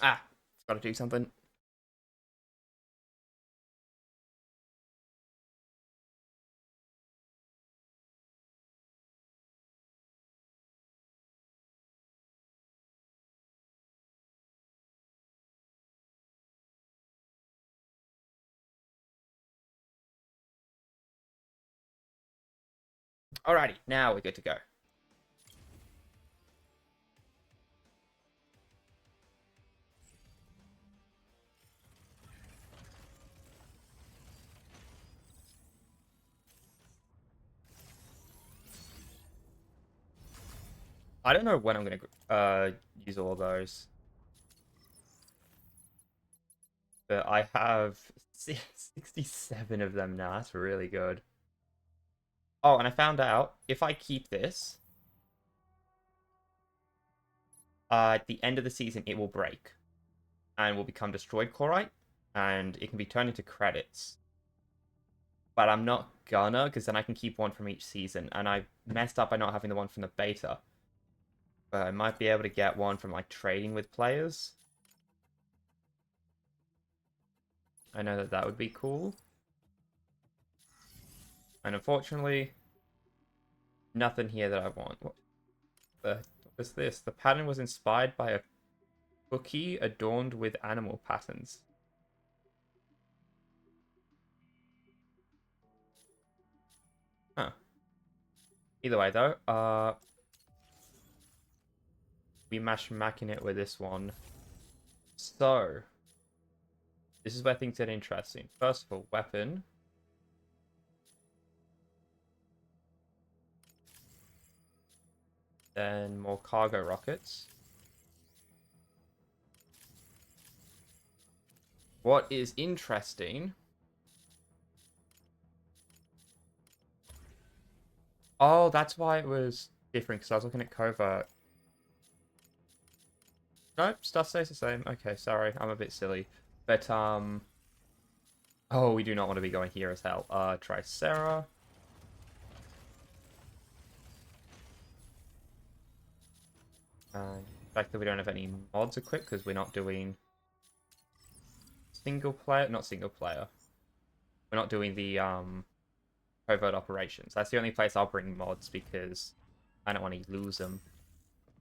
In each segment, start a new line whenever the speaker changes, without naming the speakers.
Ah, gotta do something. Alrighty, now we're good to go. I don't know when I'm gonna use all those, but I have 67 of them now. That's really good. Oh, and I found out if I keep this, at the end of the season, it will break and will become destroyed chlorite, and it can be turned into credits. But I'm not gonna, because then I can keep one from each season, and I messed up by not having the one from the beta. But I might be able to get one from like trading with players. I know that that would be cool. And unfortunately, nothing here that I want. What is this? The pattern was inspired by a cookie adorned with animal patterns. Huh. Either way, though, we macking it with this one. So, this is where things get interesting. First of all, weapon. Then more cargo rockets. What is interesting... Oh, that's why it was different, because I was looking at covert. Nope, stuff stays the same. Okay, sorry, I'm a bit silly. But, oh, we do not want to be going here as hell. Tricera. The fact that we don't have any mods equipped, because we're not doing single player, not single player. We're not doing the, covert operations. That's the only place I'll bring mods, because I don't want to lose them.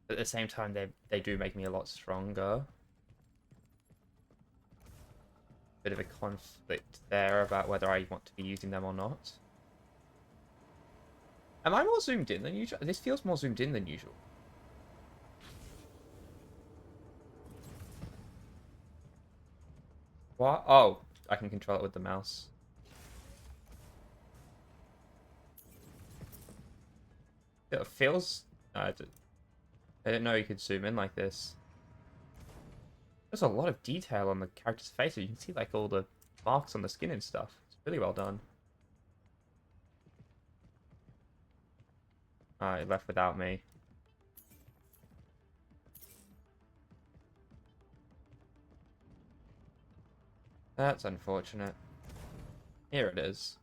But at the same time, they do make me a lot stronger. Bit of a conflict there about whether I want to be using them or not. Am I more zoomed in than usual? This feels more zoomed in than usual. What? Oh, I can control it with the mouse. It feels... I didn't know you could zoom in like this. There's a lot of detail on the character's faces. You can see like all the marks on the skin and stuff. It's really well done. It left without me. That's unfortunate. Here it is.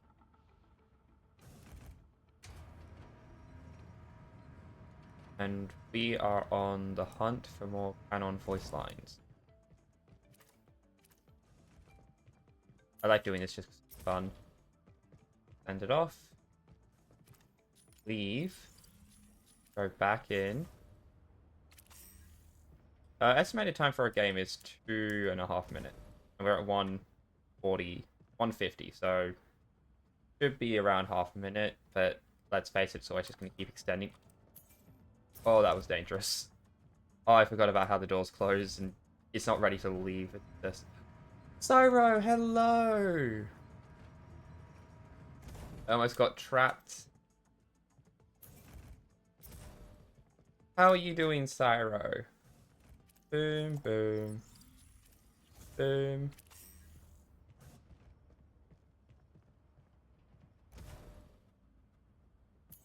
And we are on the hunt for more canon voice lines. I like doing this just because it's fun. Send it off. Leave. Go back in. Estimated time for a game is 2.5 minutes. And we're at 140, 150, so should be around half a minute, but let's face it, it's always just going to keep extending. Oh, that was dangerous. Oh, I forgot about how the doors close and it's not ready to leave. This. Cyro, hello! I almost got trapped. How are you doing, Cyro? Boom, boom. Boom.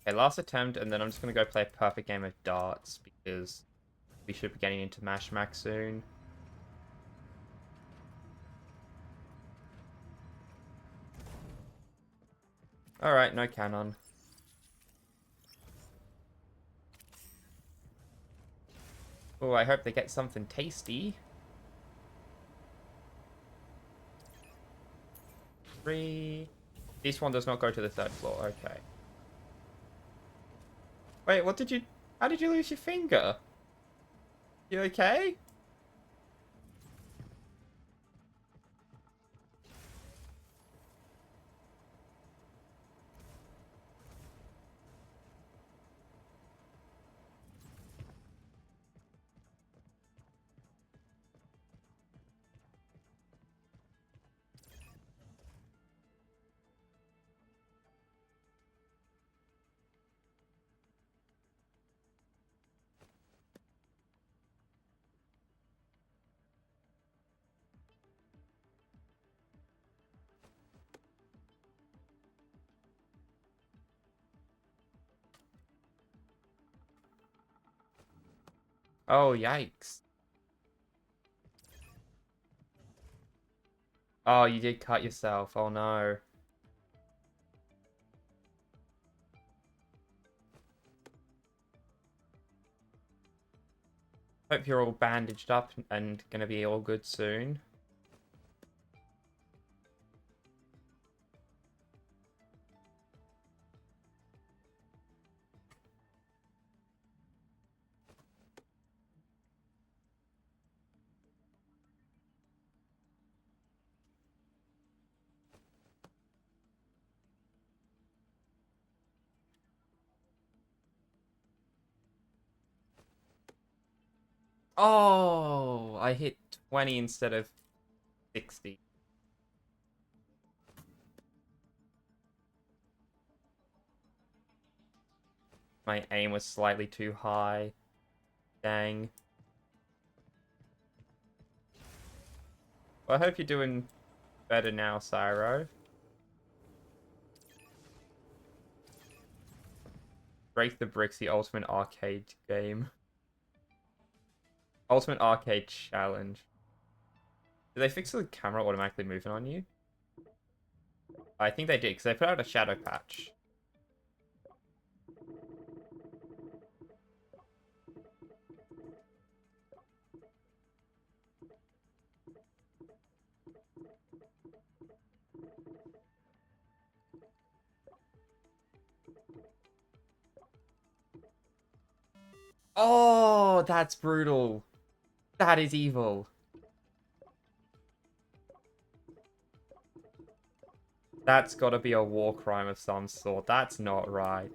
Okay, last attempt, and then I'm just going to go play a perfect game of darts, because we should be getting into Mashmak soon. Alright, no cannon. Oh, I hope they get something tasty. 3. This one does not go to the 3rd floor. Okay. Wait, what did you... How did you lose your finger? You okay? Oh, yikes. Oh, you did cut yourself. Oh, no. Hope you're all bandaged up and gonna be all good soon. Oh, I hit 20 instead of 60. My aim was slightly too high. Dang. Well, I hope you're doing better now, Cyro. Break the Bricks, the ultimate arcade game. Ultimate arcade challenge. Did they fix the camera automatically moving on you? I think they did, because they put out a shadow patch. Oh, that's brutal. That is evil. That's gotta be a war crime of some sort. That's not right.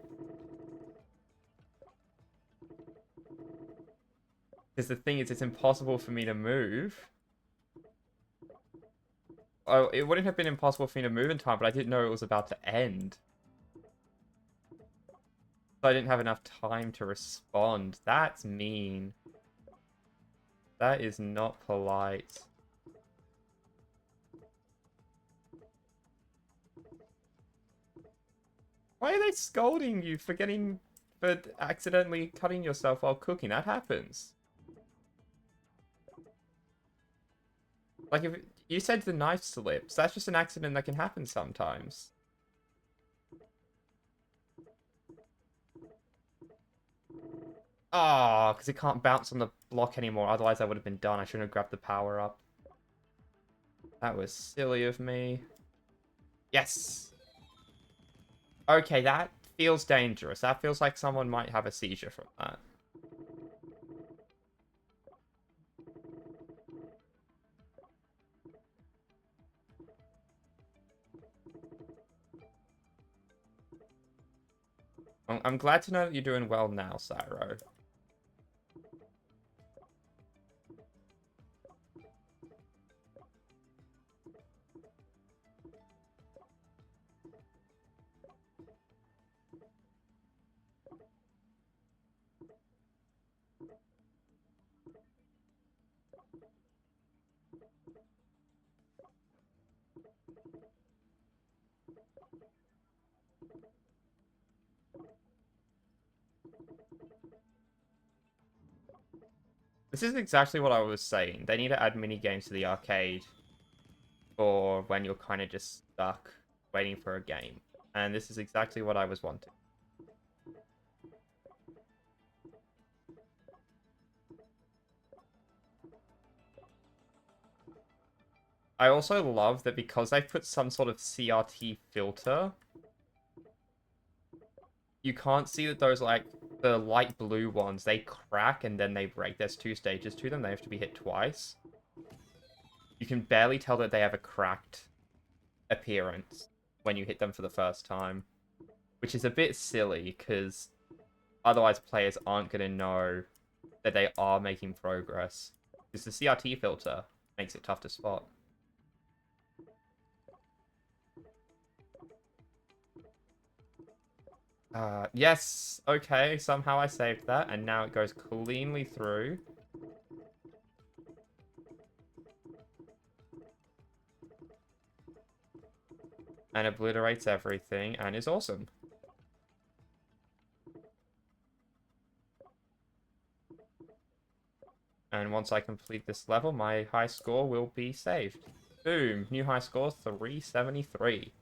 Because the thing is, it's impossible for me to move. Oh, it wouldn't have been impossible for me to move in time, but I didn't know it was about to end. So I didn't have enough time to respond. That's mean. That is not polite. Why are they scolding you for accidentally cutting yourself while cooking? That happens. Like, if you said the knife slips, that's just an accident that can happen sometimes. Oh, because it can't bounce on the block anymore. Otherwise, I would have been done. I shouldn't have grabbed the power up. That was silly of me. Yes! Okay, that feels dangerous. That feels like someone might have a seizure from that. I'm glad to know that you're doing well now, Cyro. This is exactly what I was saying. They need to add mini games to the arcade for when you're kind of just stuck waiting for a game. And this is exactly what I was wanting. I also love that because they've put some sort of CRT filter, you can't see that those, like, the light blue ones, they crack and then they break. There's 2 stages to them. They have to be hit twice. You can barely tell that they have a cracked appearance when you hit them for the first time, which is a bit silly because otherwise players aren't going to know that they are making progress. Because the CRT filter makes it tough to spot. Yes, okay, somehow I saved that, and now it goes cleanly through. And obliterates everything, and is awesome. And once I complete this level, my high score will be saved. Boom, new high score, 373.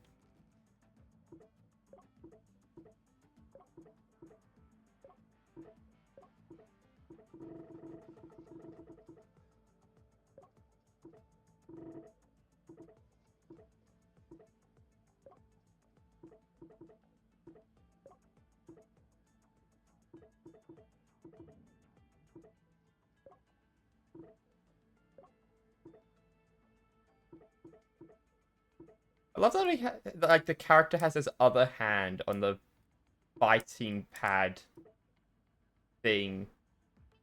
I love that like the character has his other hand on the fighting pad thing.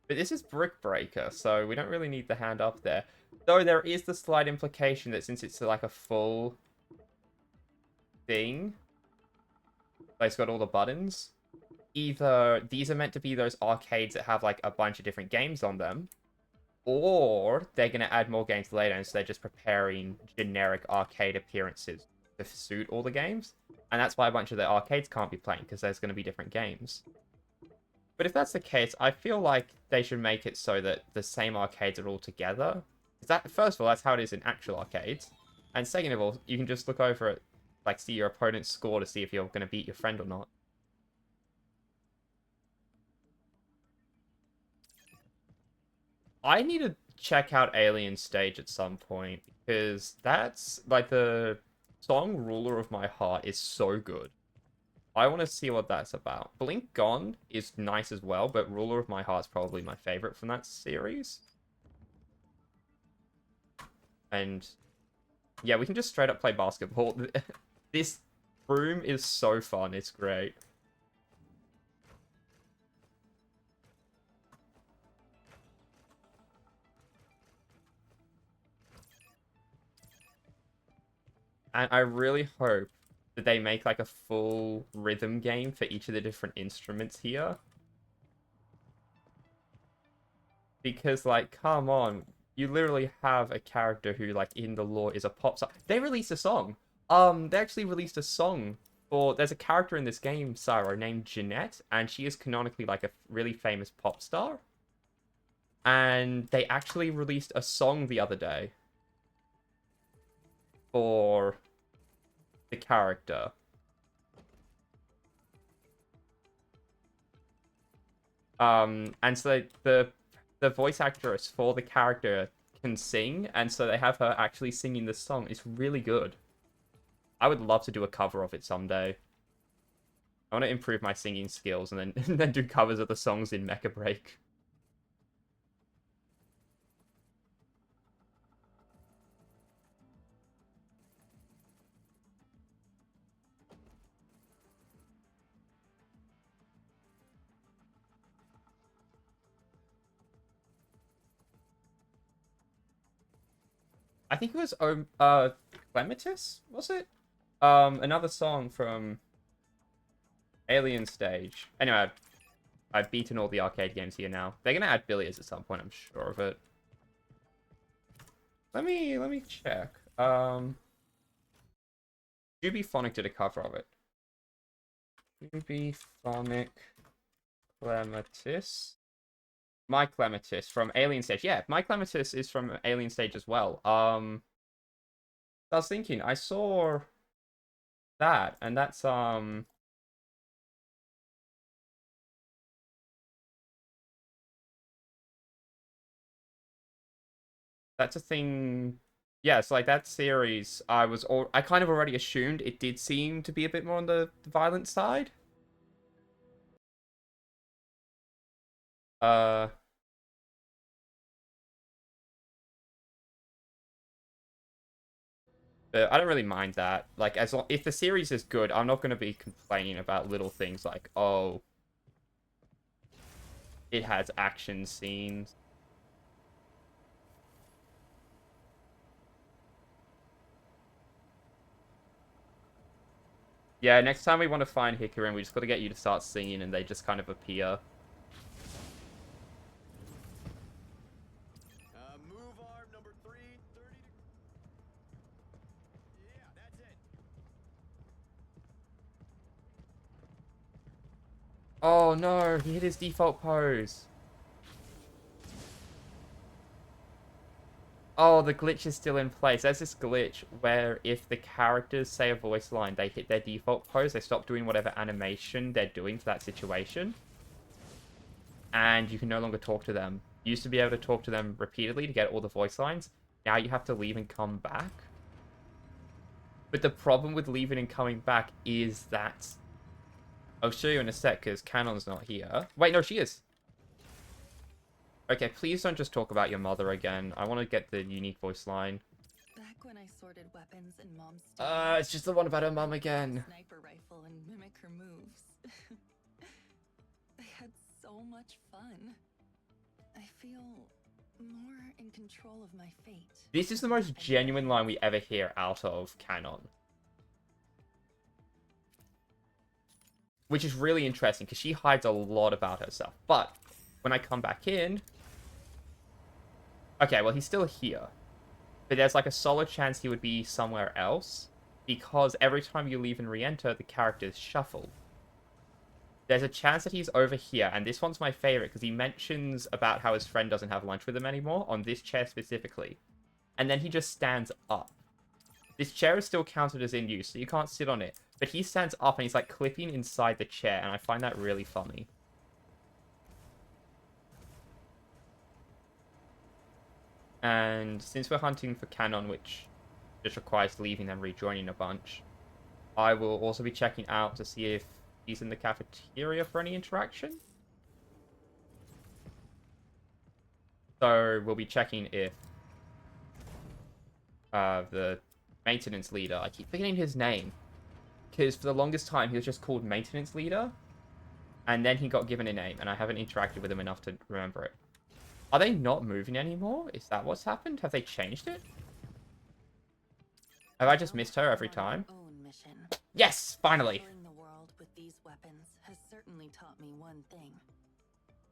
But this is Brick Breaker, so we don't really need the hand up there. Though there is the slight implication that since it's like a full thing, like it's got all the buttons, either these are meant to be those arcades that have like a bunch of different games on them, or they're going to add more games later, and so they're just preparing generic arcade appearances to suit all the games. And that's why a bunch of the arcades can't be playing, because there's going to be different games. But if that's the case, I feel like they should make it so that the same arcades are all together. That, first of all, that's how it is in actual arcades. And second of all, you can just look over it, like see your opponent's score to see if you're going to beat your friend or not. I need to check out Alien Stage at some point, because that's, like, the song Ruler of My Heart is so good. I want to see what that's about. Blink Gone is nice as well, but Ruler of My Heart's probably my favorite from that series. And yeah, we can just straight up play basketball. This room is so fun. It's great. And I really hope that they make like a full rhythm game for each of the different instruments here. Because, like, come on, you literally have a character who, like, in the lore is a pop star. They released a song. They actually released a song for. There's a character in this game, Sarah, named Jeanette, and she is canonically like a really famous pop star. And they actually released a song the other day for the character. And so the voice actress for the character can sing, and so they have her actually singing this song. It's really good. I would love to do a cover of it someday. I want to improve my singing skills and then and then do covers of the songs in MechaBREAK. I think it was Clematis, was it? Another song from Alien Stage. Anyway, I've beaten all the arcade games here now. They're gonna add billiards at some point, I'm sure of it. Let me check. Jubiphonic did a cover of it. Jubiphonic Clematis. My Clematis from Alien Stage. Yeah, My Clematis is from Alien Stage as well. I was thinking, I saw that, and that's a thing. yeah, so like that series, I kind of already assumed it did seem to be a bit more on the violent side. Uh, but I don't really mind that. Like, as long if the series is good, I'm not going to be complaining about little things like, oh, it has action scenes. Yeah, next time we want to find Hikarin, we just got to get you to start singing, and they just kind of appear.
Move arm number 3, 30 to... Yeah, that's it.
Oh no, he hit his default pose. Oh, the glitch is still in place. There's this glitch where if the characters say a voice line, they hit their default pose, they stop doing whatever animation they're doing for that situation, and you can no longer talk to them. You used to be able to talk to them repeatedly to get all the voice lines. Now you have to leave and come back. But the problem with leaving and coming back is that... I'll show you in a sec, because Canon's not here. Wait, no, she is. Okay, please don't just talk about your mother again. I want to get the unique voice line.
Back when I sorted weapons in Mom's
It's just the one about her mum again.
sniper rifle and mimic her moves. I had so much fun. I feel more in control of my fate.
This is the most genuine line we ever hear out of Canon. Which is really interesting, because she hides a lot about herself. But, when I come back in... Okay, well, he's still here. But there's like a solid chance he would be somewhere else, because every time you leave and re-enter, the characters shuffle. There's a chance that he's over here, and this one's my favorite, because he mentions about how his friend doesn't have lunch with him anymore, on this chair specifically. And then he just stands up. This chair is still counted as in use, so you can't sit on it. But he stands up and he's like clipping inside the chair, and I find that really funny. And since we're hunting for Canon, which just requires leaving and rejoining a bunch, I will also be checking out to see if he's in the cafeteria for any interaction. So we'll be checking if the maintenance leader, I keep forgetting his name, because for the longest time he was just called maintenance leader, and then he got given a name, and I haven't interacted with him enough to remember it. Are they not moving anymore? Is that what's happened? Have they changed it? Have I just missed her every time? Yes, finally.
The world with these weapons has certainly taught me one thing.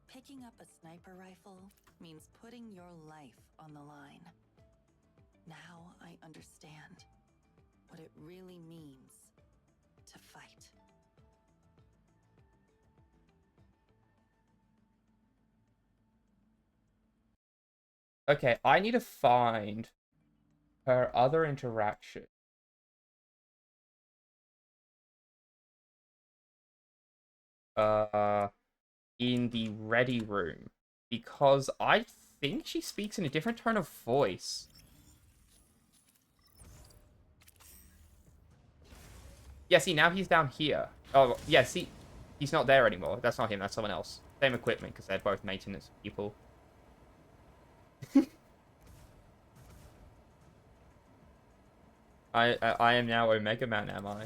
Picking up a sniper rifle means putting your life on the line. Now I understand what it really means to fight.
Okay, I need to find her other interaction. In the ready room, because I think she speaks in a different tone of voice. Yeah, see, now he's down here. Oh, yeah, see, he's not there anymore. That's not him, that's someone else. Same equipment, because they're both maintenance people. I am now Omega Man, am I?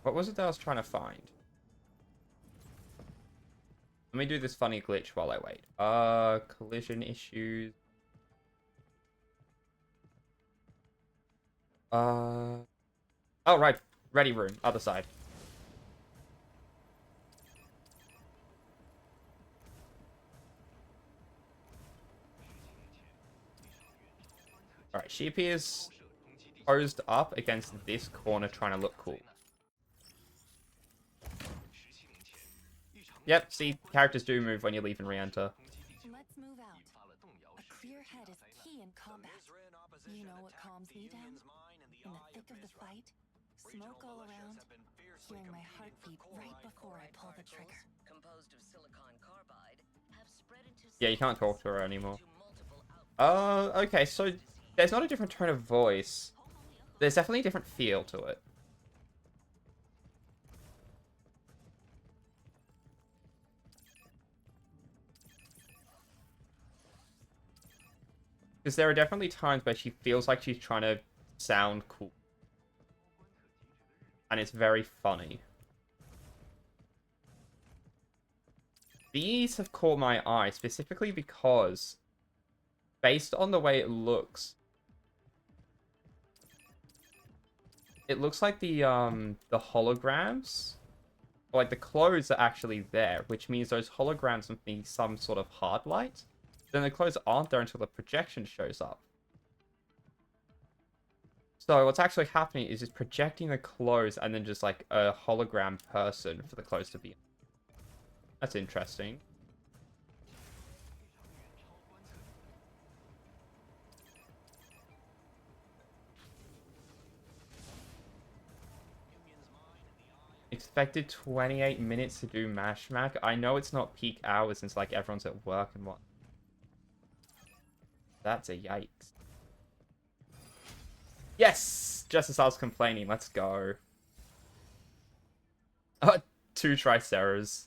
What was it that I was trying to find? Let me do this funny glitch while I wait. Collision issues. Oh, right. Ready room. Other side. Alright, she appears posed up against this corner trying to look cool. Yep, see, characters do move when you leave and re-enter.
Let's move out. A clear head is key in combat. You know what calms me down? In the thick of the fight, smoke all around, hearing my heartbeat right before I pull the trigger.
Composed of silicon carbide have spread into
Yeah, you can't talk to her anymore.
to multiple
Okay, so there's not a different tone of voice. There's definitely a different feel to it. Because there are definitely times where she feels like she's trying to sound cool. And it's very funny. These have caught my eye specifically because, based on the way it looks like the holograms, or like the clothes are actually there, which means those holograms must be some sort of hard light. Then the clothes aren't there until the projection shows up. So what's actually happening is it's projecting the clothes and then just like a hologram person for the clothes to be. That's interesting. Expected 28 minutes to do Mashmak. I know it's not peak hours since like everyone's at work and what. That's a yikes. Yes! Just as I was complaining, let's go. Oh, 2 Triceras.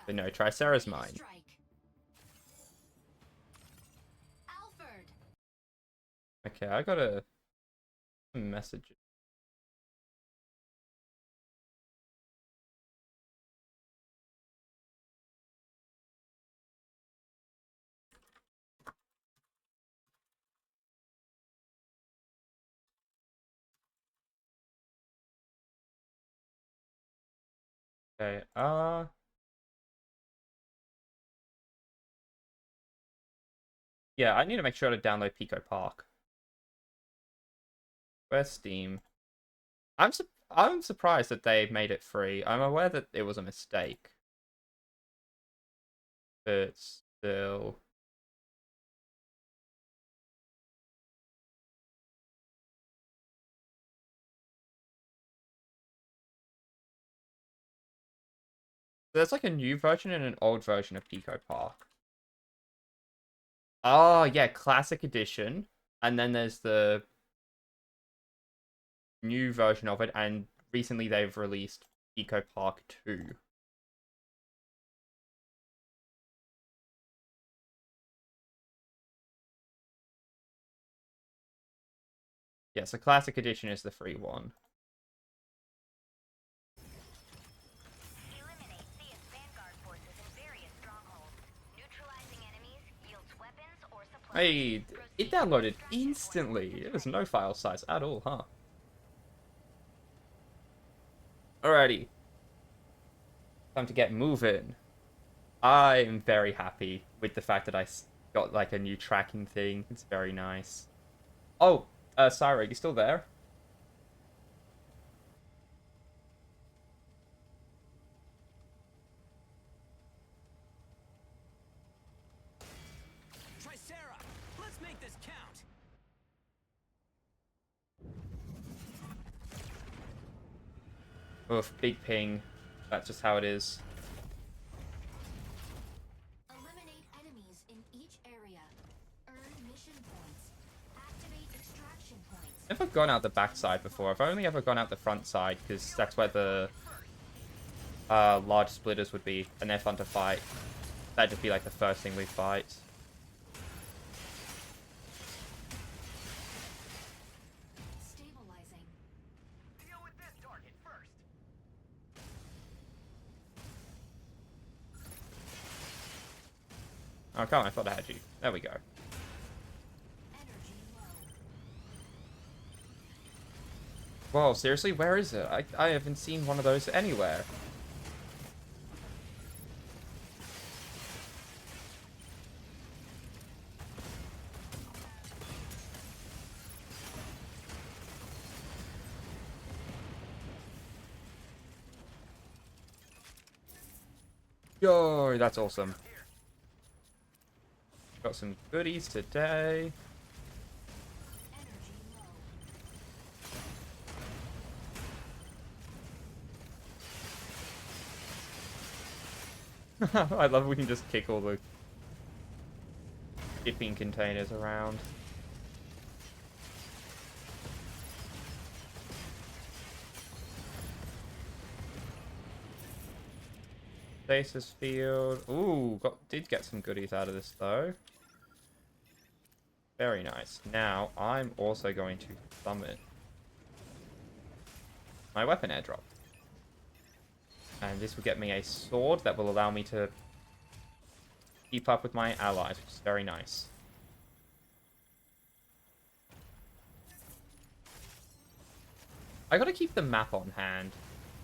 But no, Tricera's mine.
Alfred.
Okay, I got a message. Okay, yeah, I need to make sure to download Pico Park. Where's Steam? I'm surprised that they made it free. I'm aware that it was a mistake. But still. There's like a new version and an old version of Pico Park. Oh, yeah, Classic Edition. And then there's the new version of it, and recently they've released Pico Park 2. Yeah, so Classic Edition is the free one.
Eliminate CS Vanguard forces in various strongholds. Neutralizing enemies yields weapons or supplies.
Hey, it downloaded instantly. It was no file size at all, huh? Alrighty. Time to get moving. I'm very happy with the fact that I got like a new tracking thing. It's very nice. Oh, Syra, you still there?
Tricera, let's make this count.
Oof, big ping. That's just how it is.
Eliminate enemies in each area. Earn mission points. Activate extraction points.
Never gone out the back side before. I've only ever gone out the front side because that's where the large splitters would be, and they're fun to fight. That'd just be like the first thing we fight.
Stabilizing.
Deal with this target first.
Oh, come on, I thought I had you. There we go.
Energy low.
Whoa, seriously? Where is it? I haven't seen one of those anywhere. Yo, that's awesome. Got some goodies today.
Energy low.
I love we can just kick all the shipping containers around. Stasis field. Ooh, did get some goodies out of this though. Very nice. Now I'm also going to summon my weapon airdrop. And this will get me a sword that will allow me to keep up with my allies, which is very nice. I gotta keep the map on hand.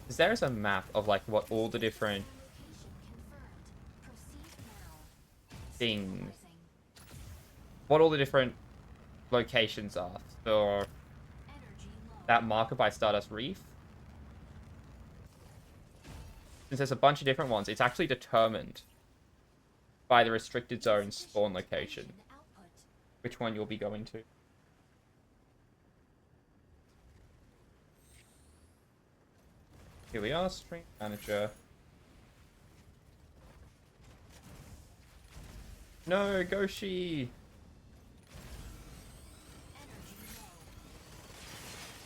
Because there is a map of like what all the different things, what all the different locations are for that marker by Stardust Reef. Since there's a bunch of different ones, it's actually determined by the restricted zone spawn location which one you'll be going to. Here we are, Stream Manager. No, Goshi!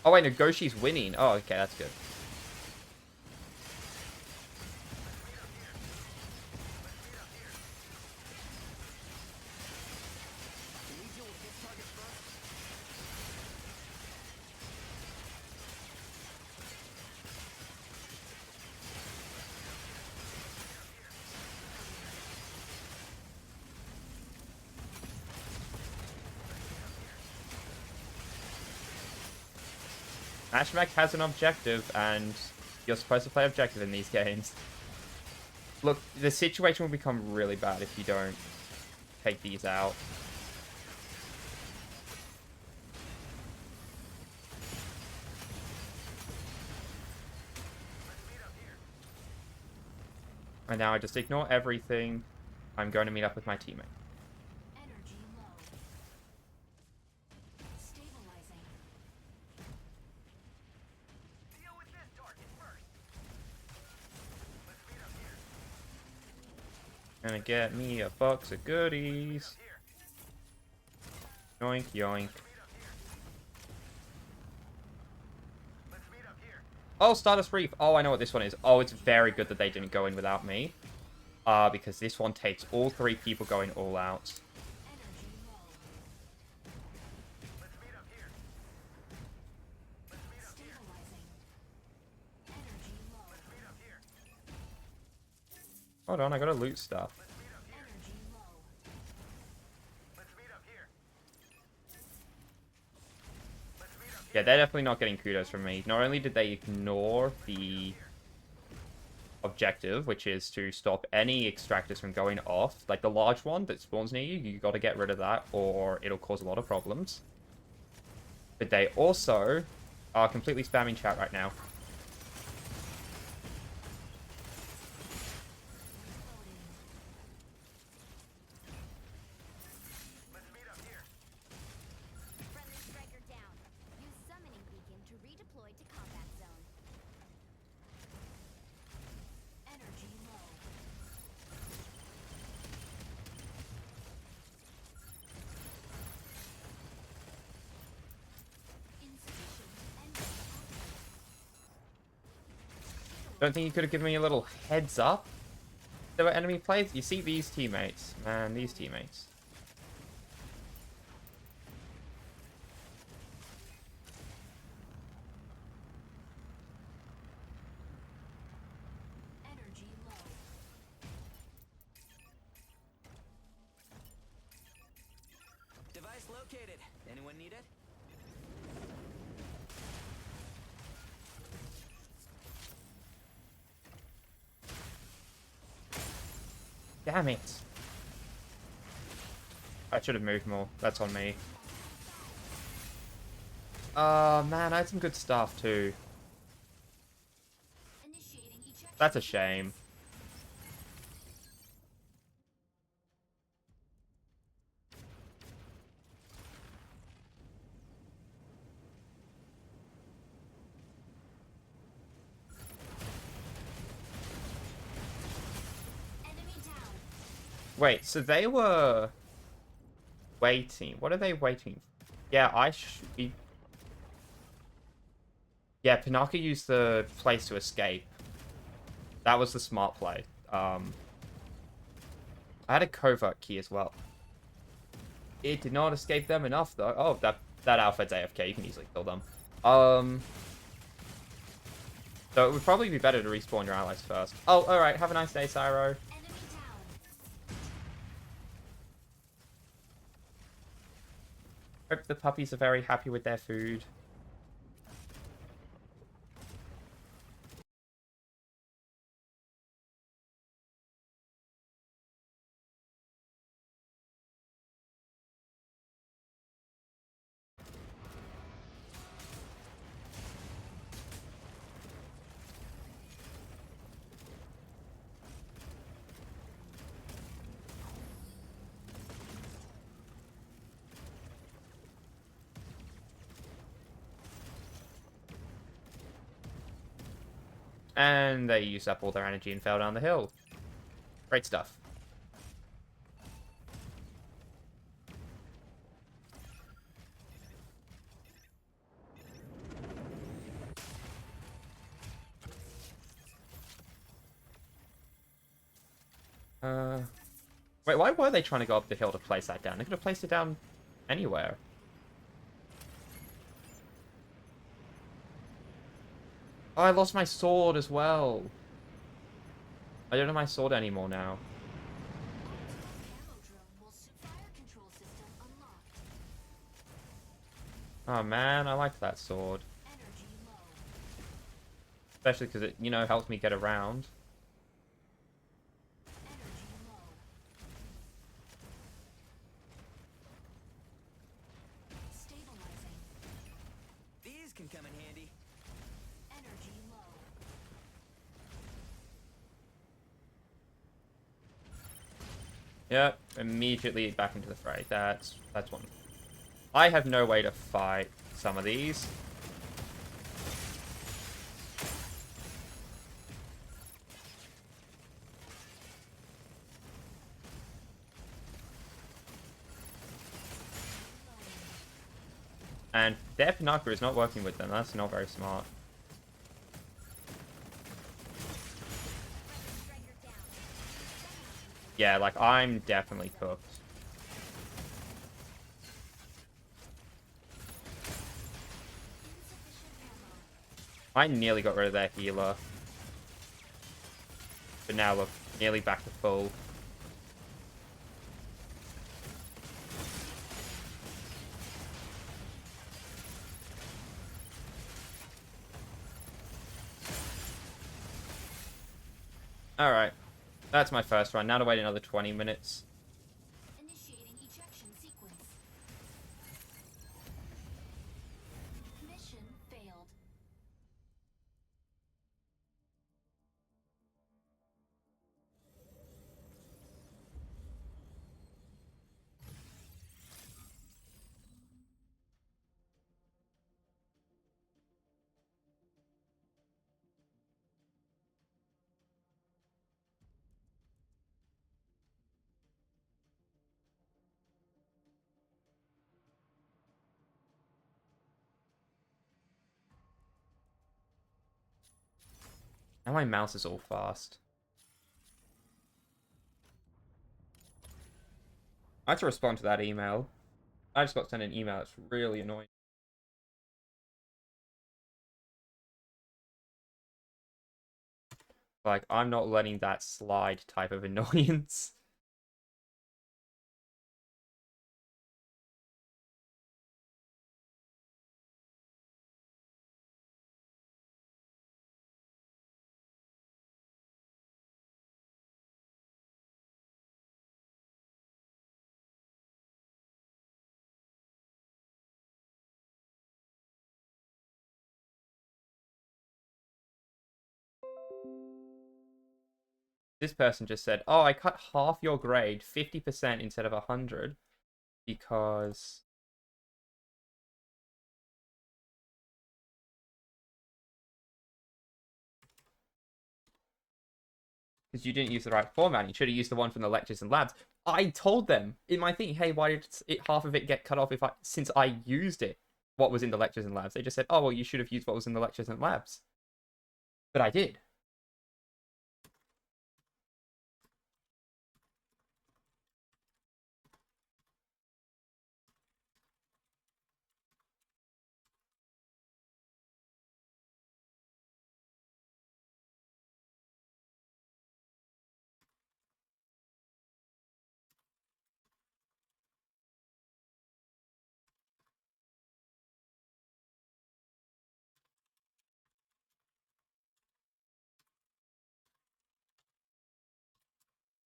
Oh wait, no, Goshi's winning. Oh, okay, that's good. Mashmak has an objective, and you're supposed to play objective in these games. Look, the situation will become really bad if you don't take these out. And now I just ignore everything. I'm going to meet up with my teammate.
Energy low. Stabilizing.
Deal with this target first. Let's meet up here.
Gonna get me a box of goodies. Yoink, yoink. Oh, Stardust Reef. Oh, I know what this one is. Oh, it's very good that they didn't go in without me. Because this one takes all 3 people going all out.
Energy low. Stabilizing. Energy low.
Hold on, I gotta loot stuff.
Energy low.
Yeah, they're definitely not getting kudos from me. Not only did they ignore the objective, which is to stop any extractors from going off, like the large one that spawns near you, you gotta get rid of that or it'll cause a lot of problems. But they also are completely spamming chat right now.
Friendly striker down. Use summoning beacon to redeploy to combat zone. Energy low. Insufficient energy output.
Don't think you could have given me a little heads up? There were enemy players? You see these teammates. Man, these teammates.
Energy low.
Device located. Anyone need it?
Damn it. I should have moved more. That's on me. Man, I had some good stuff too.
Initiating ejection.
That's a shame. Wait, so they were waiting. What are they waiting for? Yeah, I should be... Yeah, Pinaka used the place to escape. That was the smart play. I had a covert key as well. It did not escape them enough, though. Oh, that Alphard's AFK. You can easily kill them. So it would probably be better to respawn your allies first. Oh, alright. Have a nice day, Syro.
Enemy down.
Hope the puppies are very happy with their food. And they used up all their energy and fell down the hill. Great stuff. Wait, why were they trying to go up the hill to place that down? They could have placed it down anywhere. Oh, I lost my sword as well. I don't have my sword anymore now.
Camo drone will fire control system unlocked.
Oh man, I liked that sword.
Energy low.
Especially because it, you know, helps me get around.
Energy low. Stabilizing.
These can come in handy.
Energy low.
Yep, immediately back into the fray. That's one. I have no way to fight some of these. And their Pinaka is not working with them. That's not very smart. Yeah, like, I'm definitely cooked. I nearly got rid of their healer. But now we're nearly back to full. Alright. That's my first run. Now to wait another 20 minutes.
Initiating ejection sequence. Mission failed.
Now my mouse is all fast. I had to respond to that email. I just got sent an email. It's really annoying. Like, I'm not letting that slide type of annoyance. This person just said, oh, I cut half your grade, 50% instead of 100, because... because you didn't use the right format. You should have used the one from the lectures and labs. I told them in my thing, hey, why did half of it get cut off since I used it? What was in the lectures and labs? They just said, oh, well, you should have used what was in the lectures and labs. But I did.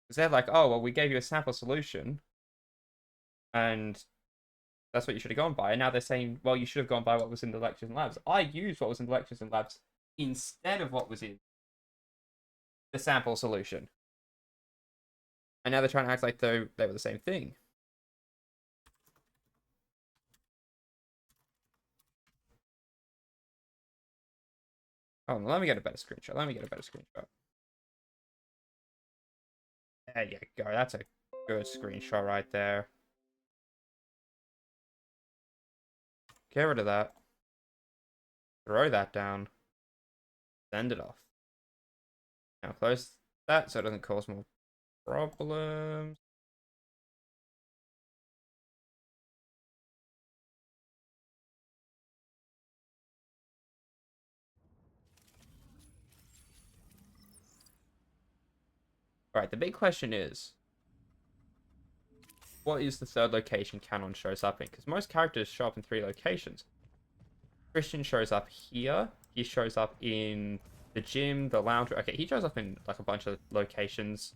Because they're like, oh, well, we gave you a sample solution, and that's what you should have gone by. And now they're saying, well, you should have gone by what was in the lectures and labs. I used what was in the lectures and labs instead of what was in the sample solution. And now they're trying to act like though they were the same thing. Oh, let me get a better screenshot. There you go. That's a good screenshot right there. Get rid of that. Throw that down. Send it off. Now close that so it doesn't cause more problems. Alright, the big question is, what is the third location Canon shows up in? Because most characters show up in 3 locations. Christian shows up here. He shows up in the gym, the lounge. Okay, he shows up in like a bunch of locations.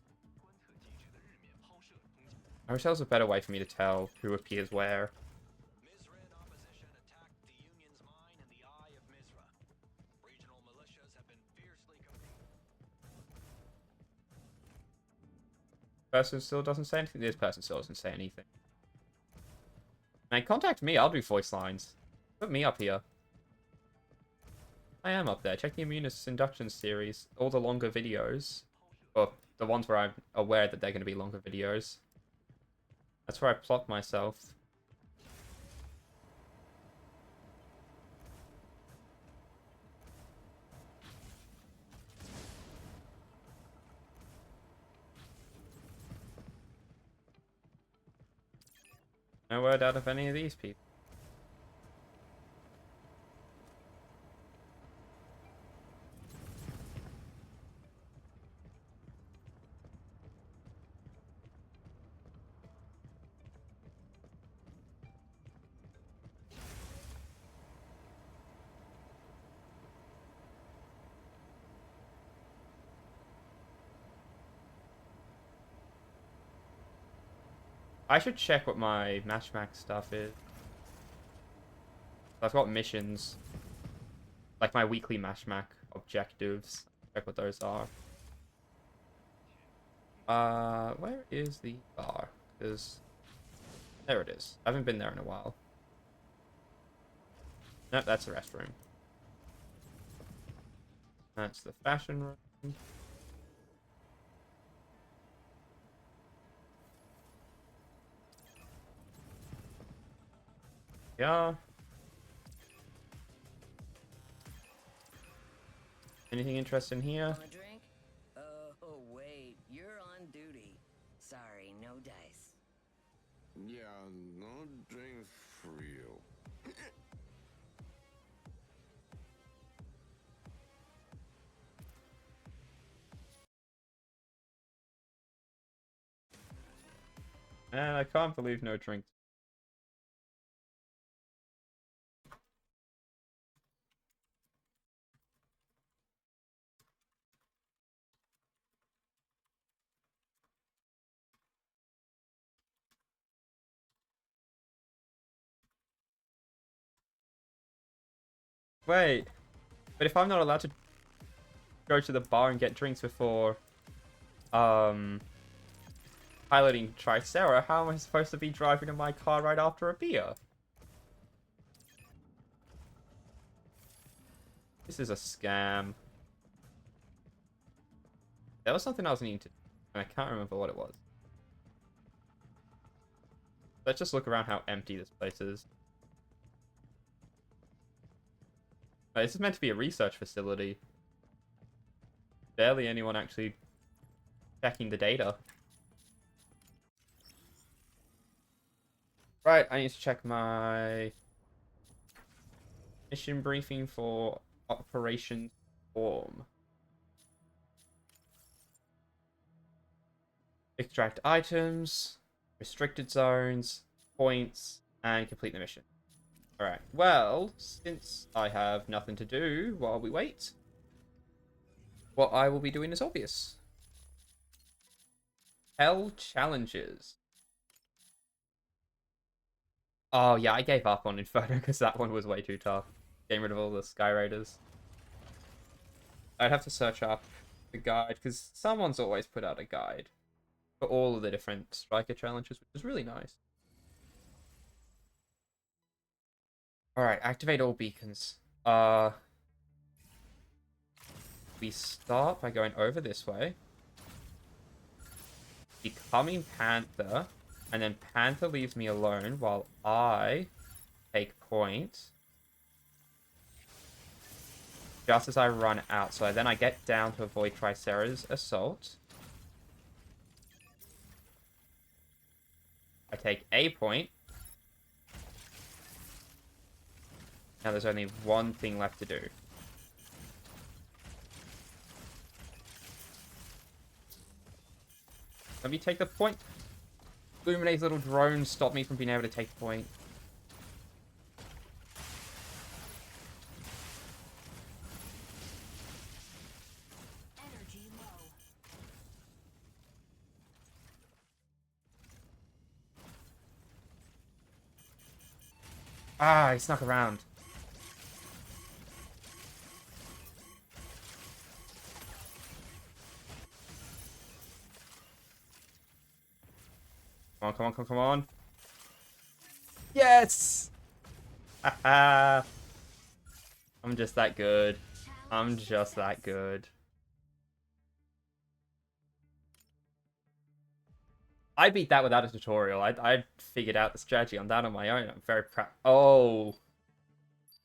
I wish there was a better way for me to tell who appears where.
Mizran opposition attacked the Union's mine in the Eye of Mizra. Regional militias have been fiercely competing.
Person still doesn't say anything. This person still doesn't say anything. Man, contact me. I'll do voice lines. Put me up here. I am up there. Check the Immunist Induction series. All the longer videos. Or the ones where I'm aware that they're going to be longer videos. That's where I plot myself. No word out of any of these people. I should check what my Mashmak stuff is. I've got missions. Like my weekly Mashmak objectives. Check what those are. Where is the bar? Because there it is. I haven't been there in a while. Nope, that's the restroom. That's the fashion room. Yeah. Anything interesting here?
Want a drink? Oh, wait. You're on duty. Sorry, no dice.
Yeah, no drinks for you.
And I can't believe no drinks. Wait, but if I'm not allowed to go to the bar and get drinks before piloting Tricera, how am I supposed to be driving in my car right after a beer? This is a scam. There was something I was needing to do, and I can't remember what it was. Let's just look around how empty this place is. Oh, this is meant to be a research facility. Barely anyone actually checking the data. Right, I need to check my mission briefing for Operation Storm. Extract items, restricted zones, points, and complete the mission. Alright, well, since I have nothing to do while we wait, what I will be doing is obvious. Hell challenges. Oh yeah, I gave up on Inferno because that one was way too tough. Getting rid of all the Sky Raiders. I'd have to search up the guide because someone's always put out a guide for all of the different striker challenges, which is really nice. Alright, activate all beacons. We start by going over this way. Becoming Panther. And then Panther leaves me alone while I take point. Just as I run out. So then I get down to avoid Tricera's assault. I take a point. Now there's only one thing left to do. Let me take the point. Luminate's little drone stopped me from being able to take the point.
Energy low.
Ah, he snuck around. Come on, come on, come on, come on. Yes! Haha. I'm just that good. I'm just that good. I beat that without a tutorial. I figured out the strategy on that on my own. I'm very proud. Oh.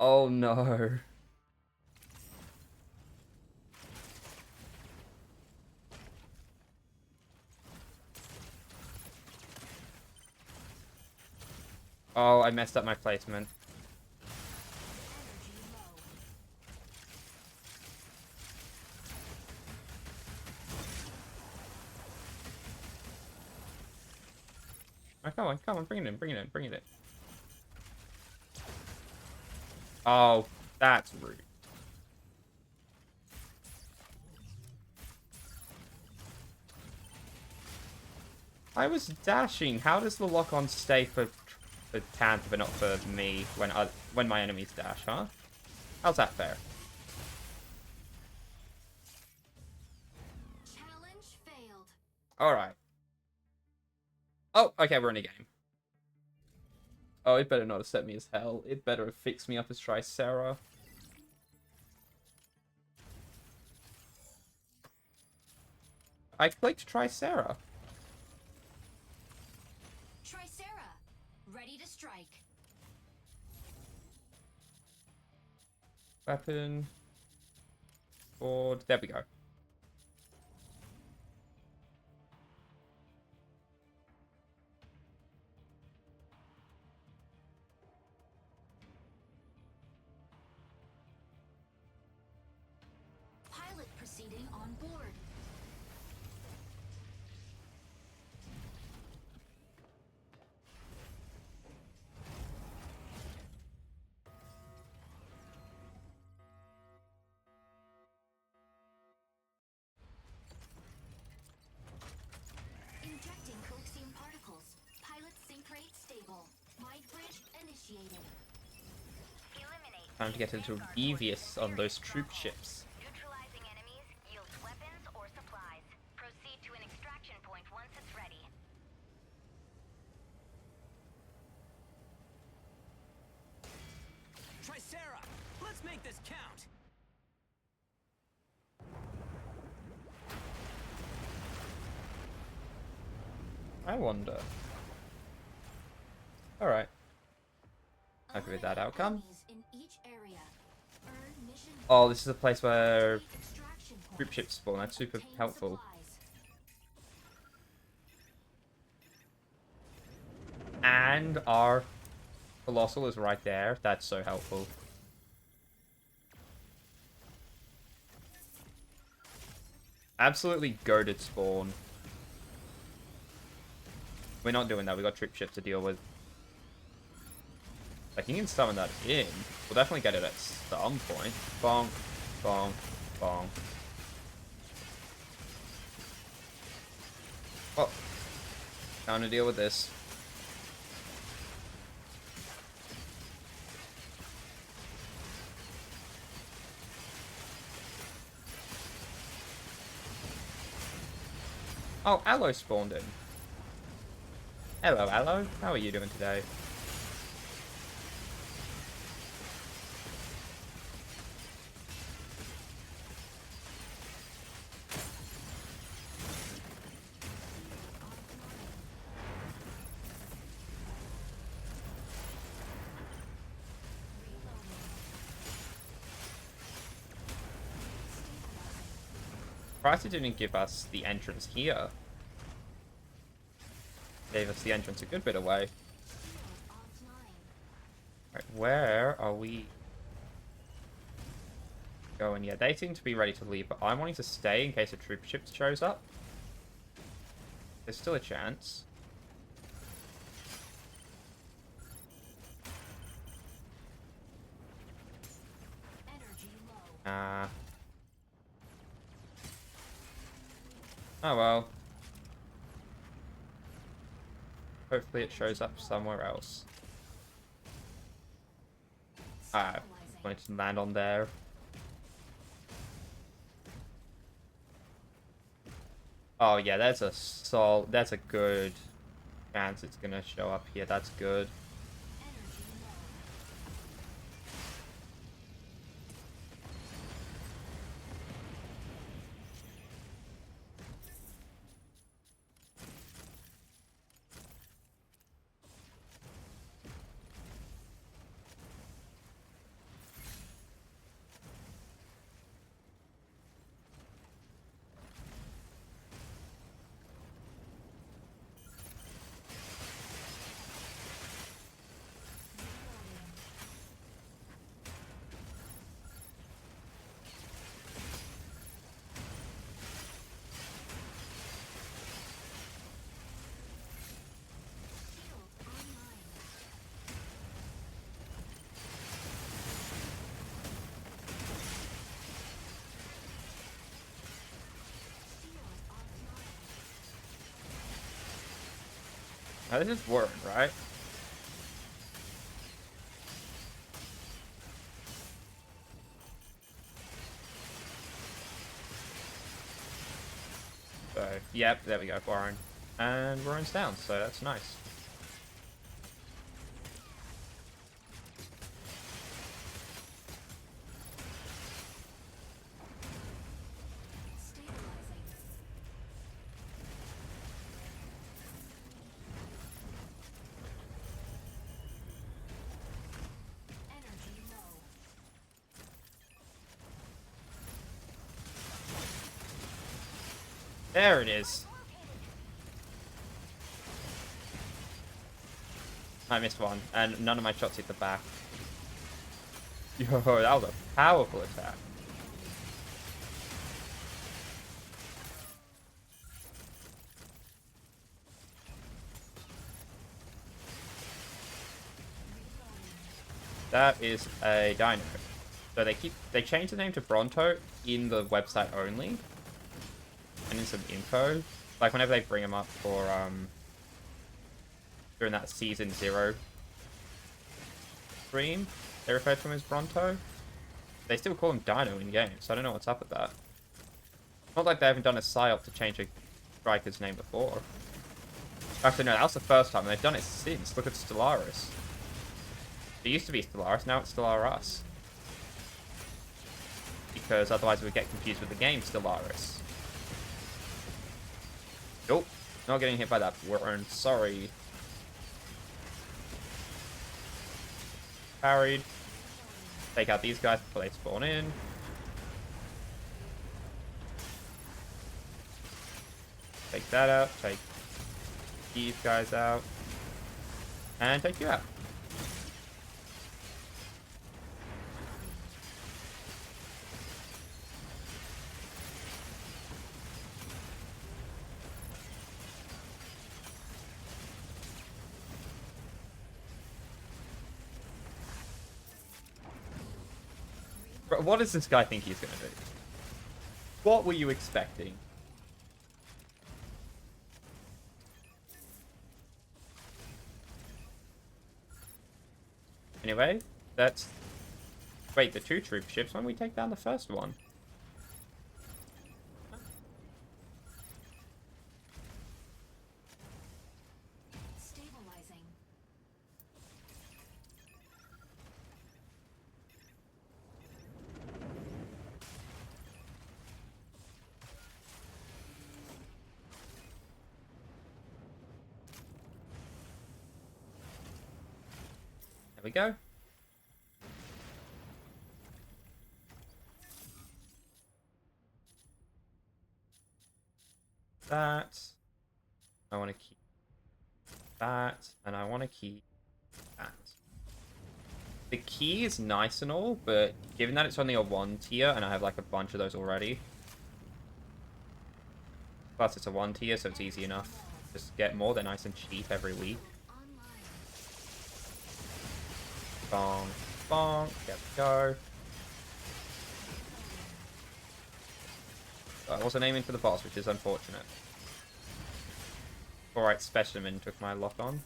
Oh no. Oh, I messed up my placement.
Energy low.
Oh, come on, bring it in, bring it in, bring it in. Oh, that's rude. I was dashing. How does the lock-on stay for Panther but not for me when my enemies dash, huh? How's that fair?
Challenge failed.
Alright. Oh, okay, we're in a game. Oh, it better not have set me as hell. It better have fixed me up as Tricera. I clicked Tricera.
Tricera, ready to strike.
Weapon. Board. There we go.
Pilot proceeding on board. Injecting coaxium particles. Pilot sync rate stable. Mind bridge initiated.
Time to get into devious on those troop ships.
Neutralizing enemies yields weapons or supplies. Proceed to an extraction point once it's ready.
Tricera, let's make this count.
wonder. Alright. Happy with that outcome.
Enemies in each area. Earn mission
Oh, this is a place where
activate extraction
group
points.
ships spawn. That's super
Obtain
helpful.
supplies.
And our Colossal is right there. That's so helpful. Absolutely goated spawn. We're not doing that. We got troop ships to deal with. Like, you can summon that in. We'll definitely get it at some point. Bonk, bonk, bonk. Oh. Time to deal with this. Oh, Aloe spawned in. Hello, Aloe. How are you doing today? Surprised it didn't give us the entrance here. Gave us the entrance a good bit away. Right, where are we going? Yeah, they seem to be ready to leave, but I'm wanting to stay in case a troop ship shows up. There's still a chance.
Energy low.
Oh well. Hopefully it shows up somewhere else. Ah, wanted to land on there. Oh yeah, that's a good chance it's gonna show up here. That's good.
Energy low.
Now this is Warren, right? So, yep, there we go, Warren. And Warren's down, so that's nice.
Stabilizing. Energy low.
There it is. I missed one, and none of my shots hit the back. Yo, that was a powerful attack. That is a dino. So they changed the name to Bronto in the website only. And in some info. Like whenever they bring him up for during that season 0 stream, they refer to him as Bronto. They still call him Dino in game, so I don't know what's up with that. Not like they haven't done a psyop to change a striker's name before. Actually, no, that was the first time. They've done it since. Look at Stellaris. It used to be Stellaris, now it's Stellaris. Because otherwise we would get confused with the game Stellaris. Nope. Not getting hit by that worm. Sorry. Parried. Take out these guys before they spawn in. Take that out. Take these guys out. And take you out. Bro, what does this guy think he's gonna do? What were you expecting? Anyway, that's... Wait, the 2 troop ships when we take down the first one.
Stabilizing.
There we go. That. I want to keep that, and I want to keep that. The key is nice and all, but given that it's only a 1 tier, and I have like a bunch of those already. Plus it's a 1 tier, so it's easy enough. Just get more, they're nice and cheap every week. Bonk, bonk, there we go. I wasn't aiming for the boss, which is unfortunate. Alright, Specimen took my lock on.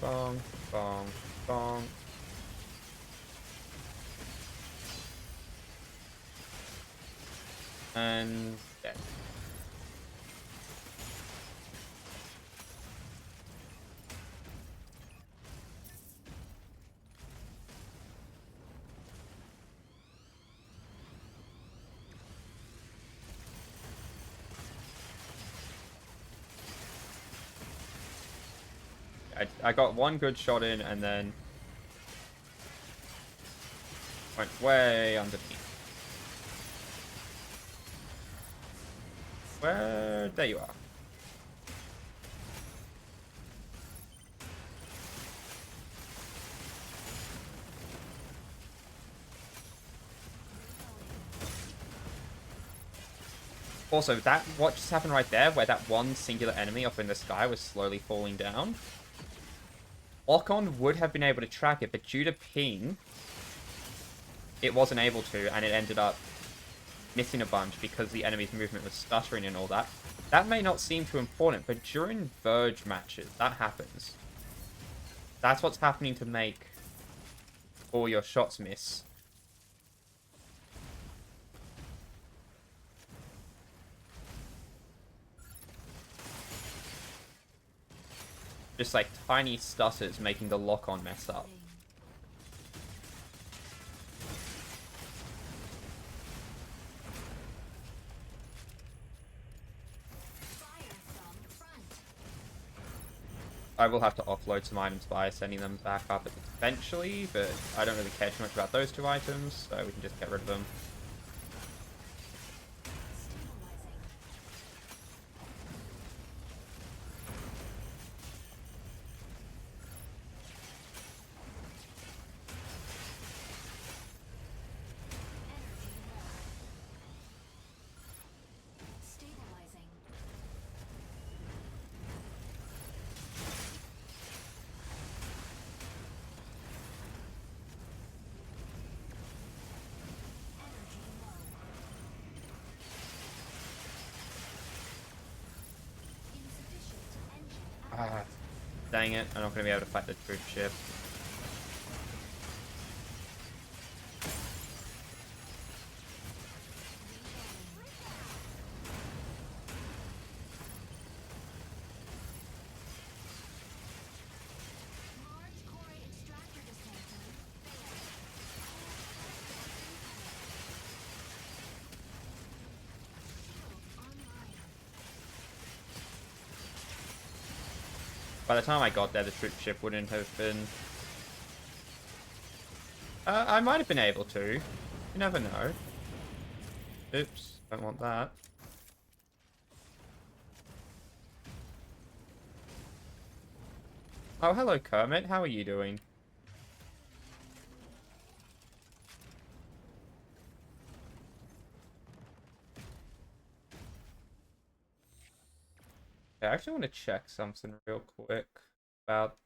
Bong, bong, bong. And dead. I got one good shot in and then went way underneath. Where? There you are. Also, what just happened right there, where that one singular enemy up in the sky was slowly falling down? Lock-on would have been able to track it, but due to ping, it wasn't able to, and it ended up missing a bunch because the enemy's movement was stuttering and all that. That may not seem too important, but during Verge matches, that happens. That's what's happening to make all your shots miss. Just like tiny stutters making the lock-on mess up. I will have to offload some items by sending them back up eventually, but I don't really care too much about those 2 items, so we can just get rid of them. Ah, dang it, I'm not going to be able to fight the troop ship. by the time I got there, the troop ship wouldn't have been... I might have been able to. You never know. Oops, don't want that. Oh, hello, Kermit. How are you doing? I actually want to check something real quick about...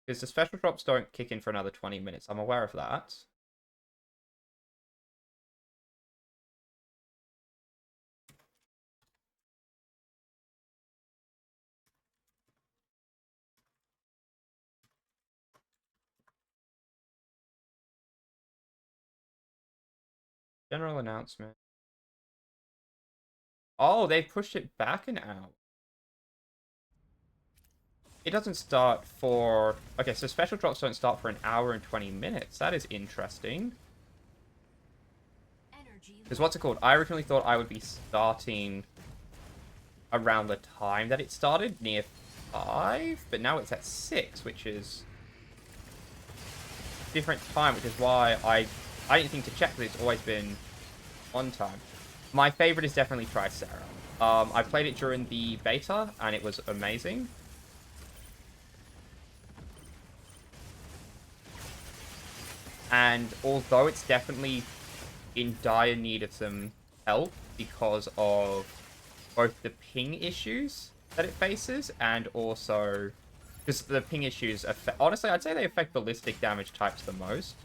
Because the special drops don't kick in for another 20 minutes. I'm aware of that. General announcement. Oh, they pushed it back an hour. It doesn't start for... Okay, so special drops don't start for an hour and 20 minutes. That is interesting. Because what's it called? I originally thought I would be starting around the time that it started, near 5. But now it's at 6, which is... different time, which is why I didn't think to check, because it's always been on time. My favorite is definitely Tricera. I played it during the beta, and it was amazing. And although it's definitely in dire need of some help because of both the ping issues that it faces and also because the ping issues affect, honestly, I'd say they affect ballistic damage types the most.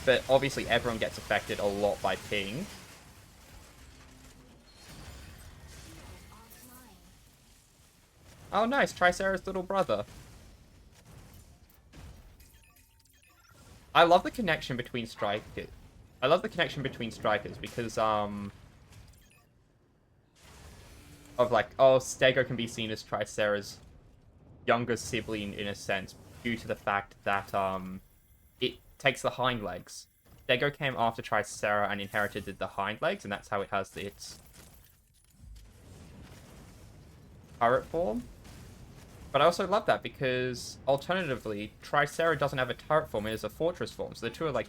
But obviously everyone gets affected a lot by ping. Oh nice, Tricera's little brother. I love the connection between strikers. I love the connection between strikers because of like, oh, Stego can be seen as Tricera's younger sibling in a sense due to the fact that it takes the hind legs. Stego came after Tricera and inherited the hind legs, and that's how it has its turret form. But I also love that because, alternatively, Tricera doesn't have a turret form, it has a fortress form. So the two are like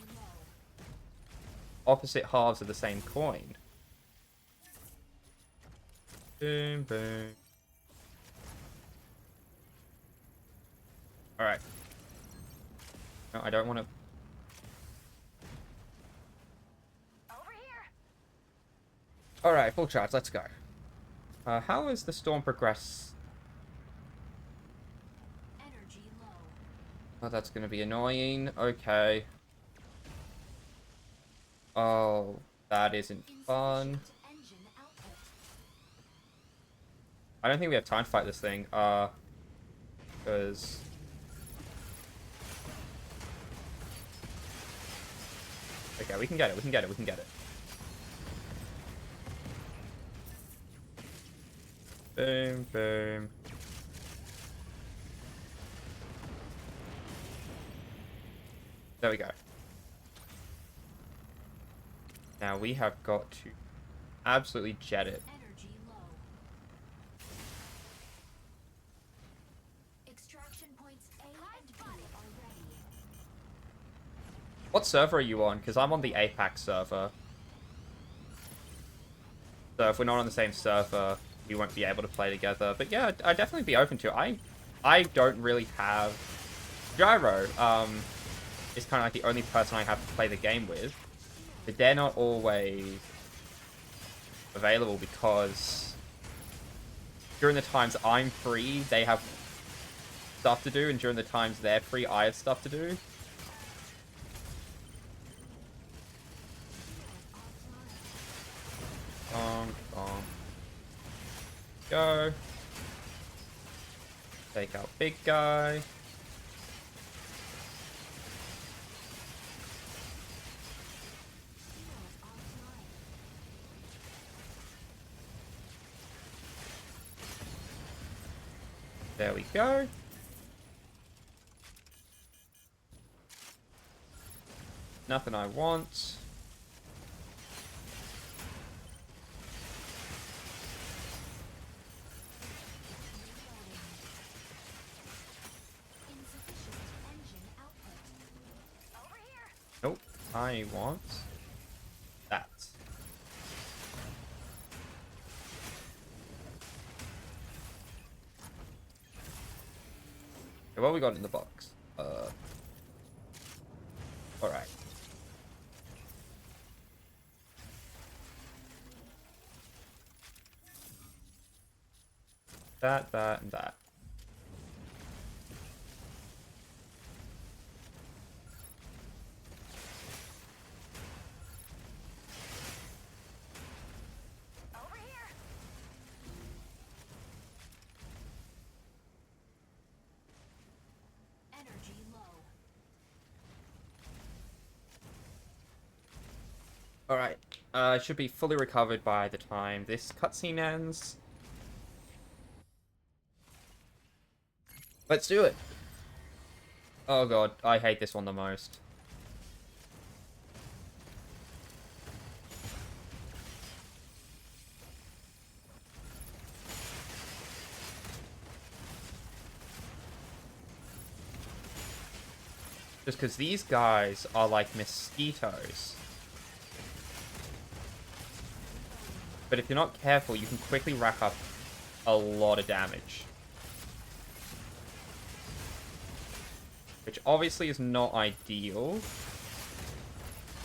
opposite halves of the same coin. Boom, boom. Alright. No, I don't want to...
Over here.
Alright, full charge, let's go. How has the storm progressed? Oh, that's going to be annoying. Okay. Oh, that isn't fun. I don't think we have time to fight this thing. Because... Okay, we can get it, we can get it, we can get it. Boom, boom. There we go. Now we have got to absolutely jet it. What server are you on? Because I'm on the APAC server. So if we're not on the same server, we won't be able to play together. But yeah, I'd definitely be open to it. I don't really have... Gyro is kind of like the only person I have to play the game with. But they're not always available because during the times I'm free, they have stuff to do. And during the times they're free, I have stuff to do. Go. Take out big guy. There we go. Nothing I want. Nope. I want that. Okay, what we got in the box? Alright. That, and that.
Over here.
Energy low.
Alright. It should be fully recovered by the time this cutscene ends. Let's do it! Oh god, I hate this one the most. Just because these guys are like mosquitoes. But if you're not careful, you can quickly rack up a lot of damage. Which obviously is not ideal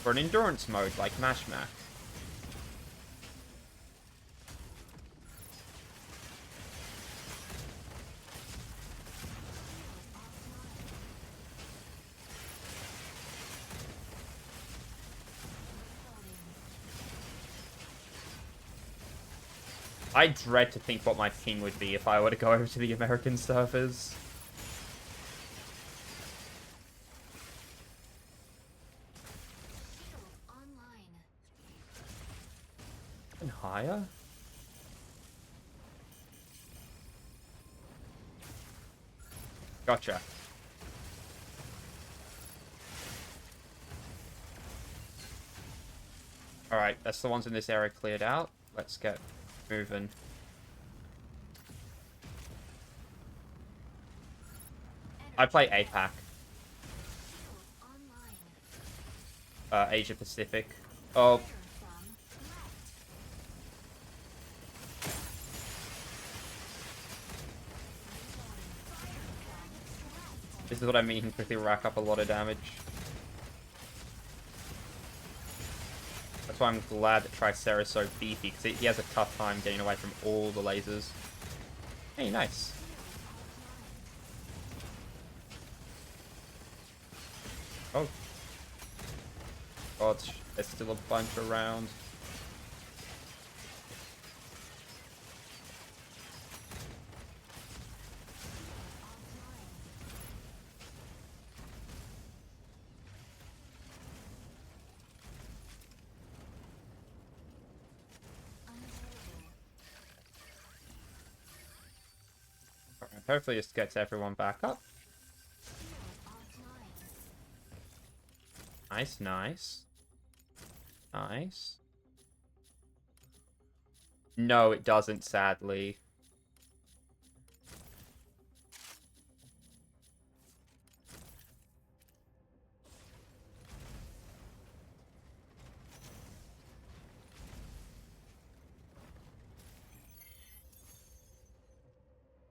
for an endurance mode like Mashmak. I dread to think what my ping would be if I were to go over to the American servers.
Shield online.
And higher? Gotcha. Alright, that's the ones in this area cleared out. Let's get moving. I play APAC.
Shield online.
Asia Pacific. Oh,
Fire from left. Fire from left.
this is what I mean. You can quickly rack up a lot of damage. That's why I'm glad that Tricera's so beefy, because he has a tough time getting away from all the lasers. Hey, nice. Oh. God, there's still a bunch around. Alright, hopefully this gets everyone back up. Nice, nice. Nice. No, it doesn't, sadly.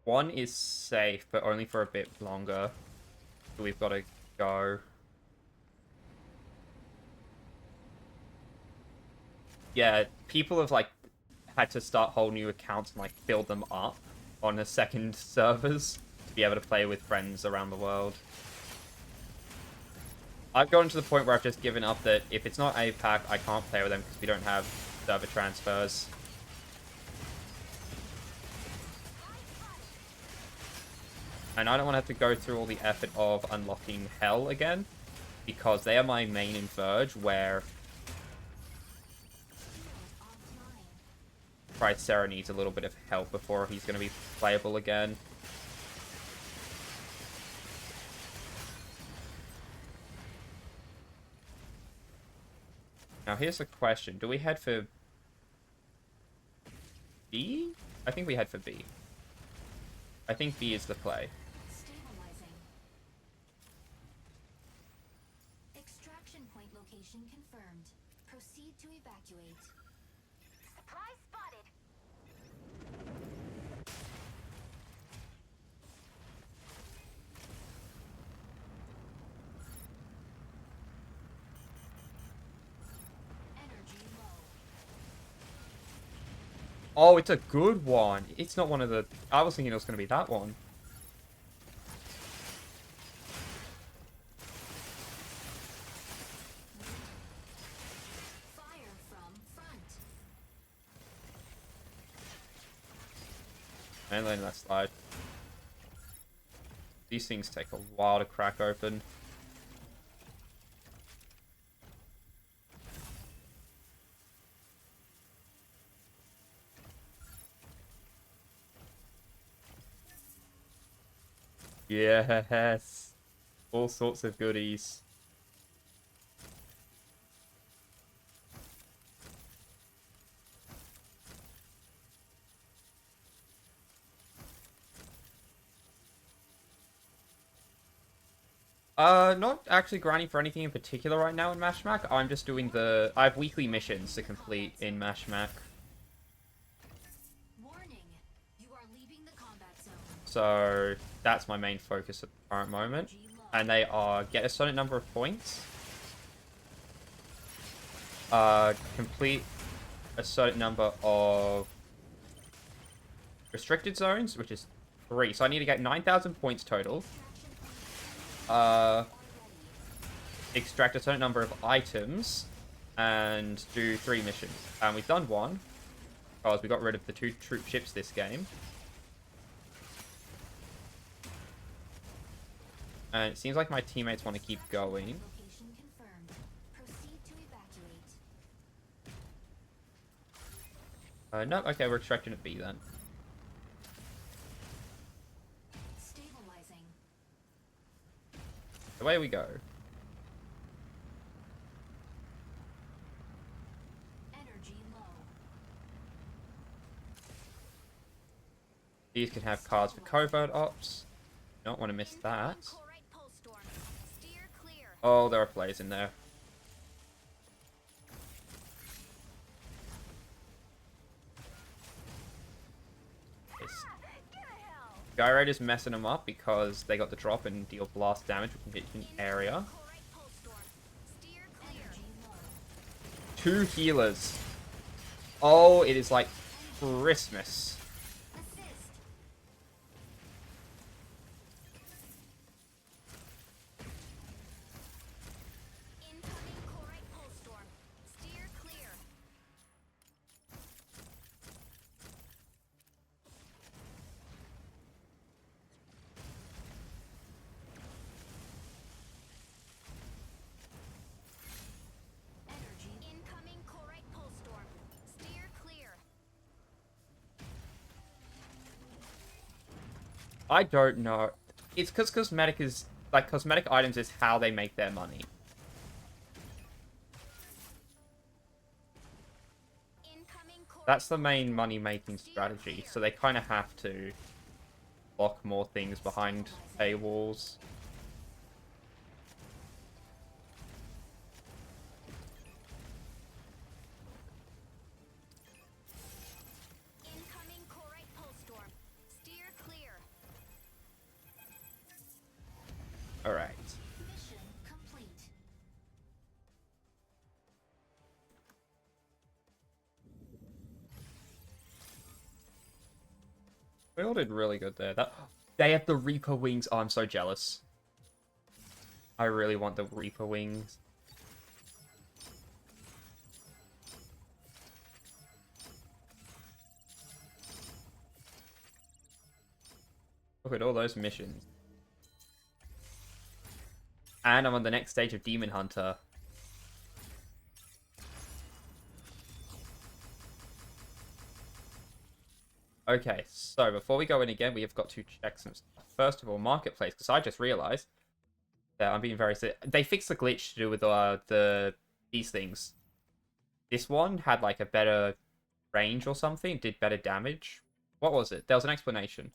One is safe, but only for a bit longer. So we've got to go. Yeah, people have, like, had to start whole new accounts and, like, build them up on a second servers to be able to play with friends around the world. I've gotten to the point where I've just given up that if it's not APAC, I can't play with them because we don't have server transfers. And I don't want to have to go through all the effort of unlocking Hell again, because they are my main in Verge, where Tricera needs a little bit of help before he's going to be playable again. Now here's the question. Do we head for B? I think we head for B. I think B is the play.
Stabilizing. Extraction point point location confirmed. Proceed to evacuate.
Supply spotted.
Energy low.
Oh, it's a good one. It's not one of the... I was thinking it was going to be that one.
Fire from front.
And then that slide. These things take a while to crack open. Yes. All sorts of goodies. Not actually grinding for anything in particular right now in Mashmak. I'm just doing the... I have weekly missions to complete in Mashmak.
Warning. You are leaving the combat zone.
So, that's my main focus at the current moment.
Energy low.
And they are get a certain number of points. Complete a certain number of restricted zones, which is 3. So I need to get 9,000 points total. Extract a certain number of items and do 3 missions. And we've done 1 because we got rid of the 2 troop ships this game. And it seems like my teammates want to keep going.
Location confirmed. Proceed to evacuate.
No, okay, we're extracting at B then.
Stabilizing.
Away we go.
Energy low.
These can have cards for covert ops. Don't want to miss that.
Chlorite pulse storm. Steer clear.
Oh, there are players in there. Yes.
Get a hell.
Gyrator's messing them up because they got the drop and deal blast damage with an area.
Chlorite pulse storm. Steer clear.
Energy low.
2 healers. Oh, it is like Christmas.
Assist.
Incoming chlorite pulse storm. Steer clear.
Energy.
Incoming chlorite pulse storm. Steer clear.
I don't know. It's because cosmetic is... Like, cosmetic items is how they make their money.
Incoming chlorite
That's the main money-making strategy. So they kind of have to lock more things behind paywalls.
Incoming chlorite pulse storm. Steer clear.
Alright.
Mission complete.
We all did really good there. They have the Reaper wings. Oh, I'm so jealous. I really want the Reaper wings. Look at all those missions. And I'm on the next stage of Demon Hunter. Okay, so before we go in again, we have got to check some stuff. First of all, Marketplace, because I just realized that I'm being very... They fixed the glitch to do with these things. This one had like a better range or something, did better damage. What was it? There was an explanation.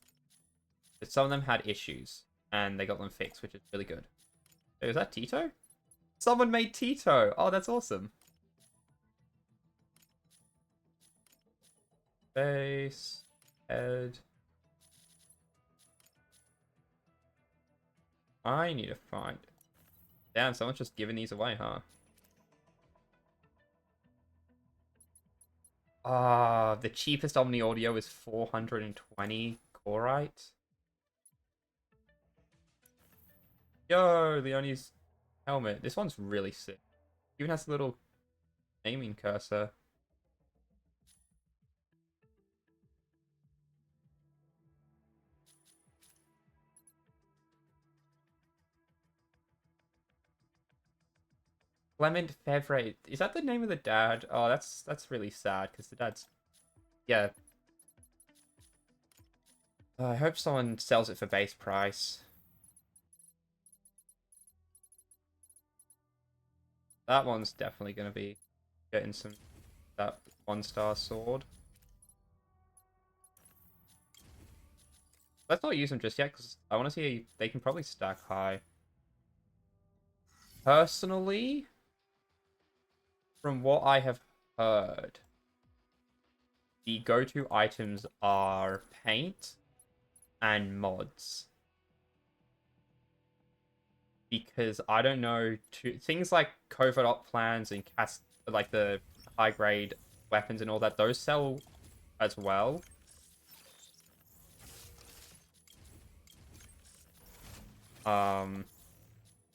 But some of them had issues, and they got them fixed, which is really good. Hey, was that Tito? Someone made Tito. Oh, that's awesome. Face, head. I need to find. Damn, someone's just giving these away, huh? Ah, the cheapest Omni Audio is 420 Corite. Yo, Leonie's helmet. This one's really sick. Even has a little naming cursor. Clement Fevre. Is that the name of the dad? Oh, that's really sad because the dad's, yeah. I hope someone sells it for base price. That one's definitely gonna be getting some that 1-star sword. Let's not use them just yet because I want to see they can probably stack high. Personally, from what I have heard, the go-to items are paint and mods. Because I don't know, things like covert op plans and like the high grade weapons and all that, those sell as well.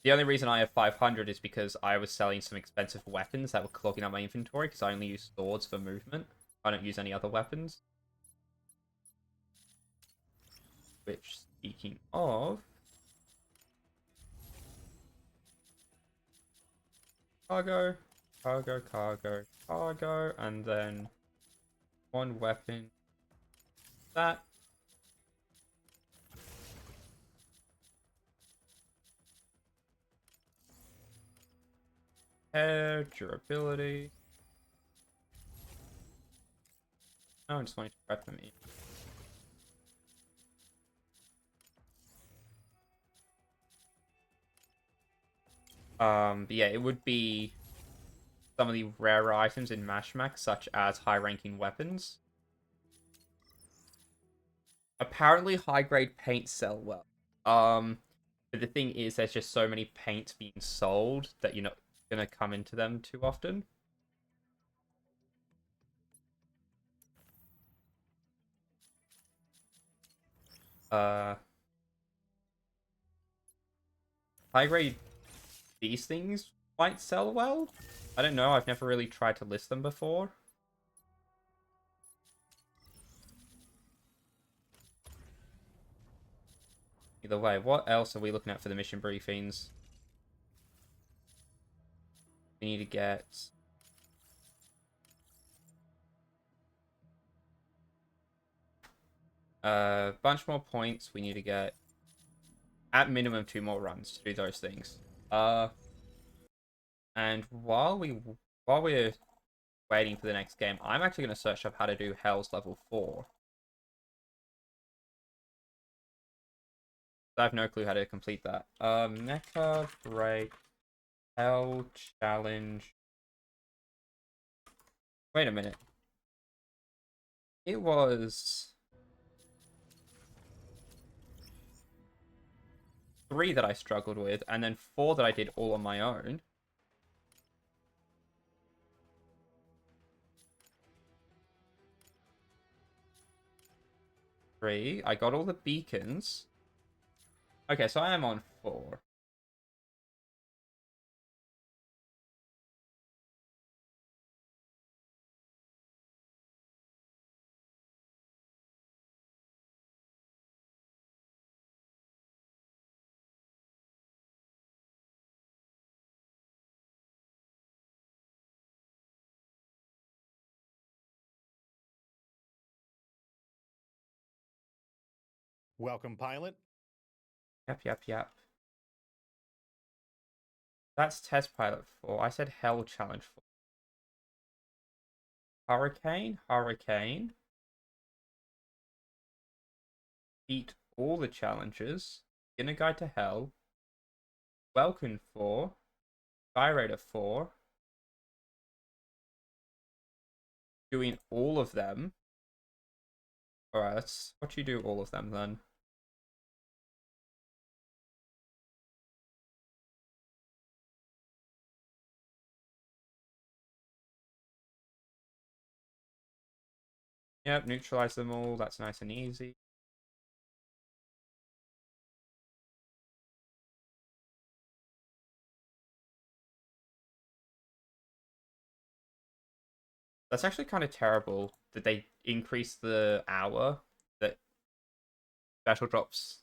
The only reason I have 500 is because I was selling some expensive weapons that were clogging up my inventory because I only use swords for movement. I don't use any other weapons. Which, speaking of, cargo, cargo, cargo, cargo, and then one weapon. That. Hair, durability. Oh, I just wanted to prep them in. But yeah, it would be some of the rarer items in Mashmak, such as high-ranking weapons. Apparently, high-grade paints sell well. But the thing is, there's just so many paints being sold that you're not gonna come into them too often. Uh, High-grade these things might sell well. I don't know. I've never really tried to list them before. Either way, what else are we looking at for the mission briefings? We need to get a bunch more points. We need to get at minimum 2 more runs to do those things. And while we're waiting for the next game, I'm actually going to search up how to do Hell's level 4. I have no clue how to complete that. MechaBREAK Hell Challenge. Wait a minute. It was 3 that I struggled with, and then 4 that I did all on my own. I got all the beacons. Okay, so I am on 4.
Welcome, pilot.
Yep. That's test pilot 4. I said Hell Challenge 4. Hurricane. Beat all the challenges. Beginner Guide to Hell. Welcome 4. Fire rate of 4. Doing all of them. Alright, let's watch you do all of them then. Yep, neutralize them all. That's nice and easy. That's actually kind of terrible that they increase the hour that special drops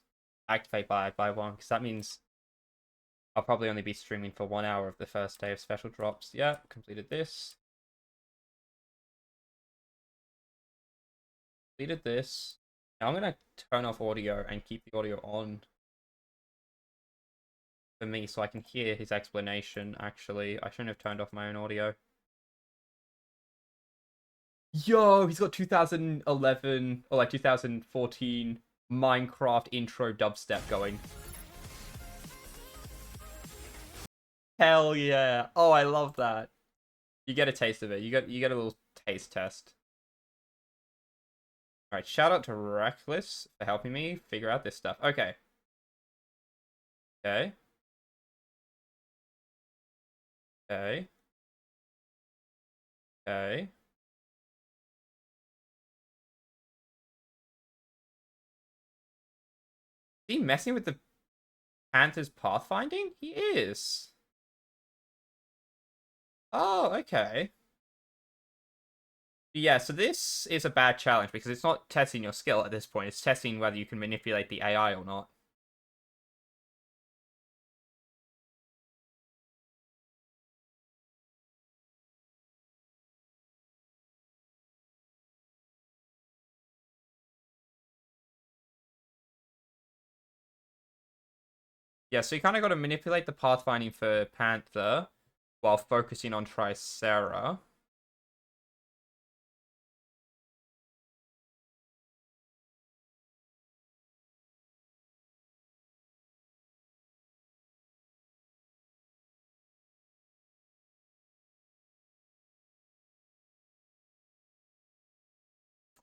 activate by 1, because that means I'll probably only be streaming for 1 hour of the first day of special drops. Yeah, completed this. Completed this. Now I'm going to turn off audio and keep the audio on for me so I can hear his explanation, actually. I shouldn't have turned off my own audio. Yo, he's got 2011 or like 2014 Minecraft intro dubstep going. Hell yeah. Oh, I love that. You get a taste of it. You get a little taste test. Alright, shout out to Reckless for helping me figure out this stuff. Okay. Okay. Okay. Okay. Is he messing with the Panther's pathfinding? He is. Oh, okay. Yeah, so this is a bad challenge because it's not testing your skill at this point. It's testing whether you can manipulate the AI or not. Yeah, so you kind of got to manipulate the pathfinding for Panther while focusing on Tricera.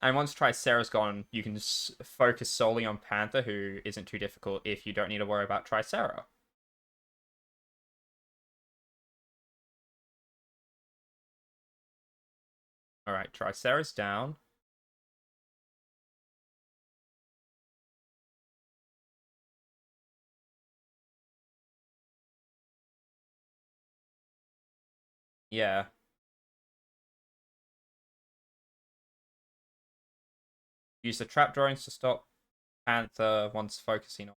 And once Tricera's gone, you can just focus solely on Panther, who isn't too difficult if you don't need to worry about Tricera. Alright, Tricera's down. Yeah. Use the trap drones to stop Panther once focusing on.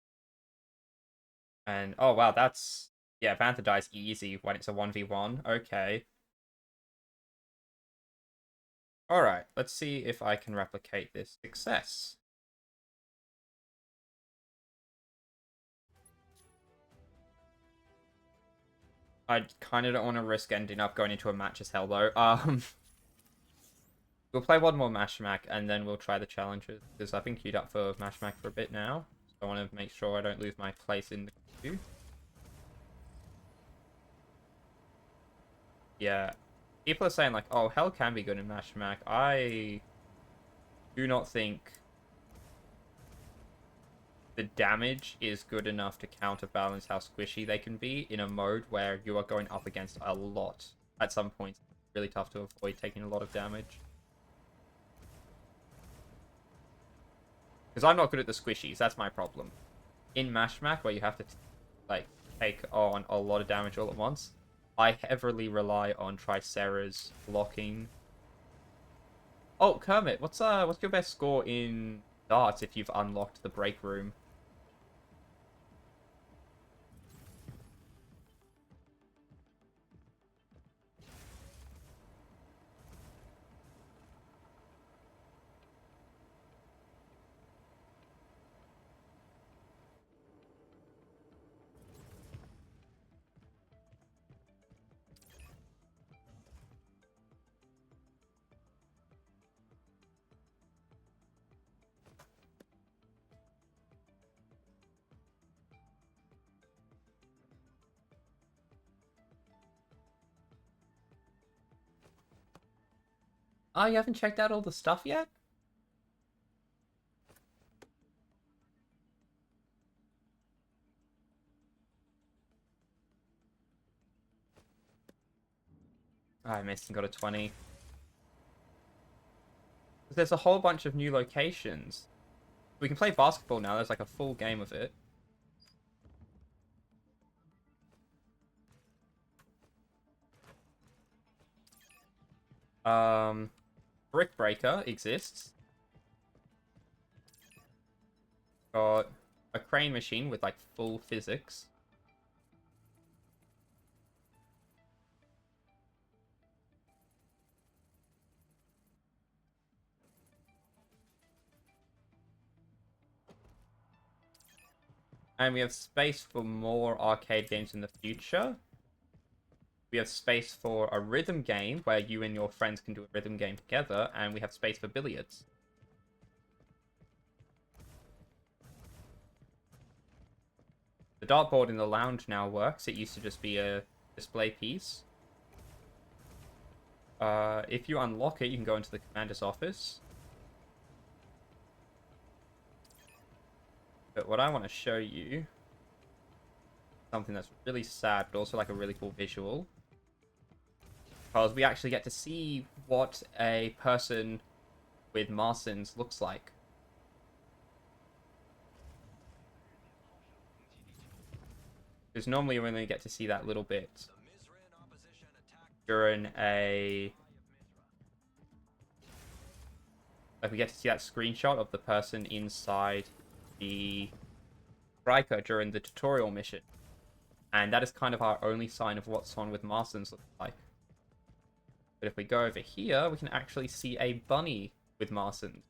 And, oh wow, that's... Yeah, Panther dies easy when it's a 1v1. Okay. Alright, let's see if I can replicate this success. I kind of don't want to risk ending up going into a match as hell, though. We'll play one more Mashmak, and then we'll try the challenges, because I've been queued up for Mashmak for a bit now. So I want to make sure I don't lose my place in the queue. Yeah. People are saying, like, oh, hell can be good in Mashmak. I do not think the damage is good enough to counterbalance how squishy they can be in a mode where you are going up against a lot. At some points, it's really tough to avoid taking a lot of damage. Because I'm not good at the squishies, that's my problem. In Mashmak, where you have to like take on a lot of damage all at once, I heavily rely on Tricera's blocking. Oh, Kermit, what's your best score in darts if you've unlocked the break room? Oh, you haven't checked out all the stuff yet? Oh, I missed and got a 20. There's a whole bunch of new locations. We can play basketball now. There's like a full game of it. Brick Breaker exists. Got a crane machine with like full physics. And we have space for more arcade games in the future. We have space for a rhythm game where you and your friends can do a rhythm game together, and we have space for billiards. The dartboard in the lounge now works. It used to just be a display piece. If you unlock it, you can go into the commander's office. But what I want to show you, something that's really sad, but also like a really cool visual. Because we actually get to see what a person with Marsins looks like. Because normally we only get to see that little bit during a... Like we get to see that screenshot of the person inside the striker during the tutorial mission. And that is kind of our only sign of what someone with Marsins looks like. But if we go over here, we can actually see a bunny with Marsins.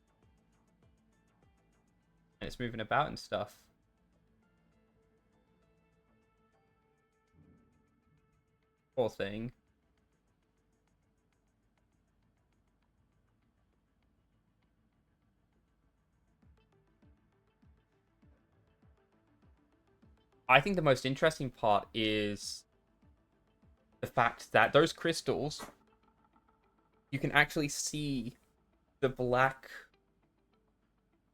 And it's moving about and stuff. Poor thing. I think the most interesting part is the fact that those crystals, you can actually see the black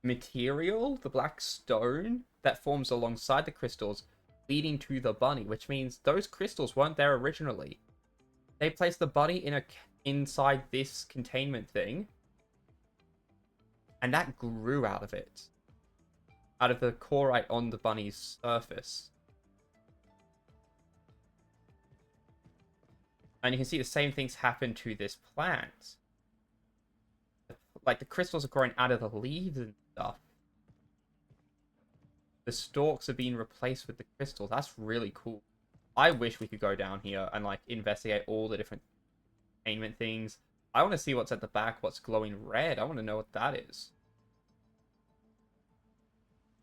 material, the black stone that forms alongside the crystals leading to the bunny, which means those crystals weren't there originally. They placed the bunny inside this containment thing, and that grew out of it. Out of the corite on the bunny's surface. And you can see the same things happen to this plant. Like, the crystals are growing out of the leaves and stuff. The stalks are being replaced with the crystals. That's really cool. I wish we could go down here and, like, investigate all the different containment things. I want to see what's at the back, what's glowing red. I want to know what that is.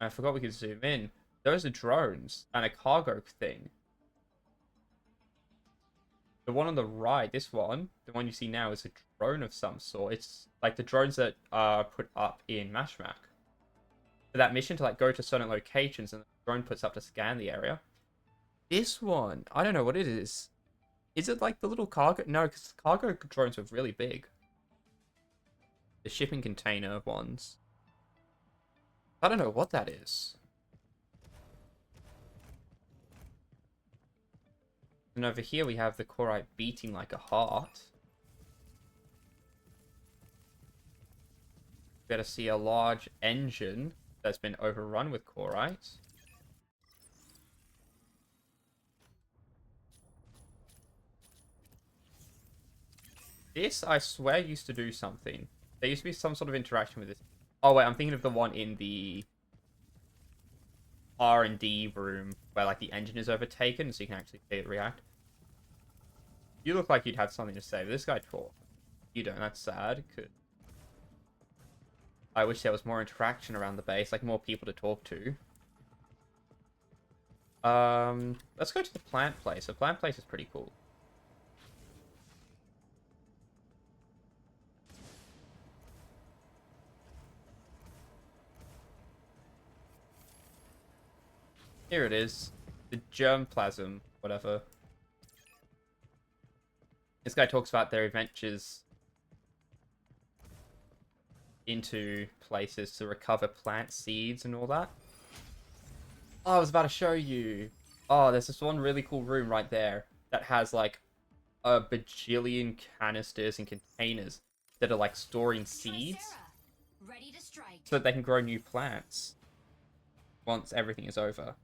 I forgot we could zoom in. Those are drones and a cargo thing. The one on the right, this one, the one you see now, is a drone of some sort. It's like the drones that are put up in Mashmak. For that mission to like go to certain locations and the drone puts up to scan the area. This one, I don't know what it is. Is it like the little cargo? No, because cargo drones are really big. The shipping container ones. I don't know what that is. And over here we have the corite beating like a heart. We gotta see a large engine that's been overrun with corite. This, I swear, used to do something. There used to be some sort of interaction with this. Oh, wait, I'm thinking of the one in the R&D room where, like, the engine is overtaken, so you can actually see it react. You look like you'd have something to say, but this guy talked. You don't, that's sad. I wish there was more interaction around the base, like more people to talk to. Let's go to the plant place. The plant place is pretty cool. Here it is. The germplasm, whatever. This guy talks about their adventures into places to recover plant seeds and all that. Oh, I was about to show you. Oh, there's this one really cool room right there that has like a bajillion canisters and containers that are like storing seeds
Tricera, ready to strike.
so that they can grow new plants once everything is over.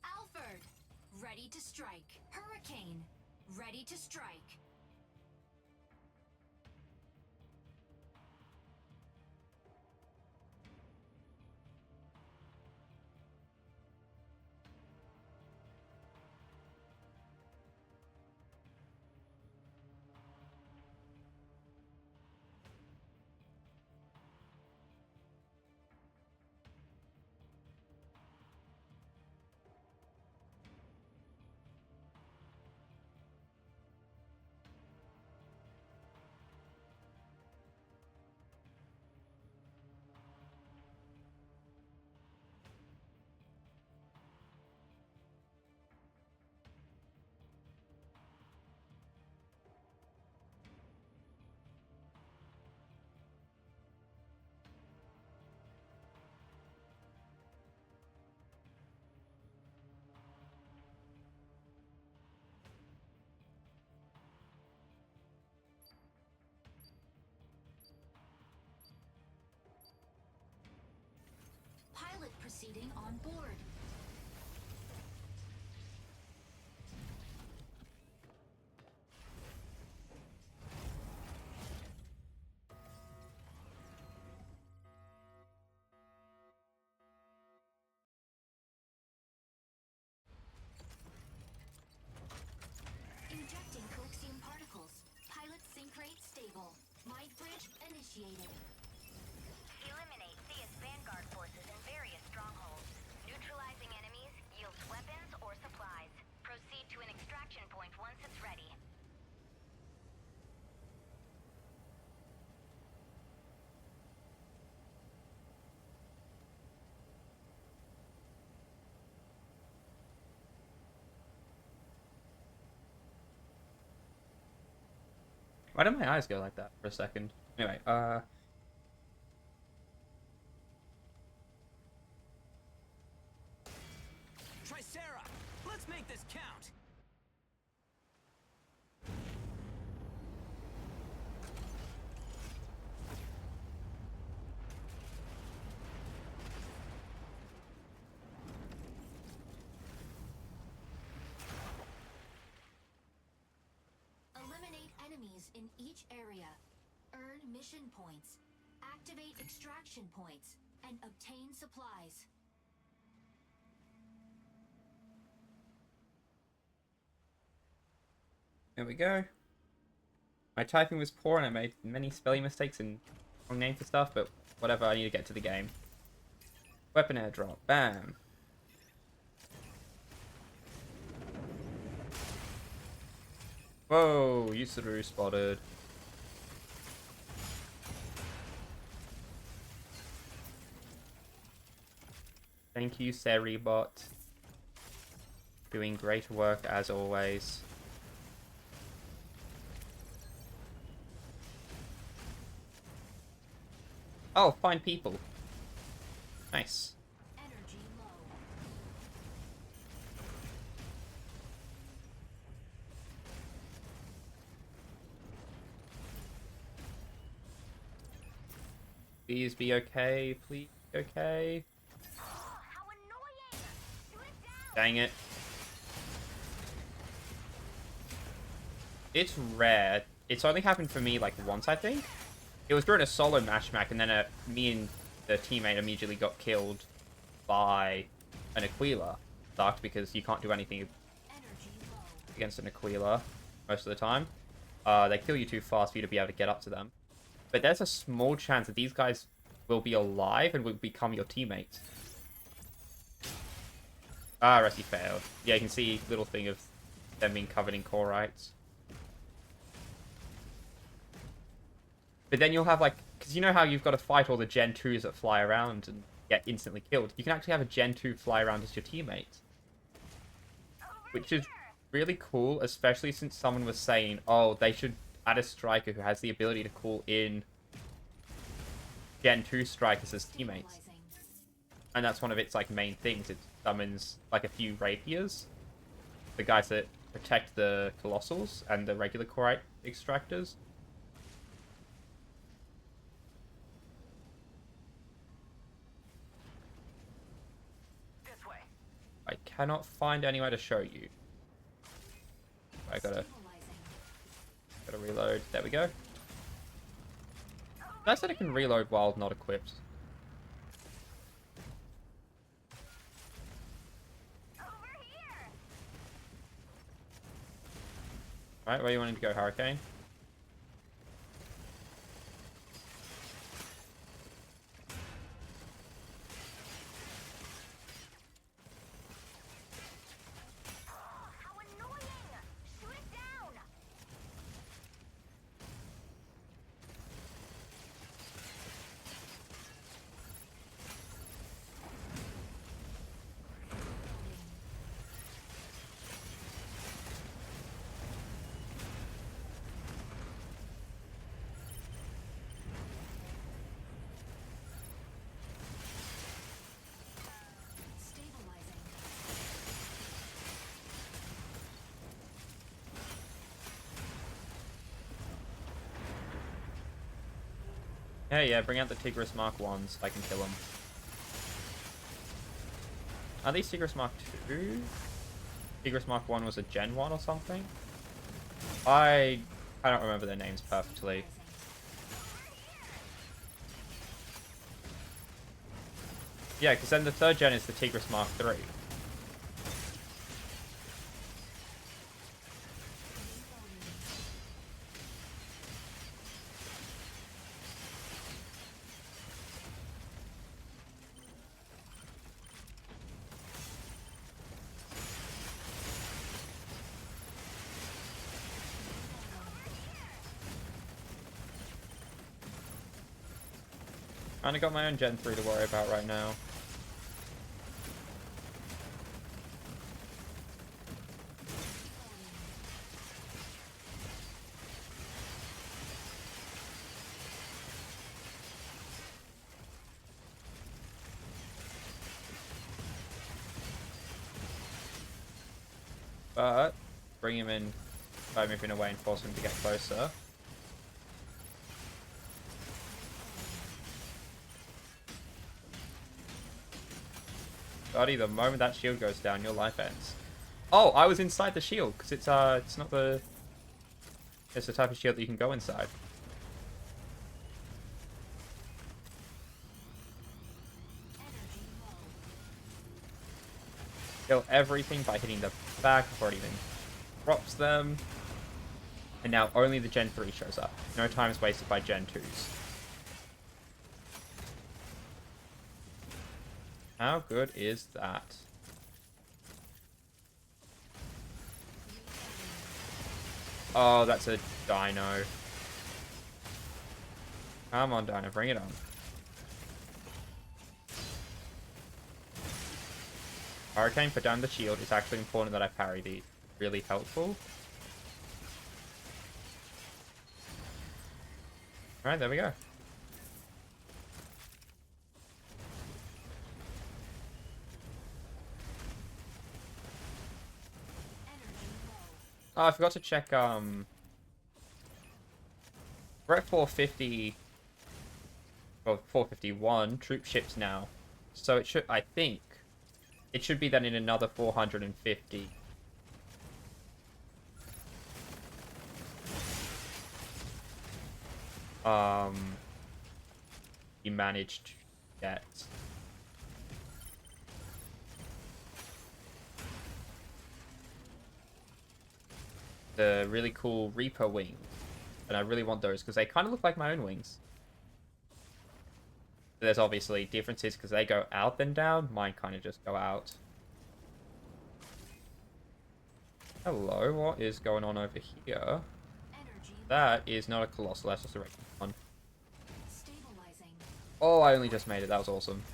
Alfred, ready to strike. Hurricane, ready to strike. Pilot proceeding on board. Injecting coaxium particles. Pilot sync rate stable. Mind bridge initiated.
Eliminate CS Vanguard forces in various strongholds. Neutralizing enemies yields weapons or supplies. Proceed to an extraction point once it's ready.
Why did my eyes go like that for a second? Anyway,
Tricera, let's make this count.
Eliminate enemies in each area. Earn mission points. Activate extraction points. And obtain supplies.
there we go. My typing was poor and I made many spelling mistakes and wrong name for stuff, but whatever, I need to get to the game. Weapon airdrop, bam. Whoa, Yusuru spotted. Thank you, Seribot. Doing great work as always. Oh, find people. Nice.
Energy low.
Please be okay. Please be okay.
How annoying! Do it down!
Dang it. It's rare. It's only happened for me like once, I think. It was during a solo Mashmak, and then me and the teammate immediately got killed by an Aquila. Sucked because you can't do anything
Energy low.
against an Aquila most of the time. They kill you too fast for you to be able to get up to them. But there's a small chance that these guys will be alive and will become your teammates. Ah, Resi failed. Yeah, you can see little thing of them being covered in corites. But then you'll have like, because you know how you've got to fight all the Gen 2s that fly around and get instantly killed. You can actually have a Gen 2 fly around as your teammate. Which is really cool, especially since someone was saying, oh, they should add a striker who has the ability to call in Gen 2 strikers as teammates. And that's one of its like main things. It summons like a few rapiers, the guys that protect the colossals and the regular core extractors.
This way.
I cannot find anywhere to show you. I gotta reload. There we go. Nice that it can reload while not equipped. Alright, where you wanting to go, Hurricane?
How annoying! Shoot it down!
Stabilizing.
Yeah, bring out the Tigris Mark 1s so I can kill them. Are these Tigris Mark 2? Tigris Mark 1 was a Gen 1 or something? I don't remember their names perfectly. Yeah, because then the third gen is the Tigris Mark 3. Kinda got my own Gen 3 to worry about right now. But bring him in by moving away and force him to get closer. Buddy, the moment that shield goes down, your life ends. Oh, I was inside the shield because it's not the. It's the type of shield that you can go inside. Kill everything by hitting the back before it even drops them. And now only the Gen 3 shows up. No time is wasted by Gen 2s. How good is that? Oh, that's a dino. Come on, dino, bring it on. Hurricane, put down the shield. It's actually important that I parry these. Really helpful. Alright, there we go. Oh, I forgot to check, we're at 450, well, 451 troop ships now. So it should, I think, it should be then in another 450. You managed to get. The really cool Reaper wings. And I really want those because they kind of look like my own wings. There's obviously differences because they go out then down. Mine kind of just go out. Hello, what is going on over here? That is not a colossal, that's just a regular one. Oh, I only just made it. That was awesome.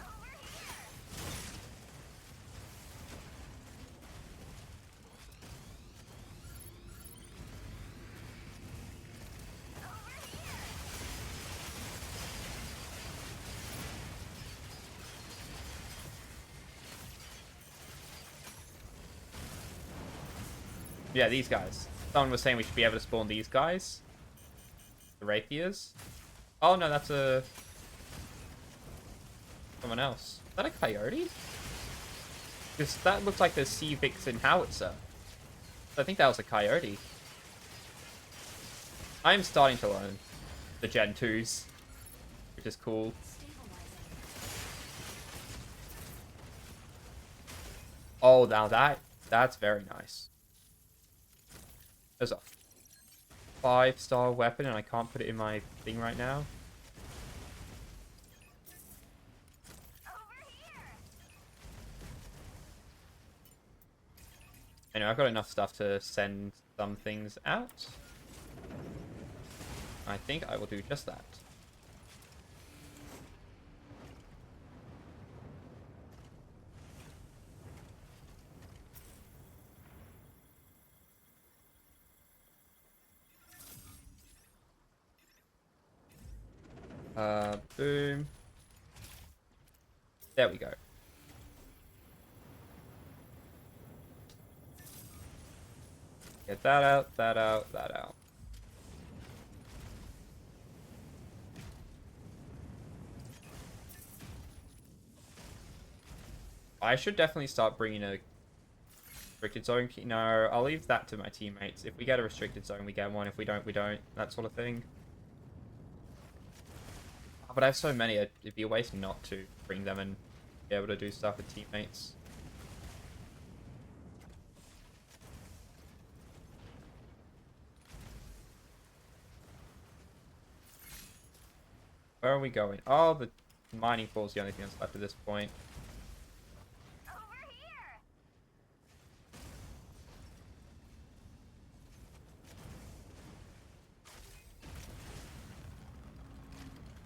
Yeah, these guys. Someone was saying we should be able to spawn these guys. The rapiers. Oh no, that's a... someone else. Is that a coyote? Because that looks like the Sea Vixen howitzer. I think that was a coyote. I'm starting to learn the Gen 2s, which is cool. Oh, now that's very nice. There's a 5-star weapon, and I can't put it in my thing right now. Anyway, I've got enough stuff to send some things out. I think I will do just that. Boom. There we go. Get that out, that out, that out. I should definitely start bringing a restricted zone. No, I'll leave that to my teammates. If we get a restricted zone, we get one. If we don't, we don't. That sort of thing. But I have so many, it'd be a waste not to bring them and be able to do stuff with teammates. Where are we going? Oh, the mining pool is the only thing that's left at this point.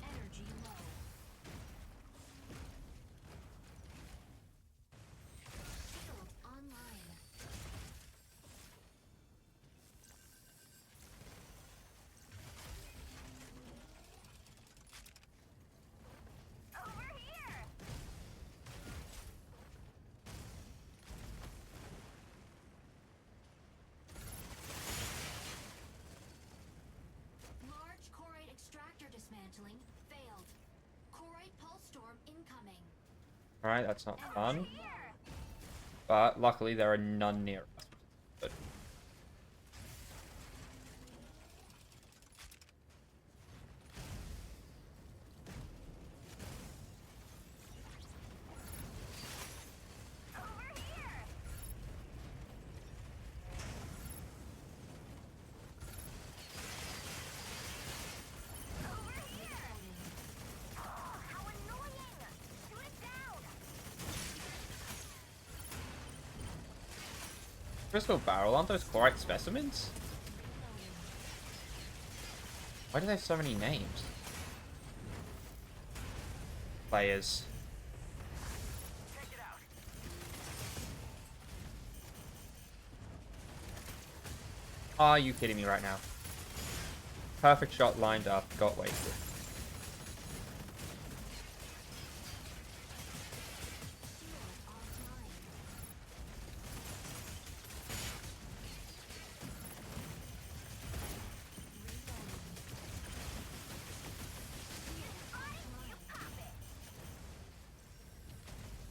Energy low. Shield online. Large Chorite extractor dismantling failed. Chorite pulse storm incoming.
Alright, that's not fun. But luckily there are none near us. Good. Crystal Barrel, aren't those correct specimens? Why do they have so many names? Players. Are you kidding me right now? Perfect shot lined up, got wasted.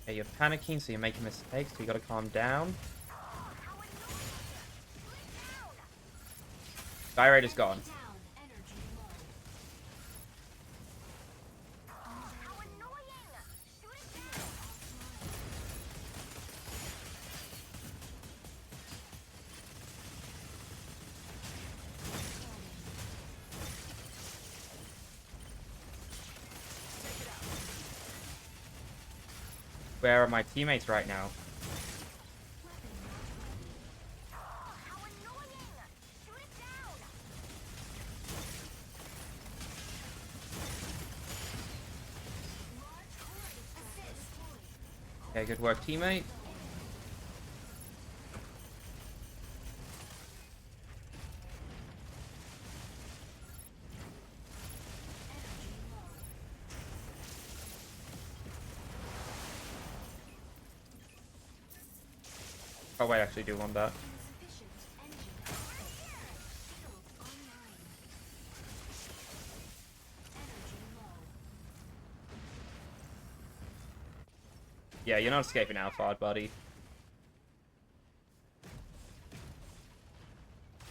Okay, you're panicking, so you're making mistakes, so you gotta calm down. Skyrate is gone.
Down. Energy low.
Where are my teammates right now? Okay, good work, teammate. Oh wait, I actually do want that.
Insufficient
Yeah, you're not escaping Alphard, buddy.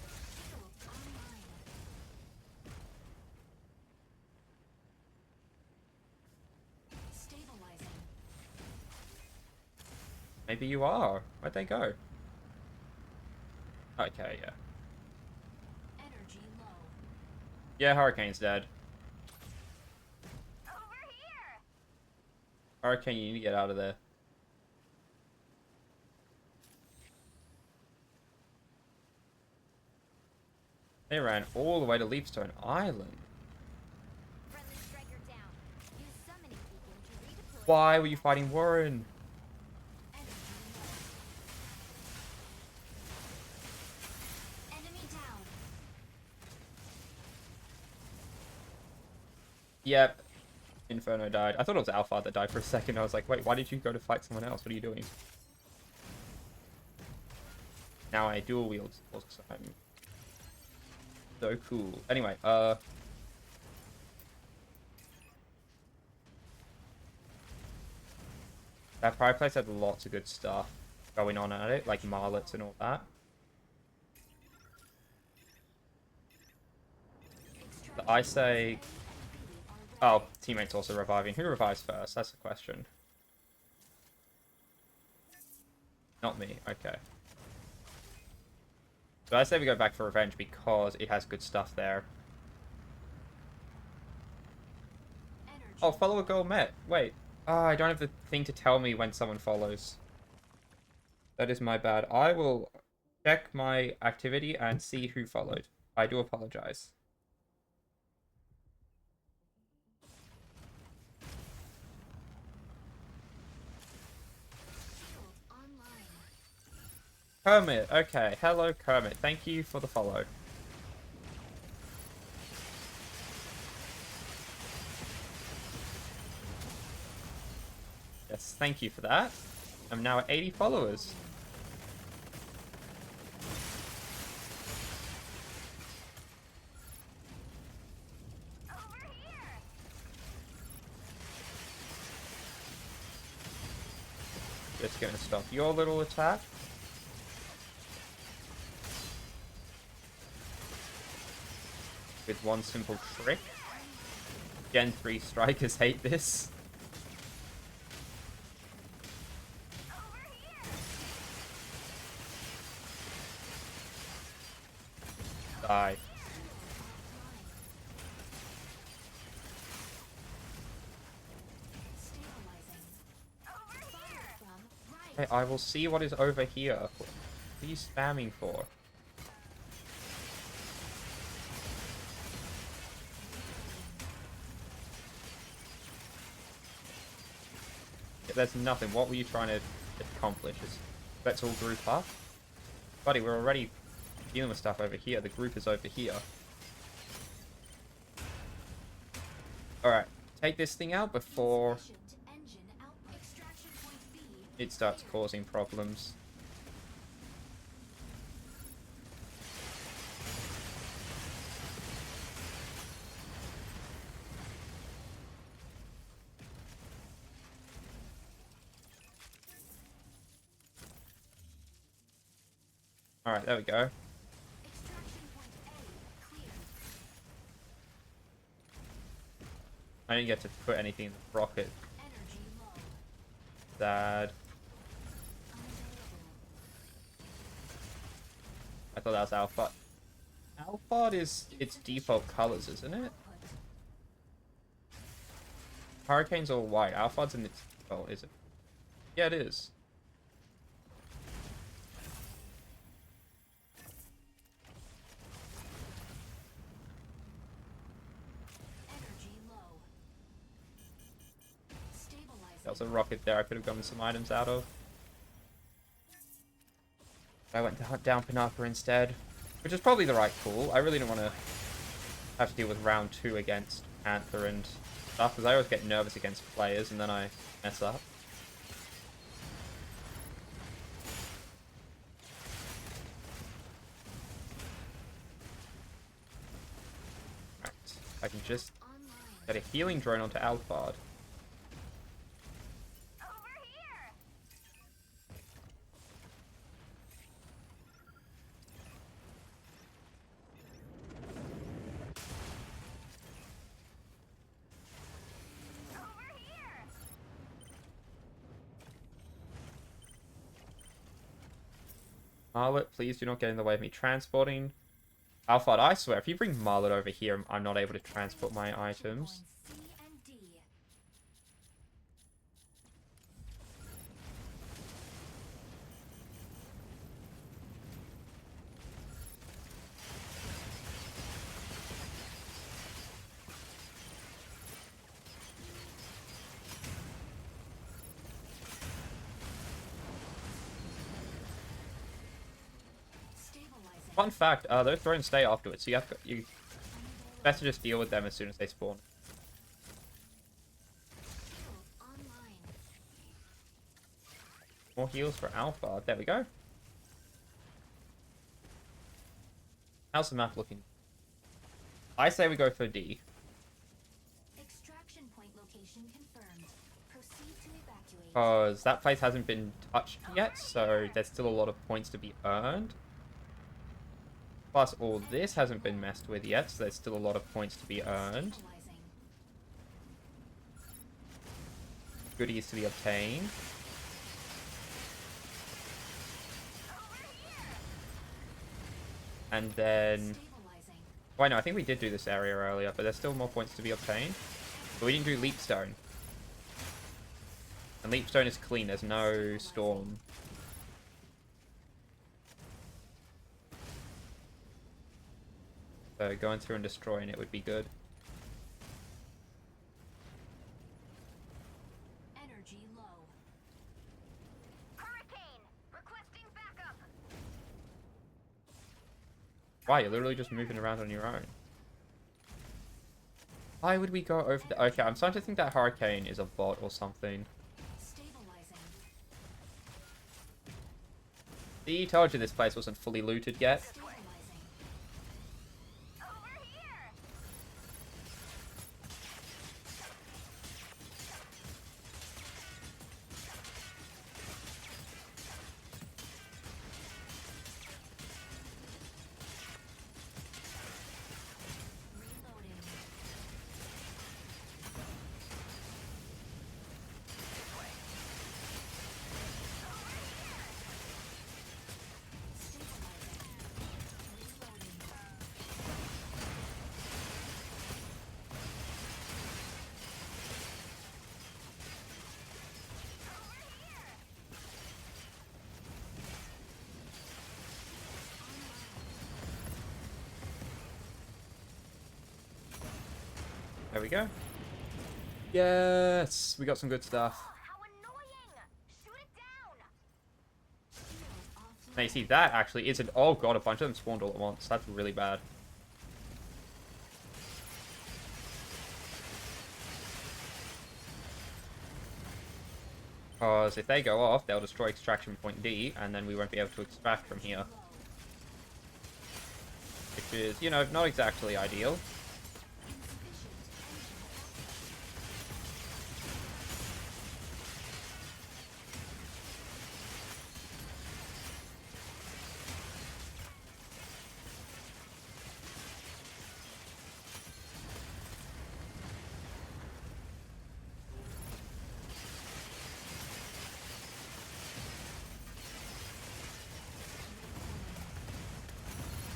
Shields online. Stabilizing.
Maybe you are. Where'd they go? Okay, yeah.
Energy low.
Yeah, Hurricane's dead.
Over here!
Hurricane, you need to get out of there. They ran all the way to Leapstone Island.
Friendly striker down. Use summoning beacon to redeploy.
Why were you fighting Warren?
Energy low. Enemy down.
Yep. Inferno died. I thought it was Alphard that died for a second. I was like, wait, why did you go to fight someone else? What are you doing? Now I dual wield because I'm so cool. Anyway, that fireplace had lots of good stuff going on at it, like marlets and all that. But I say... Oh, teammates also reviving. Who revives first? That's the question. Not me. Okay. So I say we go back for Revenge because it has good stuff there. Oh, follow a goal met. Wait. Ah, I don't have the thing to tell me when someone follows. That is my bad. I will check my activity and see who followed. I do apologize.
Shield online.
Kermit. Okay. Hello, Kermit. Thank you for the follow. Yes, thank you for that. I'm now at 80 followers.
Over here!
Just gonna stop your little attack. With one simple trick. Gen 3 strikers hate this. Die.
Stabilizing. Fire from right.
Hey, I will see what is over here. What are you spamming for? Yeah, there's nothing. What were you trying to accomplish? Let's all group up? Buddy, we're already dealing with stuff over here. The group is over here. Alright, take this thing out before
Insufficient engine output. Extraction point B.
it starts causing problems. Alright, there we go.
Extraction point A cleared.
I didn't get to put anything in the rocket.
Energy low.
Sad.
Unavailable.
I thought that was Alphard. Alphard is its default colors, isn't it?
Output.
Hurricane's all white. Alphard's in its... Oh, is it? Yeah, it is.
Energy low. Stabilizing.
That was a rocket there I could have gotten some items out of. I went to hunt down Panaka instead. Which is probably the right call. I really don't want to have to deal with round 2 against Panther and stuff, because I always get nervous against players and then I mess up. Right. I can just
Online.
get a healing drone onto Alphard.
Over here!
Marlet, please do not get in the way of me transporting. Alphard, I swear, if you bring Marlet over here, I'm not able to transport my items.
Points C and D. Stabilizing.
Fun fact, those drones stay afterwards, so you best to just deal with them as soon as they spawn.
Shield online.
More heals for Alpha. There we go. How's the map looking? I say we go for D.
Extraction point location confirmed. Proceed to evacuate.
Because that place hasn't been touched yet, so there's still a lot of points to be earned. Plus, all this hasn't been messed with yet, so there's still a lot of points to be earned.
Stabilizing.
Goodies to be obtained. And then...
Stabilizing.
Wait, no, I think we did do this area earlier, but there's still more points to be obtained. But we didn't do Leapstone. And Leapstone is clean, there's no storm. So going through and destroying it would be good.
Energy low.
Hurricane! Requesting backup!
Wow, you're literally just moving around on your own. Why would we go over the... Okay, I'm starting to think that Hurricane is a bot or something.
Stabilizing.
See, told you this place wasn't fully looted yet.
Stabilizing.
Over here!
Reloading. Stabilizing. Reloading.
There we go. Yes! We got some good stuff.
How annoying! Shoot it down!
Shield offline.
Now you see, that actually isn't... Oh god, a bunch of them spawned all at once. That's really bad. Because if they go off, they'll destroy extraction point D, and then we won't be able to extract from here. Which is, you know, not exactly ideal.
Insufficient engine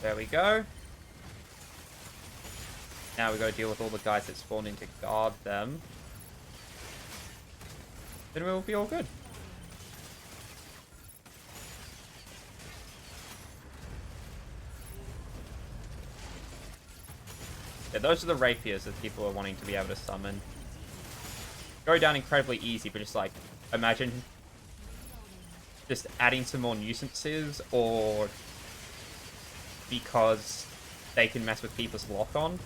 There we go. Now we gotta deal with all the guys that spawn in to guard them. Then we'll be all good. Yeah, those are the rapiers that people are wanting to be able to summon. Go down incredibly easy, but just like, imagine just adding some more nuisances, or because they can mess with people's lock-on.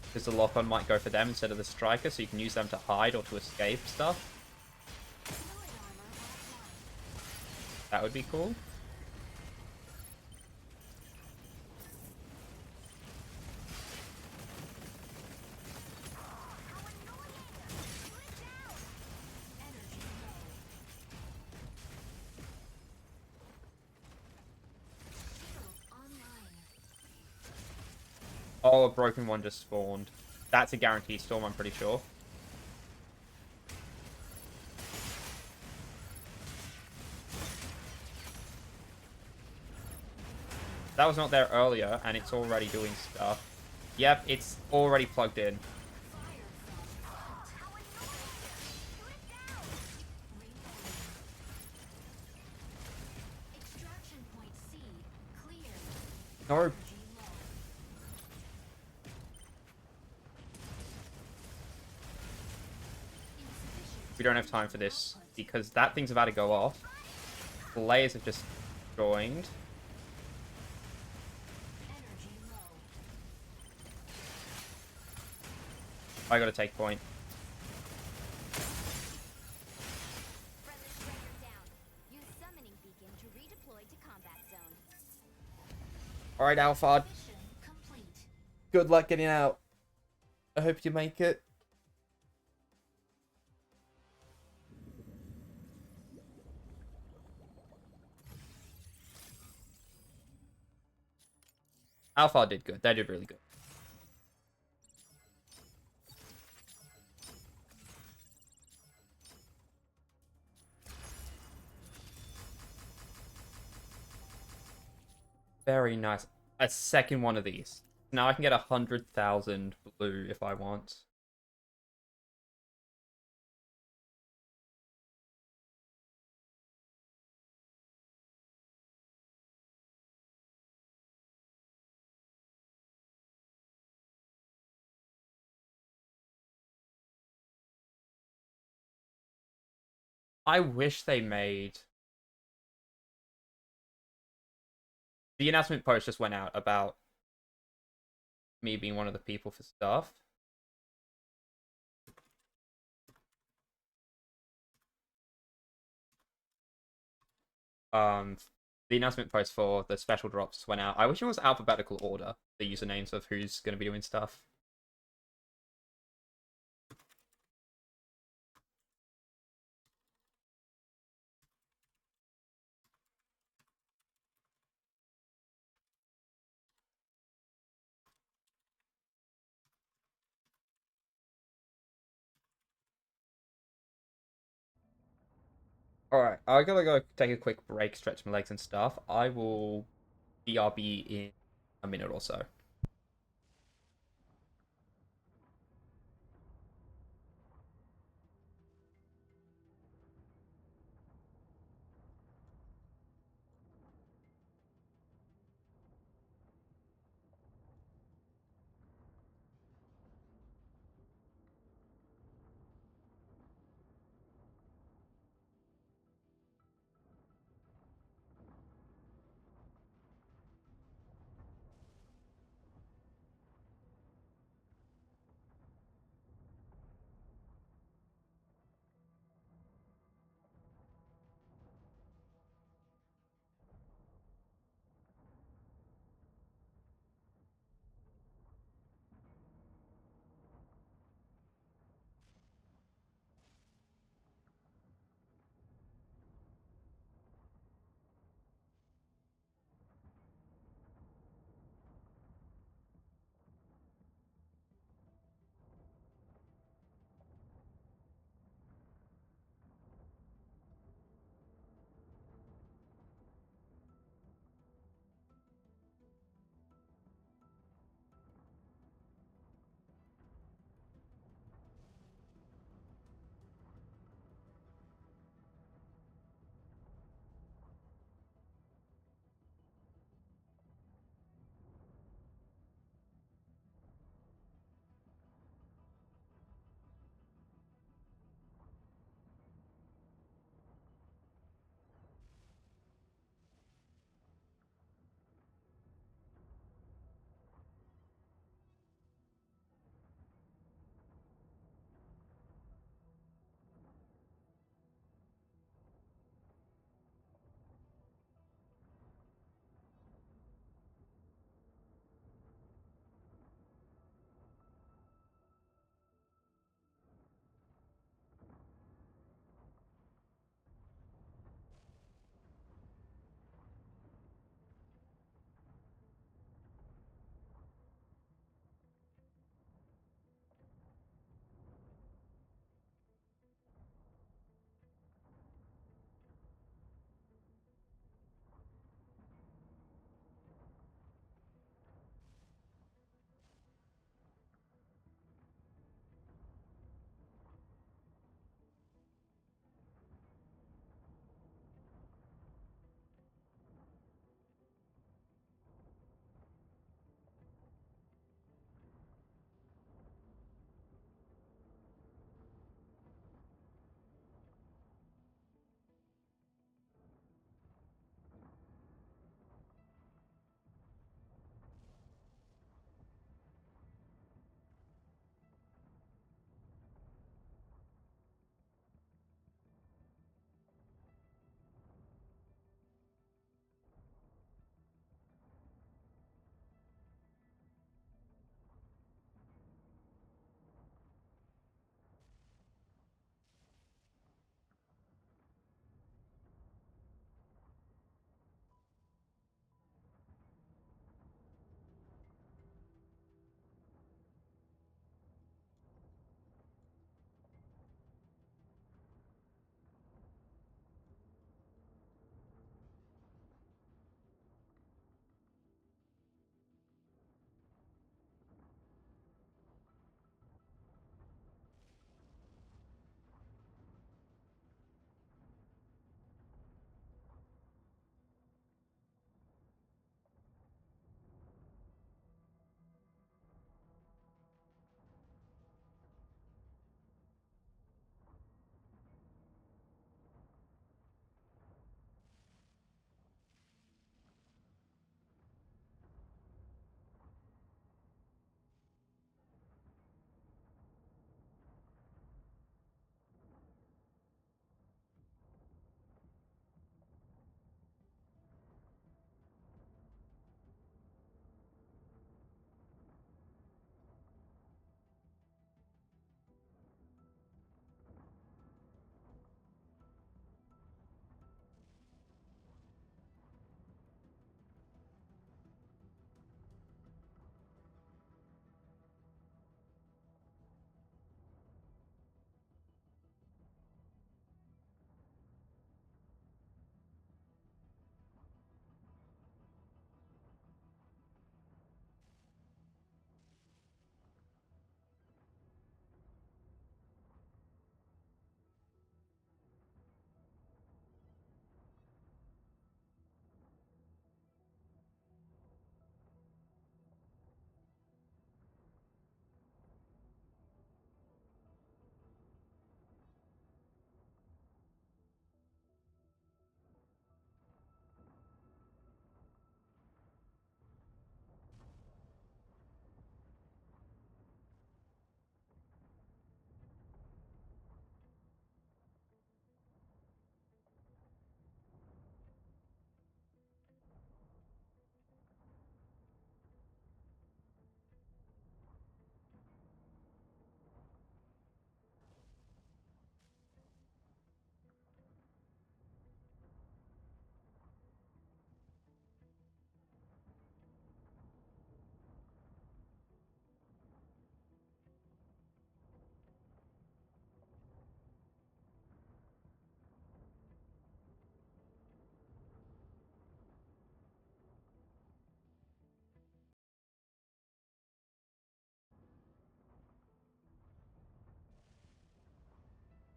Because the lock-on might go for them instead of the striker, so you can use them to hide or to escape stuff. That would be cool. Oh, a broken one just spawned. That's a guaranteed storm, I'm pretty sure. That was not there earlier, and it's already doing stuff. Yep, it's already plugged in.
Extraction point C clear.
No.
Energy low. Insufficient
We don't have time for this, because that thing's about to go off. The layers have just joined.
energy low.
I gotta take point.
Friendly striker down. Use summoning beacon to redeploy to combat zone.
Alright, Alphard.
Mission complete.
Good luck getting out. I hope you make it. Alphard did good. They did really good. Very nice. A second one of these. Now I can get 100,000 blue if I want. I wish they made... The announcement post just went out about me being one of the people for stuff. The announcement post for the special drops went out. I wish it was alphabetical order, the usernames of who's going to be doing stuff. Alright, I gotta go take a quick break, stretch my legs and stuff. I will BRB in a minute or so.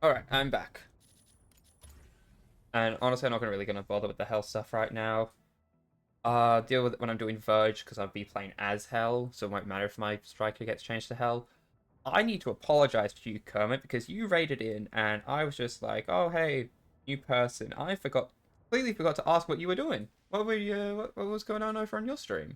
Alright, I'm back. And honestly, I'm not really going to bother with the Hell stuff right now. Deal with it when I'm doing Verge, because I'll be playing as Hell, so it won't matter if my striker gets changed to Hell. I need to apologize to you, Kermit, because you raided in, and I was just like, oh, hey, new person. I completely forgot to ask what you were doing. What were you, what was going on over on your stream?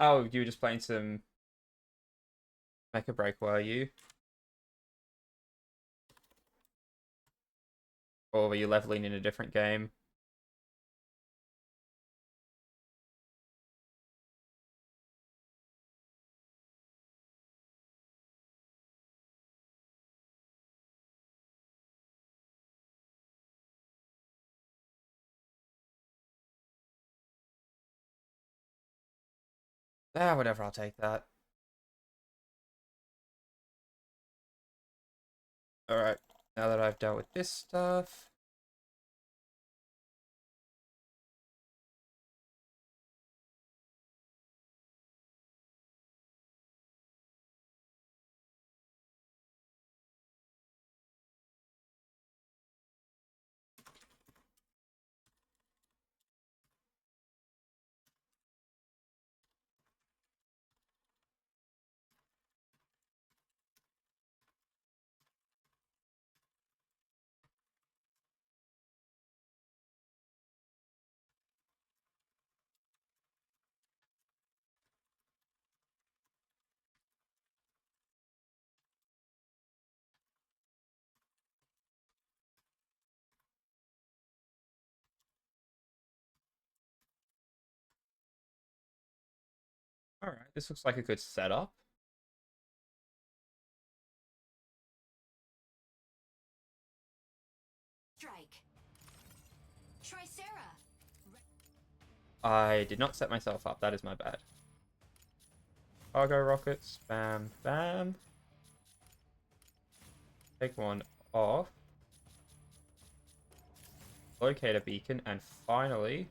Oh, you were just playing some MechaBREAK, were you? Or were you leveling in a different game? Ah, whatever, I'll take that. Alright, now that I've dealt with this stuff... Alright, this looks like a good setup.
Strike. Tricera.
I did not set myself up, that is my bad. Cargo rockets, bam, bam. Take one off. Locator beacon, and finally,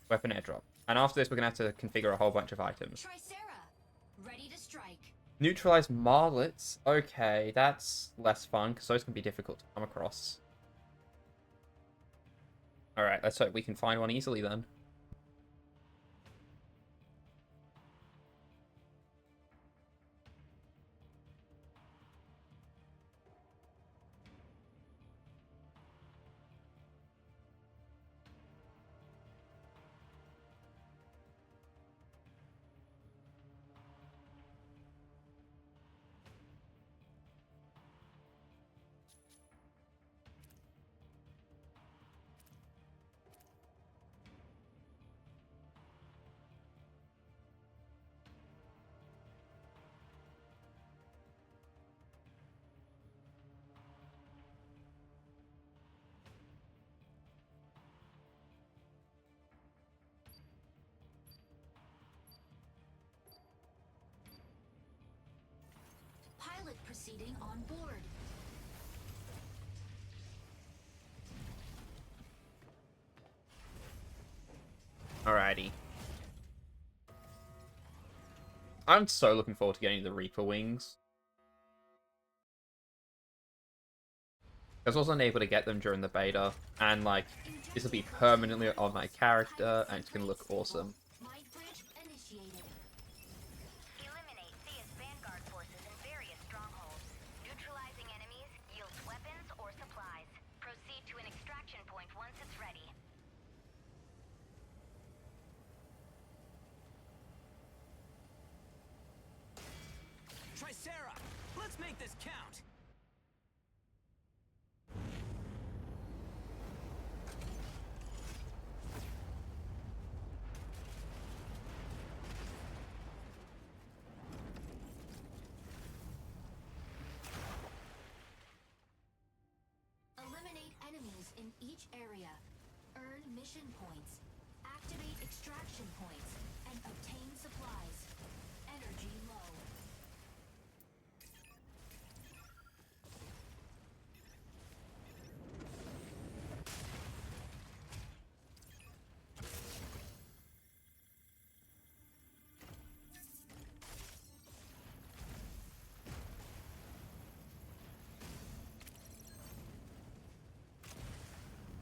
weapon airdrop. And after this, we're going to have to configure a whole bunch of items.
Tricera. Ready to strike.
Neutralize marlets. Okay, that's less fun, because those can be difficult to come across. Alright, let's hope we can find one easily then.
Pilot proceeding on board.
Alrighty. I'm so looking forward to getting the Reaper wings. I wasn't able to get them during the beta, and like, this will be permanently on my character, and it's gonna look awesome.
Might bridge initiated.
Eliminate Thea's vanguard forces in various strongholds. Neutralizing enemies yields weapons or supplies. Proceed to an extraction point once it's ready.
Tricera, let's make this count.
Eliminate enemies in each area. Earn mission points. Activate extraction points. And obtain supplies. Energy low.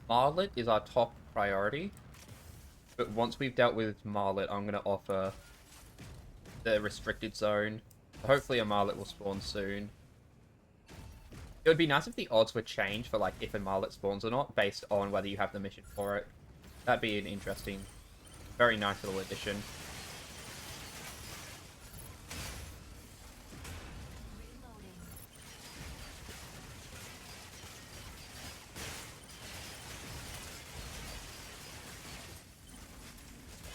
Marlet is our top priority, but once we've dealt with Marlet, I'm going to offer the restricted zone. Hopefully a Marlet will spawn soon. It would be nice if the odds were changed for like if a Marlet spawns or not, based on whether you have the mission for it. That'd be an interesting, very nice little addition.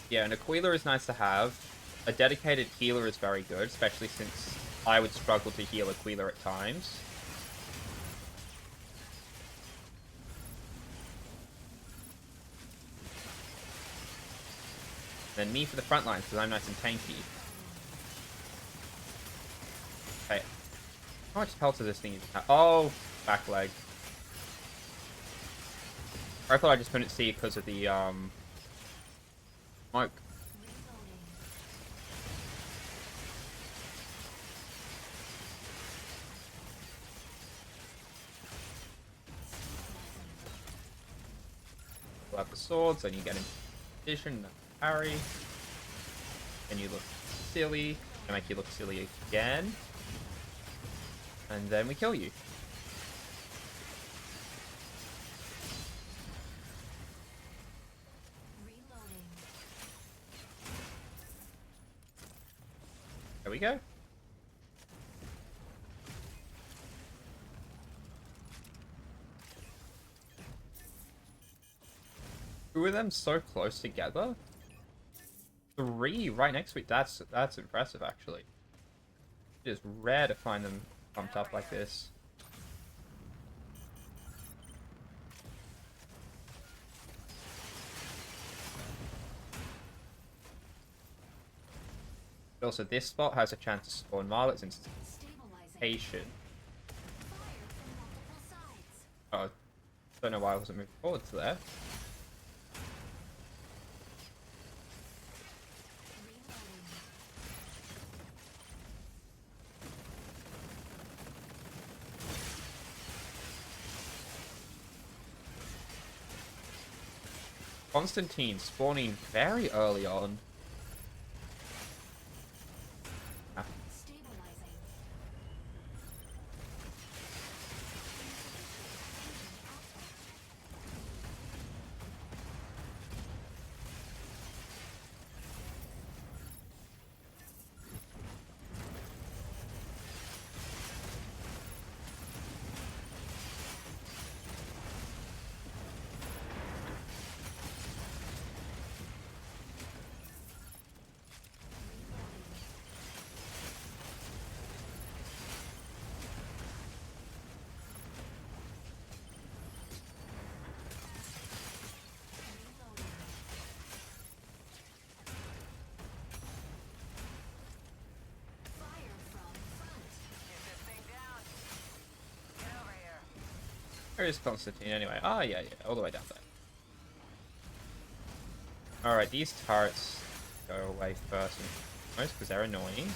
Yeah, an Aquila is nice to have. A dedicated healer is very good, especially since I would struggle to heal Aquila at times. Then me for the front lines, because I'm nice and tanky. Okay. How much health does this thing have? Oh, back leg. I thought I just couldn't see because of the, smoke. Pull out the swords, and you get in position, parry. And you look silly. I make you look silly again. And then we kill you. There we go. Two of them so close together? 3 right next to it. That's impressive, actually. It is rare to find them pumped up like this. Also, this spot has a chance to spawn Marlets and patient. Oh, don't know why I wasn't moving forward to there. Constantine spawning very early on. Where is Constantine anyway? Ah, yeah, all the way down there. Alright, these turrets go away first and foremost because they're annoying.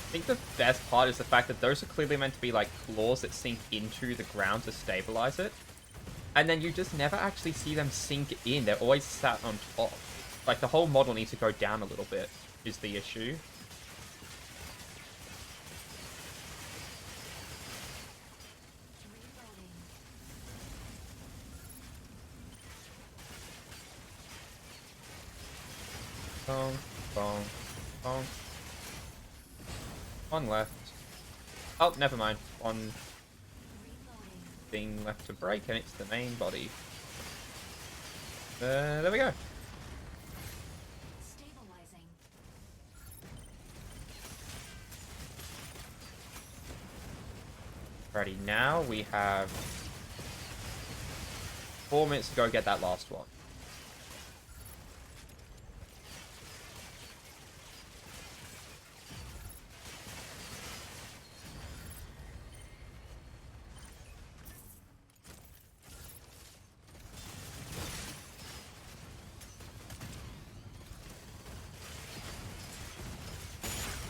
I think the best part is the fact that those are clearly meant to be like claws that sink into the ground to stabilize it. And then you just never actually see them sink in. They're always sat on top. Like, the whole model needs to go down a little bit, is the issue.
Reloading.
Bong, bong, bong. One left. Oh, never mind. One
Reloading.
thing left to break, and it's the main body. There we go.
Stabilizing.
Alrighty, now we have 4 minutes to go get that last one.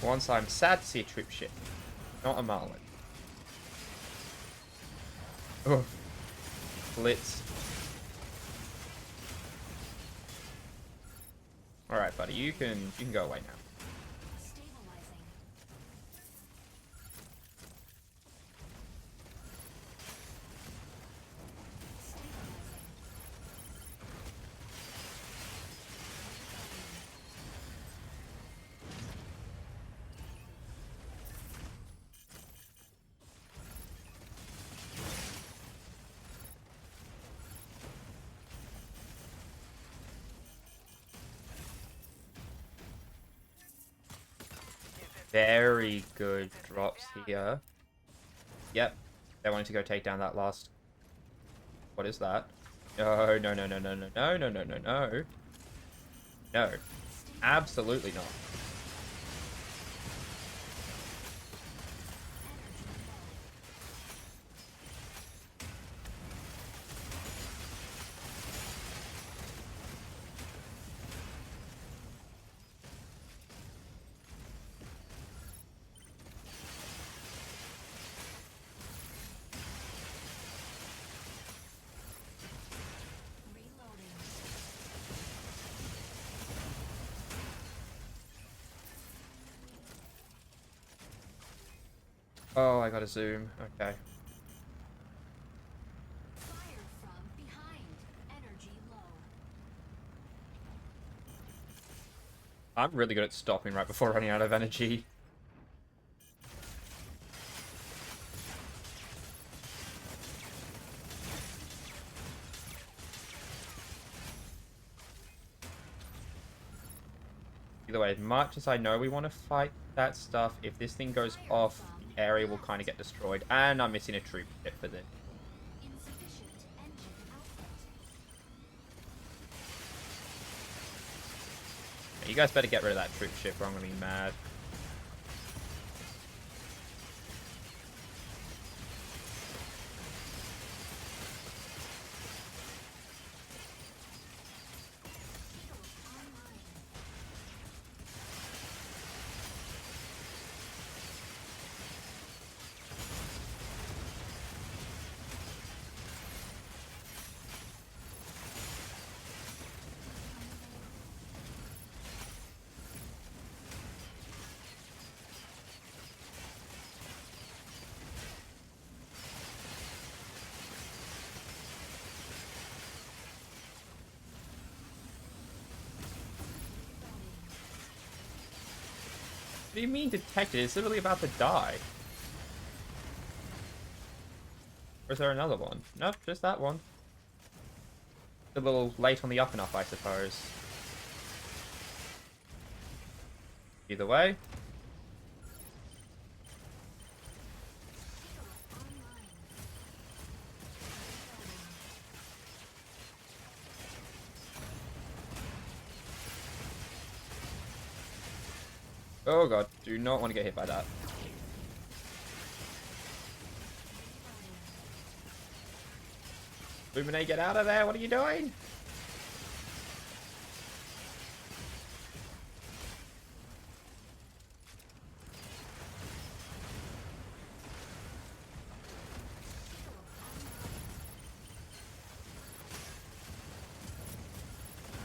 Once I'm sad to see a troop ship, not a Marlin. Oh, Blitz. All right, buddy, you can go away now.
Stabilizing. Stabilizing.
Very good drops here. Yep, they wanted to go take down that last. What is that? No, no, no, no, no, no, no, no, no, no, no. No, absolutely not.
Reloading.
Oh, I gotta zoom. Okay.
Fire from behind. Energy low.
I'm really good at stopping right before running out of energy. Either way, as much as I know we want to fight that stuff, if this thing goes off, the area will kind of get destroyed. And I'm missing a troop ship for this.
Insufficient engine output.
You guys better get rid of that troop ship or I'm going to be mad.
Online.
What do you mean detected? It's literally about to die. Or is there another one? Nope, just that one. A little late on the up and up, I suppose. Either way.
Online.
Oh god, do not want to get hit by that. Luminate, get out of there! What are you doing?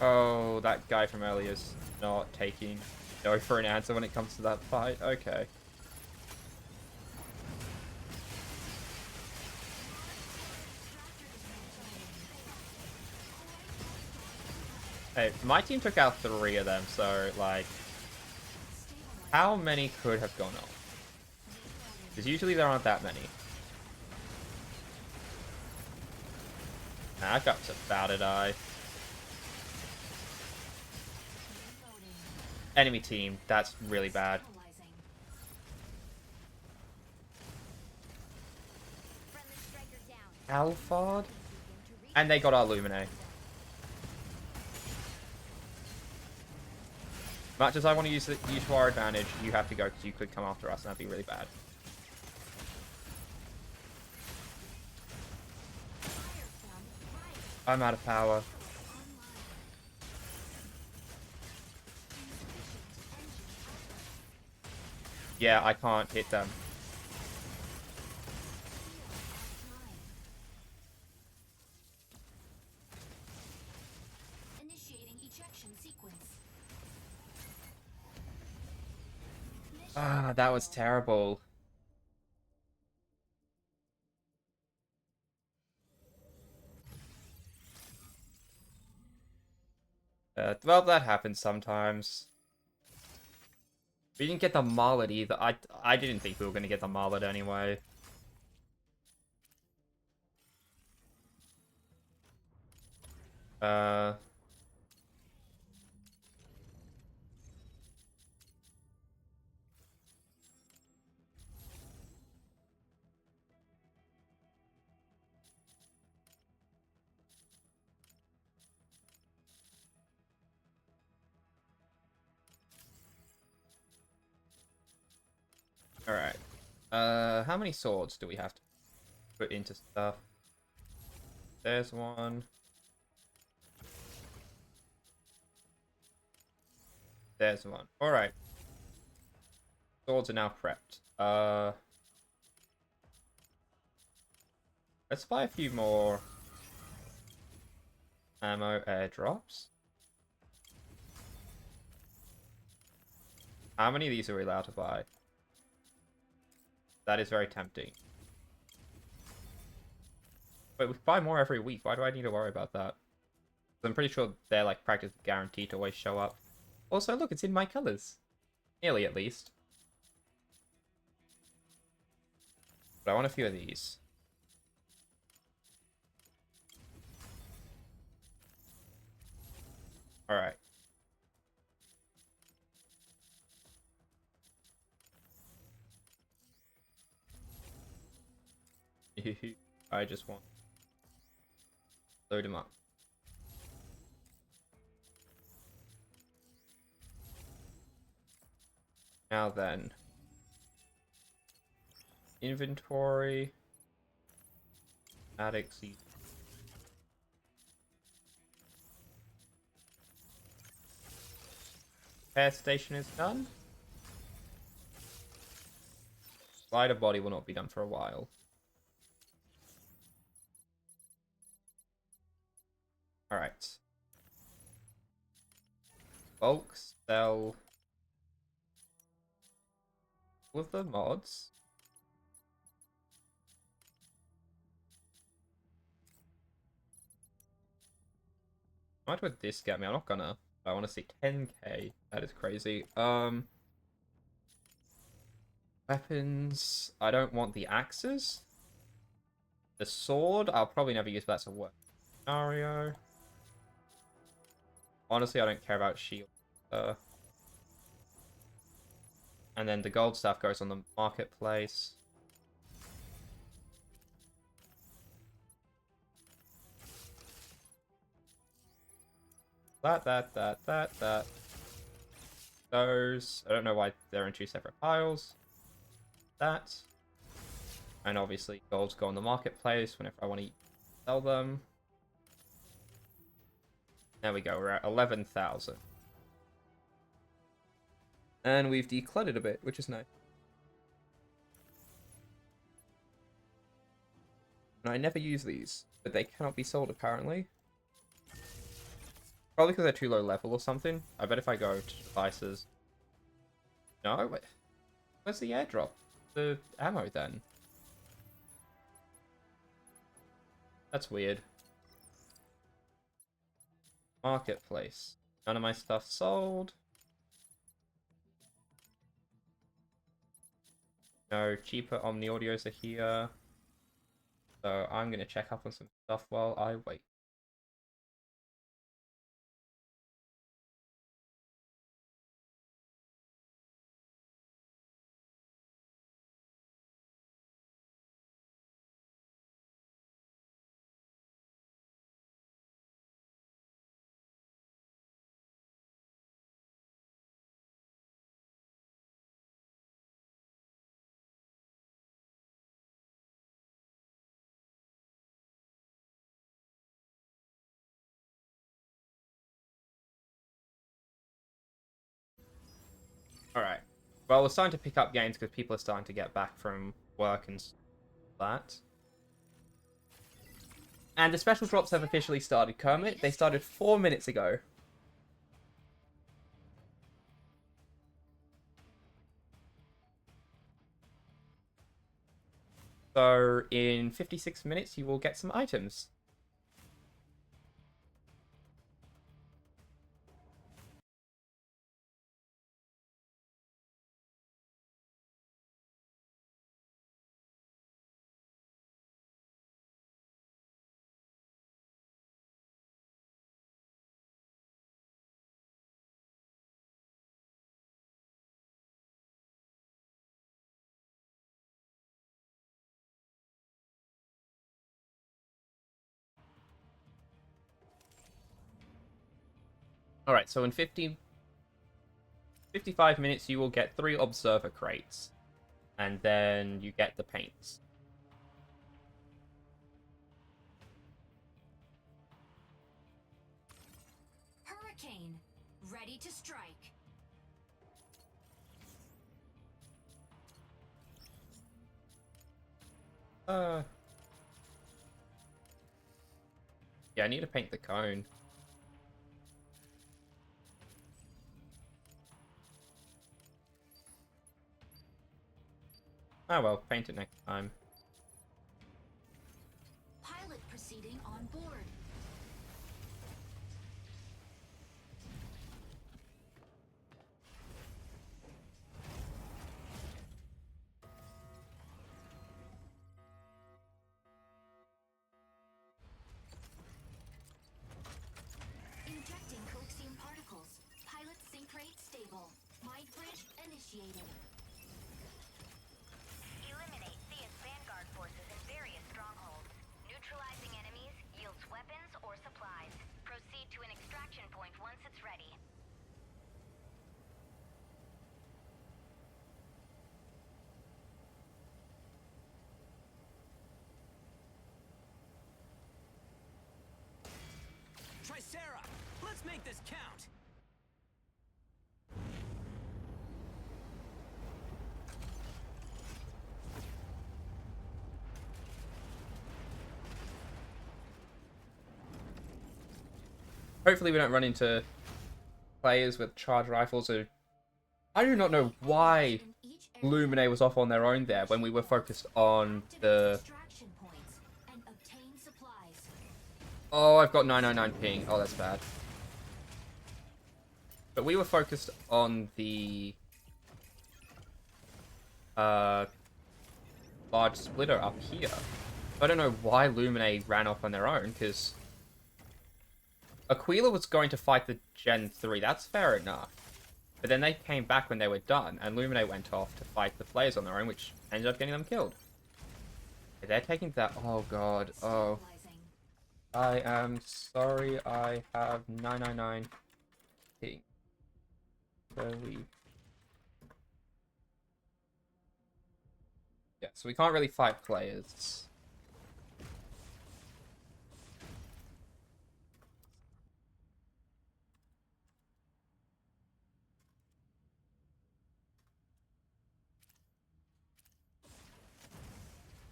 Oh, that guy from earlier is not taking no for an answer when it comes to that fight. Okay. Hey, my team took out 3 of them, so, like, how many could have gone on? Because usually there aren't that many. That guy's about to die. Enemy team, that's really bad. Alphard? And they got our Lumine. Much as I want to use to our advantage, you have to go because you could come after us and that'd be really bad. I'm out of power. Yeah, I can't hit them.
Initiating ejection sequence.
Ah, that was terrible. Well, that happens sometimes. We didn't get the mullet either. I didn't think we were going to get the mullet anyway. Alright. How many swords do we have to put into stuff? There's one. There's one. Alright. Swords are now prepped. Let's buy a few more ammo airdrops. How many of these are we allowed to buy? That is very tempting. Wait, we buy more every week. Why do I need to worry about that? I'm pretty sure they're like practically guaranteed to always show up. Also, look, it's in my colors. Nearly, at least. But I want a few of these. Alright. I just want to load him up. Now then, inventory, addicts. Repair station is done. Glider body will not be done for a while. Alright. Bulk sell with the mods. How much would this get me? I'm not gonna. I want to see 10k. That is crazy. Weapons. I don't want the axes. The sword, I'll probably never use that as a work scenario. Honestly, I don't care about shield. And then the gold stuff goes on the marketplace. That. Those. I don't know why they're in 2 separate piles. That. And obviously, golds go on the marketplace whenever I want to sell them. There we go, we're at 11,000. And we've decluttered a bit, which is nice. And I never use these, but they cannot be sold apparently. Probably because they're too low level or something. I bet if I go to devices... No? Wait. Where's the airdrop? The ammo, then? That's weird. Marketplace. None of my stuff sold. No, cheaper Omni audios are here. So I'm going to check up on some stuff while I wait. Alright. Well, we're starting to pick up games because people are starting to get back from work and that. And the special drops have officially started, Kermit. They started 4 minutes ago. So in 56 minutes, you will get some items. Alright, so in 55 minutes, you will get 3 observer crates. And then you get the paints.
Hurricane, ready to strike.
Yeah, I need to paint the cone. Oh well, paint it next time.
Pilot proceeding on board. Injecting coaxium particles. Pilot sync rate stable. Mind bridge initiated.
Eliminate Thea's vanguard forces in various strongholds. Neutralizing enemies yields weapons or supplies. Proceed to an extraction point once it's ready.
Tricera, let's make this count.
Hopefully we don't run into players with charge rifles or... I do not know why Lumine was off on their own there when we were focused on the...
Extraction points and obtain supplies.
Oh, I've got 999 ping. Oh, that's bad. But we were focused on the... large splitter up here. I don't know why Lumine ran off on their own, because... Aquila was going to fight the Gen 3, that's fair enough. But then they came back when they were done, and Lumine went off to fight the players on their own, which ended up getting them killed. They're taking that... Oh god, oh. I am sorry, I have 999 ping. So we... Yeah, so we can't really fight players.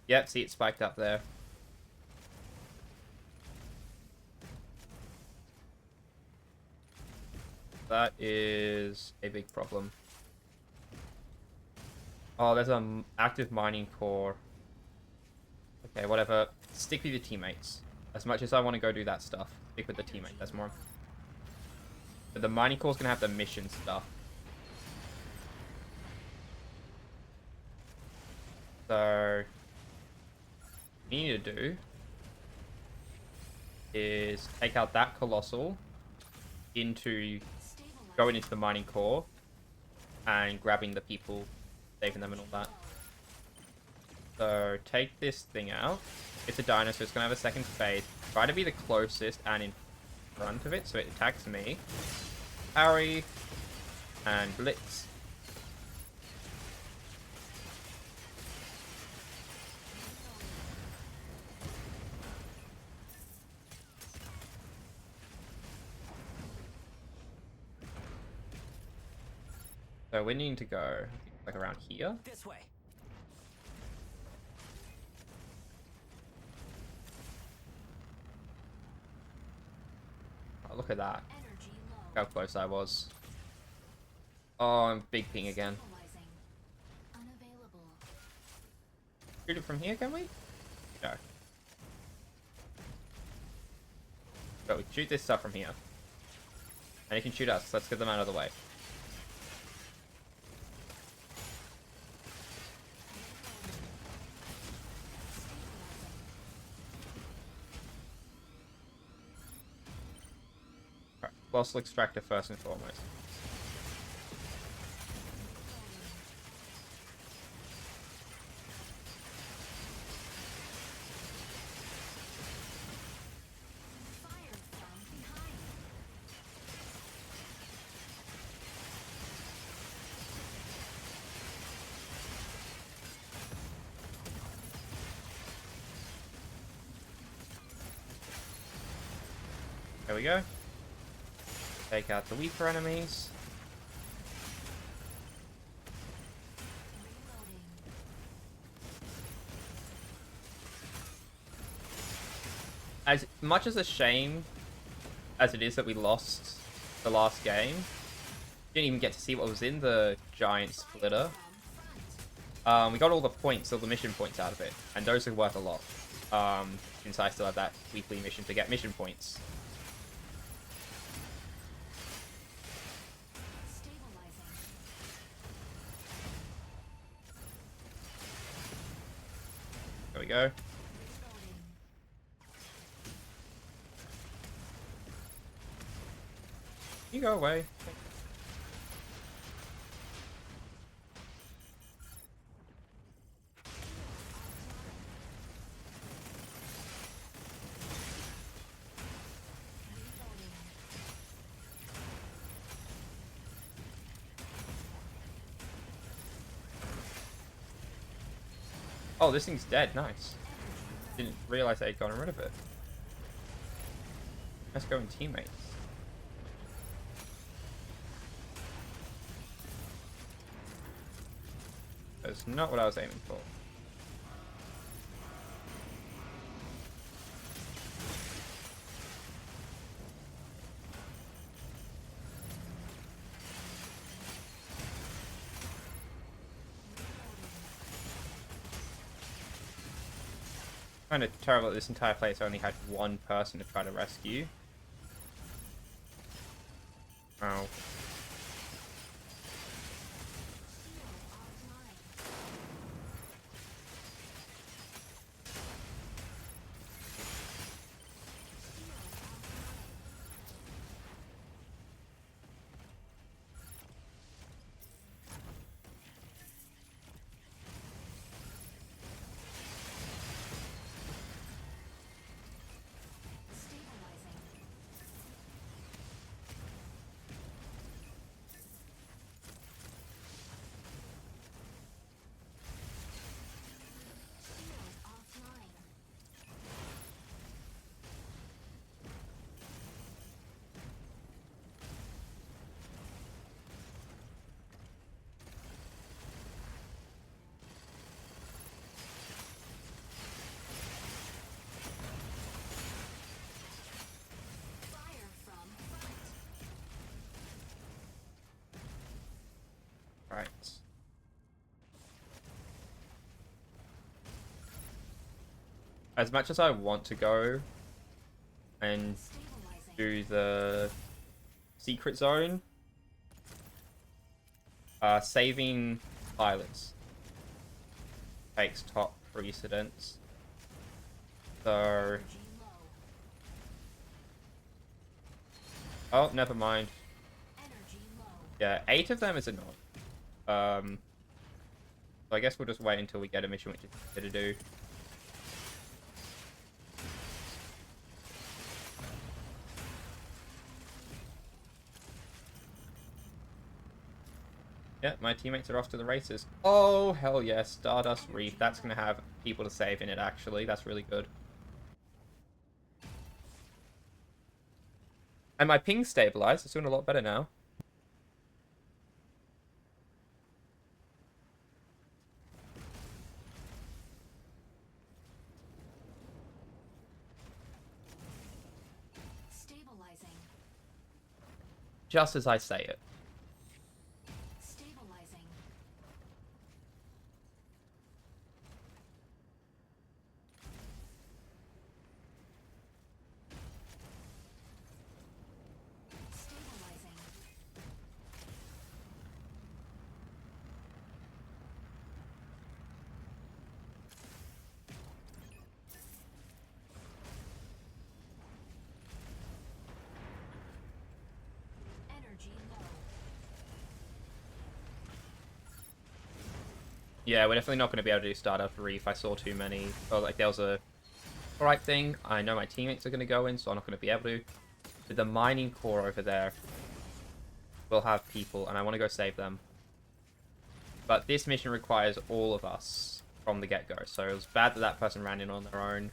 Yep, see it spiked up there. that is a big problem. Oh, there's an active mining core. Okay, whatever. Stick with your teammates. As much as I want to go do that stuff, stick with the teammate. That's more. But the mining core's gonna have the mission stuff. So, what you need to do is take out that colossal into going into the mining core and grabbing the people, saving them and all that. So take this thing out. It's a dino, so it's gonna have a second phase. Try to be the closest and in front of it, so it attacks me. Parry and blitz. So we need to go like around here.
This way.
Oh, look at that.
Energy low.
Look how close I was. Oh, I'm big ping again.
Stabilizing. Unavailable.
Shoot it from here, can we? No. But we shoot this stuff from here. And you can shoot us. Let's get them out of the way. Alright, Colossal Extractor first and foremost.
Fire from behind.
There we go. Take out the weaker enemies.
Reloading.
As much as a shame as it is that we lost the last game, didn't even get to see what was in the giant splitter.
From front.
We got all the points, all the mission points out of it, and those are worth a lot. Since I still have that weekly mission to get mission points.
Stabilizing.
There we go.
Reloading.
You go away.
Reloading.
Oh, this thing's dead. Nice. Didn't realize I had gotten rid of it. Let's go in teammates. That's not what I was aiming for. Kind of terrible that this entire place only had one person to try to rescue. Ow.
Stabilizing.
Right. As much as I want to go and
Stabilizing.
do the secret zone, saving pilots takes top precedence. So,
Energy low.
oh, never mind.
Energy low.
Yeah, 8 of them is enough. So I guess we'll just wait until we get a mission which is easier to do. Yeah, my teammates are off to the races. Oh, hell yes. Stardust Reef. That's going to have people to save in it, actually. That's really good. And my ping's stabilized. It's doing a lot better now.
Stabilizing.
Just as I say it.
Stabilizing. Stabilizing. Energy low.
Yeah, we're definitely not going to be able to do Stardust Reef. I saw too many. Oh, like, there was a alright thing. I know my teammates are going to go in, so I'm not going to be able to. But the mining core over there will have people, and I want to go save them. But this mission requires all of us from the get-go, so it was bad that that person ran in on their own.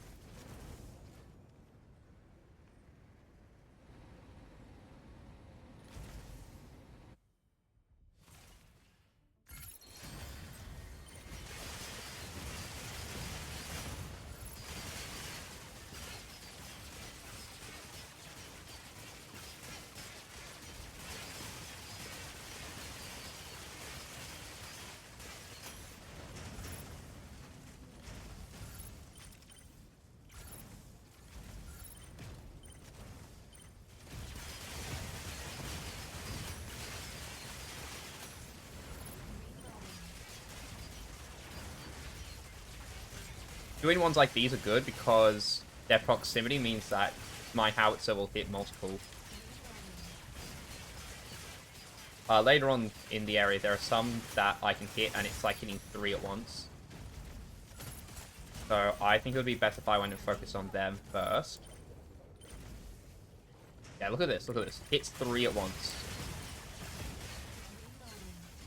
Doing ones like these are good because their proximity means that my howitzer will hit multiple. Later on in the area, there are some that I can hit, and it's like hitting 3 at once. So I think it would be better if I went and focused on them first. Yeah, look at this, look at this. Hits 3 at once.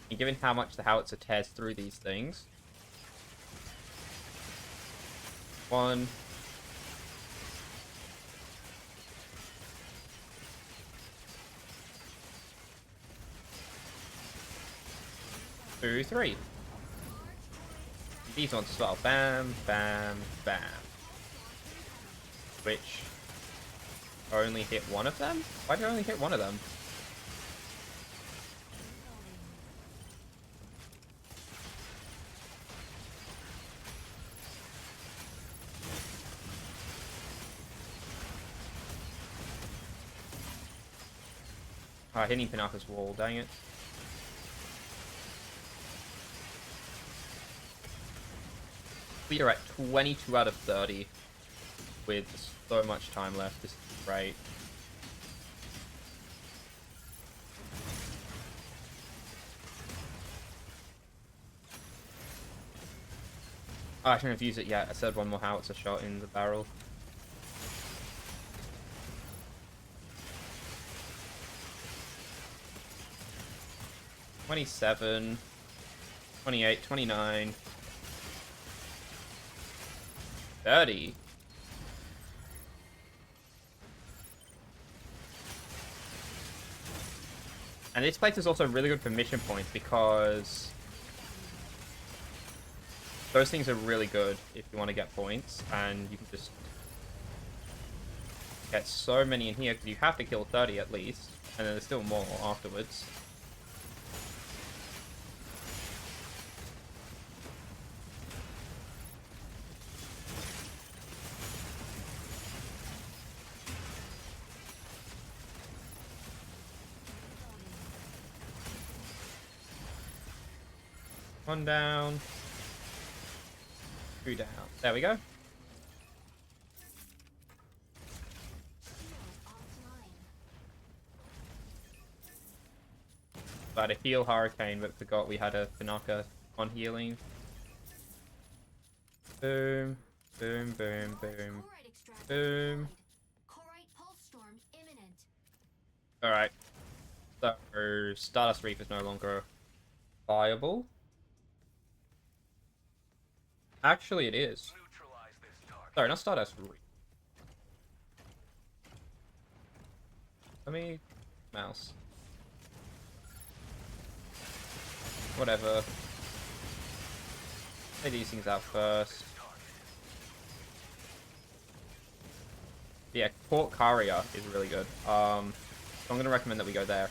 And given how much the howitzer tears through these things... 1... 2, 3. These ones as well. Bam, bam, bam. Which only hit one of them? Why did I only hit one of them? Hitting Pinaka's wall, dang it. We are at 22 out of 30 with so much time left. This is great. Oh, I shouldn't have used it yet. I said one more howitzer shot in the barrel. $27, $28, $29, $30. And this place is also really good for mission points because those things are really good if you want to get points, and you can just get so many in here because you have to kill 30 at least, and then there's still more afterwards. One down. Two down. There we go.
Shield offline.
I had a heal Hurricane, but forgot we had a Pinaka on healing. Boom. Boom, boom, boom.
Corite extractor
Boom.
deployed. Corite pulse storm imminent.
Alright. So, Stardust Reef is no longer viable. Actually, it is.
Neutralize this target.
Sorry, not Stardust Reef. Let me... Mouse. Whatever. Lay these things out first. Yeah, Port Caria is really good. So I'm going to recommend that we go there.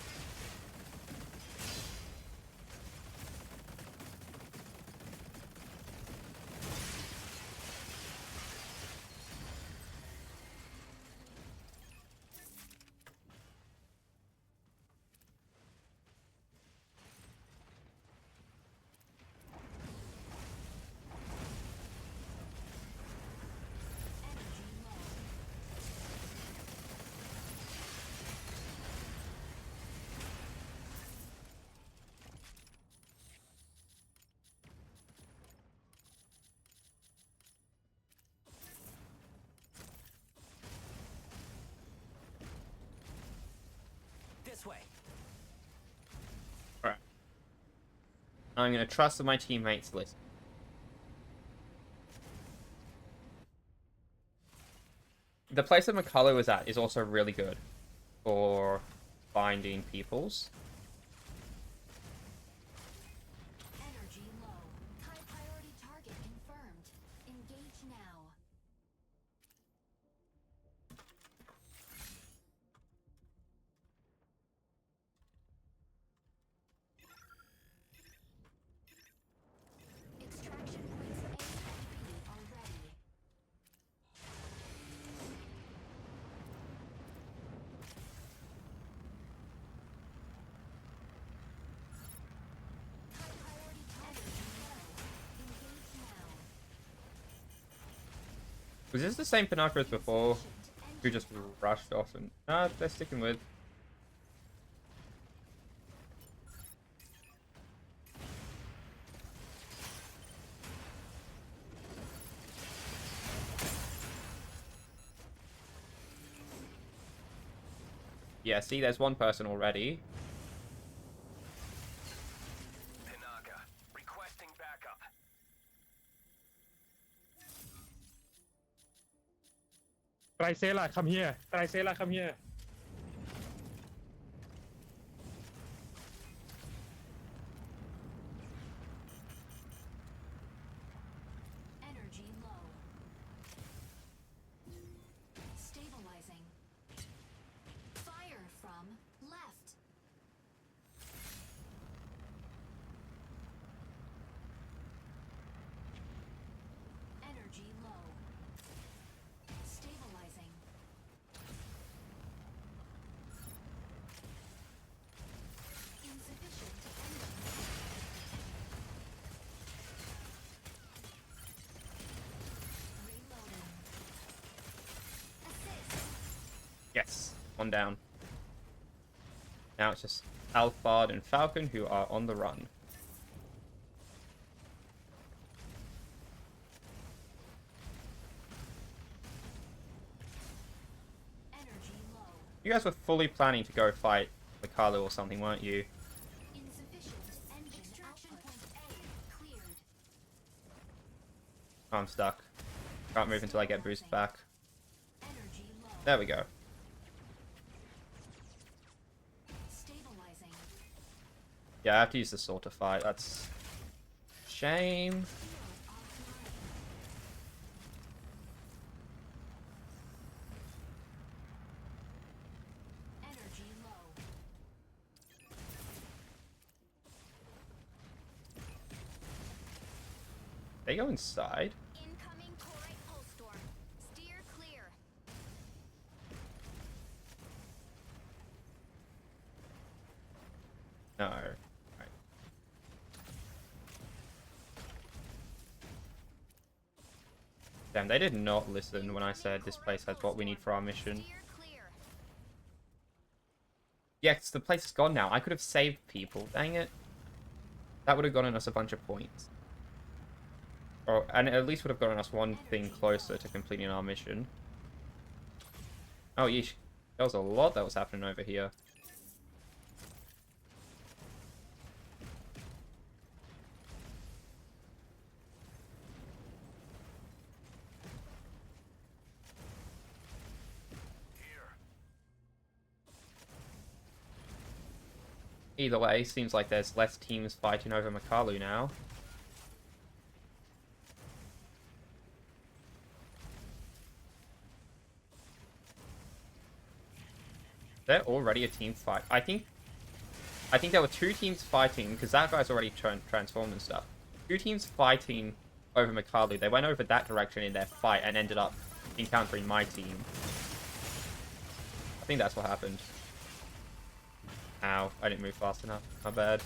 This way.
Alright. I'm going to trust that my teammates listen. The place that McCullough was at is also really good for finding peoples.
Energy low. High priority target confirmed. Engage now. Extraction points A and B are ready. High priority target low. Engage now.
Was this the same Pinaka as before? Who just rushed off and... Nah, they're sticking with. Yeah, see, there's one person already.
Pinaka. Requesting backup.
Trisela, come here. Trisela, come here.
Energy low. Stabilizing. Fire from left. Energy low. Stabilizing. Insufficient engine. Reloading. Assist.
Yes, one down. Now it's just Alphard and Falcon who are on the run.
Energy low.
You guys were fully planning to go fight Mikalo or something, weren't you?
Insufficient engine extraction point A cleared.
I'm stuck. Can't move until I get boost back.
Energy low.
There we go.
Stabilizing.
Yeah, I have to use the sword to fight. That's... shame.
Shield offline. Energy low.
They go inside?
Incoming Corite pulse storm. Steer clear.
No. Right. Damn, they did not listen when I said this place has what we need for our mission.
Steer clear.
Yes, the place is gone now. I could have saved people. Dang it. That would have gotten us a bunch of points. Or, and at least would have gotten us one thing closer to completing our mission. Oh, yeesh. There was a lot that was happening over here. Either way, seems like there's less teams fighting over Makalu now. They're already a team fight. I think there were 2 teams fighting, because that guy's already transformed and stuff. 2 teams fighting over Makalu. They went over that direction in their fight and ended up encountering my team. I think that's what happened. Ow, I didn't move fast enough. My bad.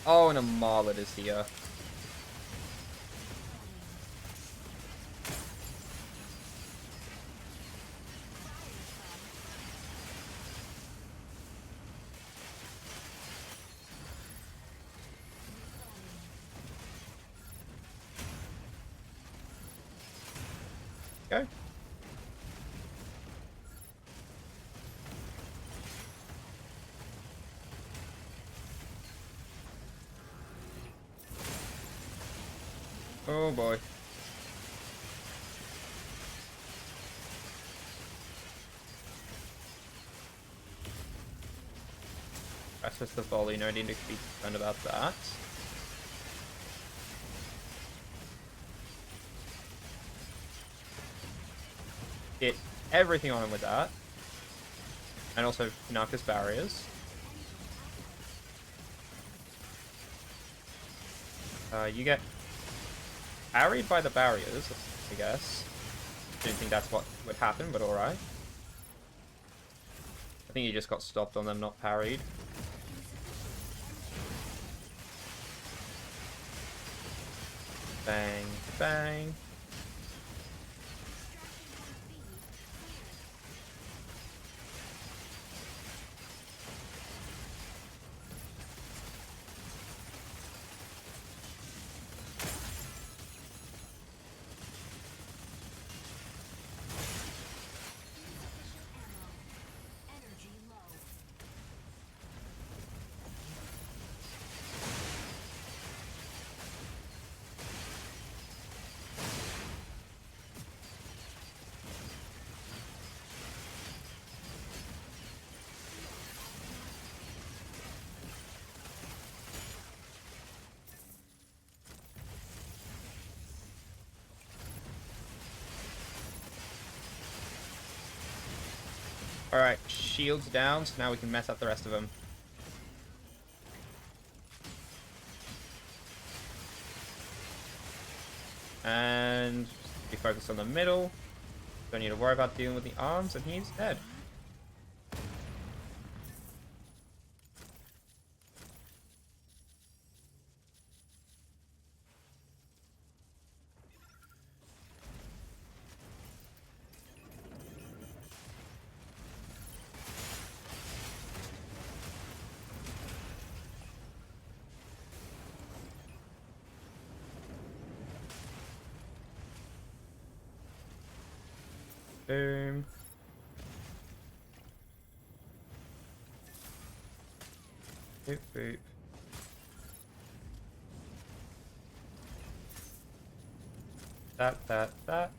Oh, and a Marlet is here. Go. Oh boy. That's just the volley, no need to be concerned about that. Hit everything on him with that. And also knock his barriers. You get parried by the barriers, I guess. Didn't think that's what would happen, but alright. I think you just got stopped on them, not parried. Bang, bang.
Energy low.
Alright, shields down, so now we can mess up the rest of them. And we focus on the middle. Don't need to worry about dealing with the arms, and he's dead. Boom. Boop, boop. That.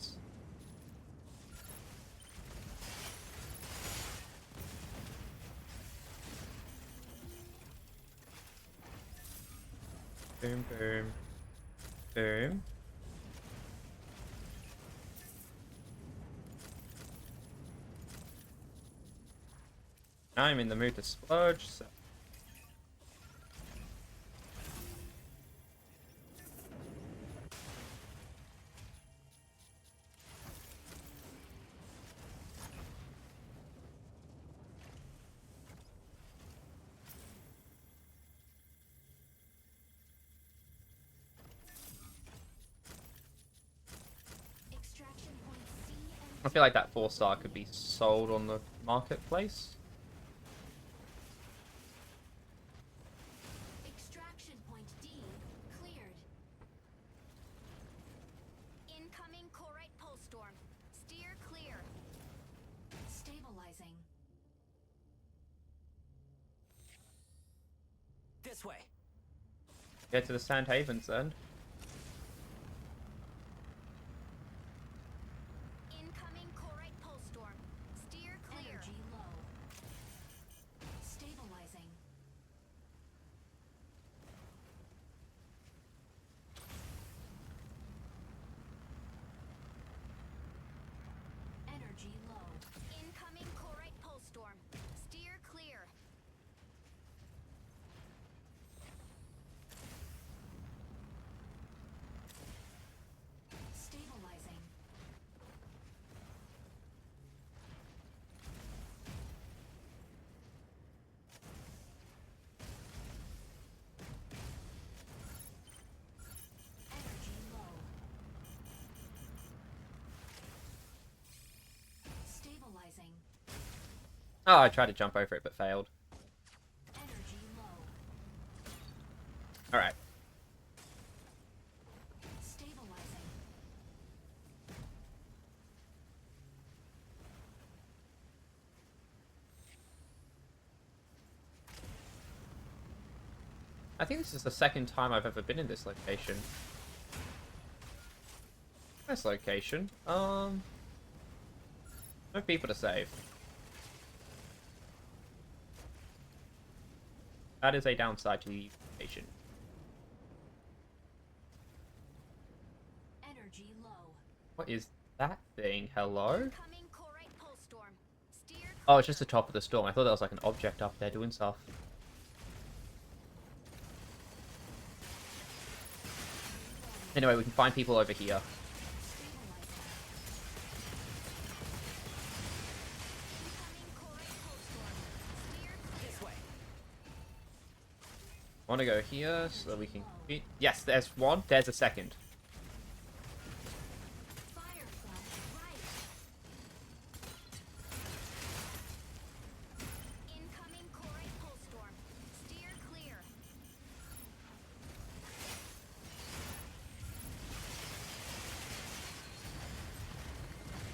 Boom, boom. Boom. Now I'm in the mood to splurge, so... I feel like that 4-star could be sold on the marketplace.
Extraction point D cleared.
Incoming Corite pulse storm. Steer clear.
Stabilizing.
This way.
Get to the Sand Havens then.
Incoming Corite pulse storm. Steer clear.
Energy low. Stabilizing. Energy low.
Incoming Corite pulse storm. Steer clear.
Stabilizing. Energy low. Stabilizing.
Oh, I tried to jump over it but failed.
Energy low.
Alright.
Stabilizing.
I think this is the second time I've ever been in this location. Nice location. No people to save. That is a downside to the location.
Energy low.
What is that thing? Hello?
Incoming Corite pulse storm. Steer
Oh, it's just the top of the storm. I thought that was like an object up there doing stuff. Anyway, we can find people over here. I want to go here so that we can... Yes, there's one. There's a second.
Firefly right.
Incoming Corite pulse storm. Steer clear.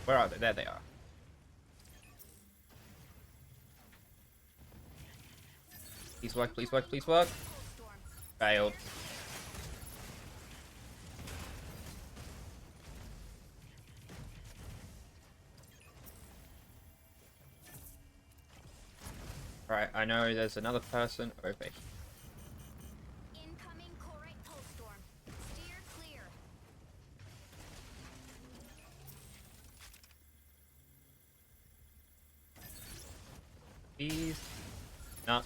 Where are they? There they are. Please work, please work, please work.
Pulse storm.
Failed. Right, I know there's another person over here.
Incoming Corite pulse storm. Steer clear.
Please. No.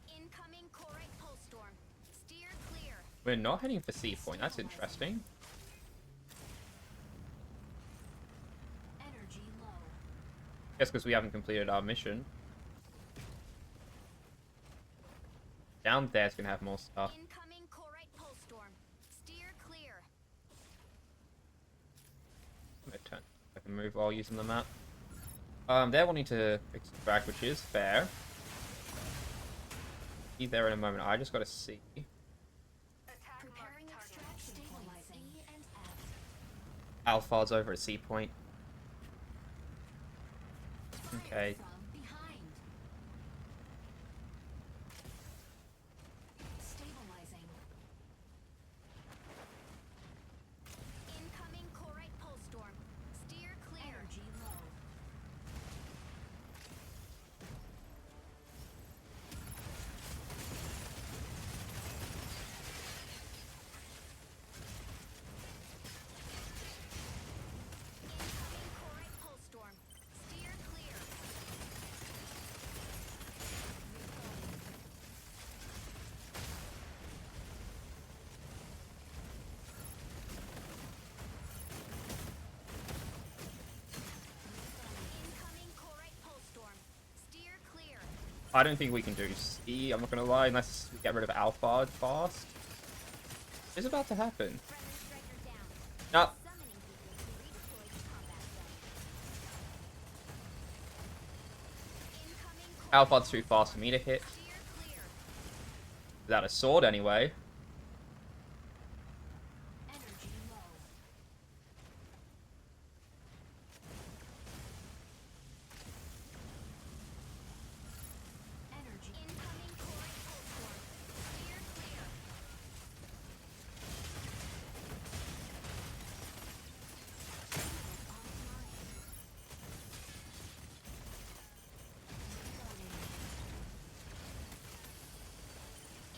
Incoming Corite pulse storm. Steer clear.
We're not heading for C point. That's interesting.
Energy low.
Guess because we haven't completed our mission. Down there's gonna have more stuff.
Incoming Corite pulse storm. Steer clear.
I'm gonna turn. I can move while using the map. They're wanting to extract, which is fair. Be there in a moment. I just gotta see.
Preparing extraction points E and F.
Alphard's over at C point. Okay.
From behind. Stabilizing.
Incoming Corite pulse storm. Steer clear.
Energy low.
Incoming Corite pulse storm. Steer clear. Incoming Corite pulse storm. Steer clear.
I don't think we can do C, I'm not gonna lie, unless we get rid of Alphard fast. It's about to happen.
Friendly
No.
Summoning beacon to redeploy to combat zone. Incoming
Alphard's too fast for me to hit.
steer clear.
Without a sword, anyway.
Energy low. Energy. Incoming core pulse storm. Steer clear. Shield offline. Reloading.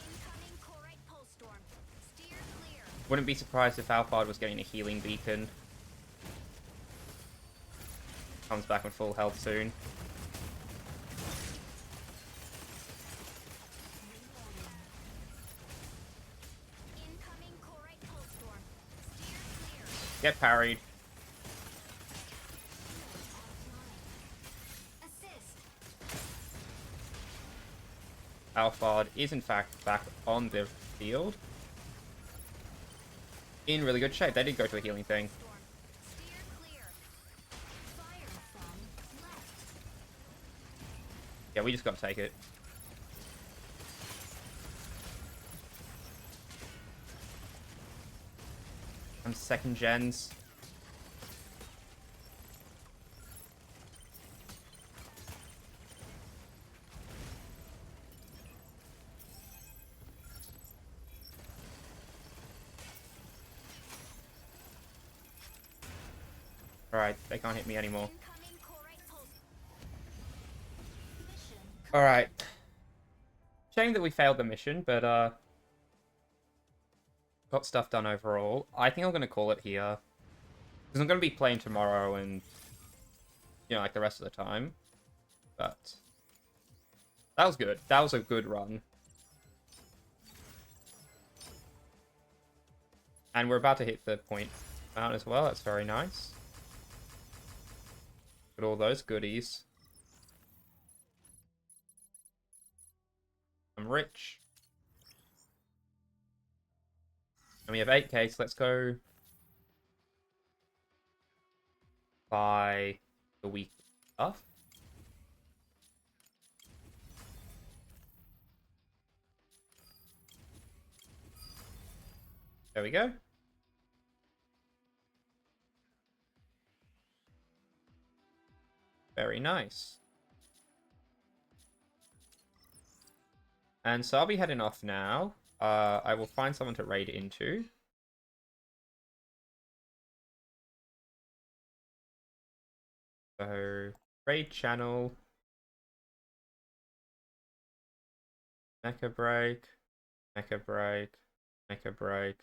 Incoming core pulse storm. Steer clear.
Wouldn't be surprised if Alphard was getting a healing beacon. Comes back on full health soon.
Incoming core pulse storm. Steer clear.
Get parried.
Assist.
Alphard is in fact back on the field. In really good shape. They did go to a healing thing.
Storm. Steer clear. Fire from left.
Yeah, we just got to take it. And second gens. Alright, they can't hit me anymore.
Incoming core pulse. Mission.
Alright. Shame that we failed the mission, but got stuff done overall. I think I'm gonna call it here. Because I'm gonna be playing tomorrow and like the rest of the time. But that was good. That was a good run. And we're about to hit the point amount as well. That's very nice. Look at all those goodies. I'm rich. And we have 8k, so let's go buy the weekly stuff. There we go. Very nice. And so I'll be heading off now. I will find someone to raid into. So, raid channel. MechaBREAK. MechaBREAK. MechaBREAK.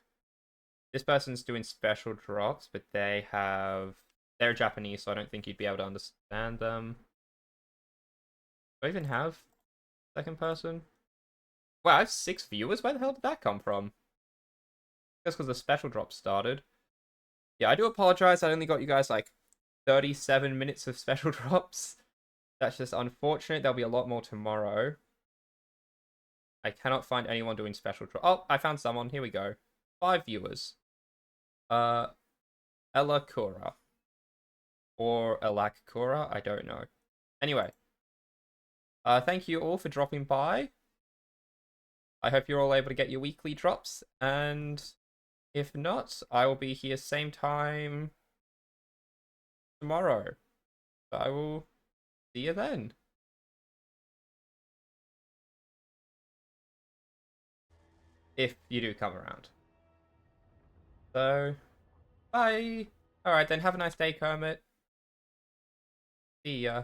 This person's doing special drops, but they're Japanese, so I don't think you'd be able to understand them. Do I even have second person? Wow, I have 6 viewers? Where the hell did that come from? Just because the special drop started. Yeah, I do apologize. I only got you guys like 37 minutes of special drops. That's just unfortunate. There'll be a lot more tomorrow. I cannot find anyone doing special drops. Oh, I found someone. Here we go. 5 viewers. Ella Kura. Or Elak Kura. I don't know. Anyway. Thank you all for dropping by. I hope you're all able to get your weekly drops, and if not, I will be here same time tomorrow. So I will see you then. If you do come around. So, bye! Alright then, have a nice day, Kermit. See ya.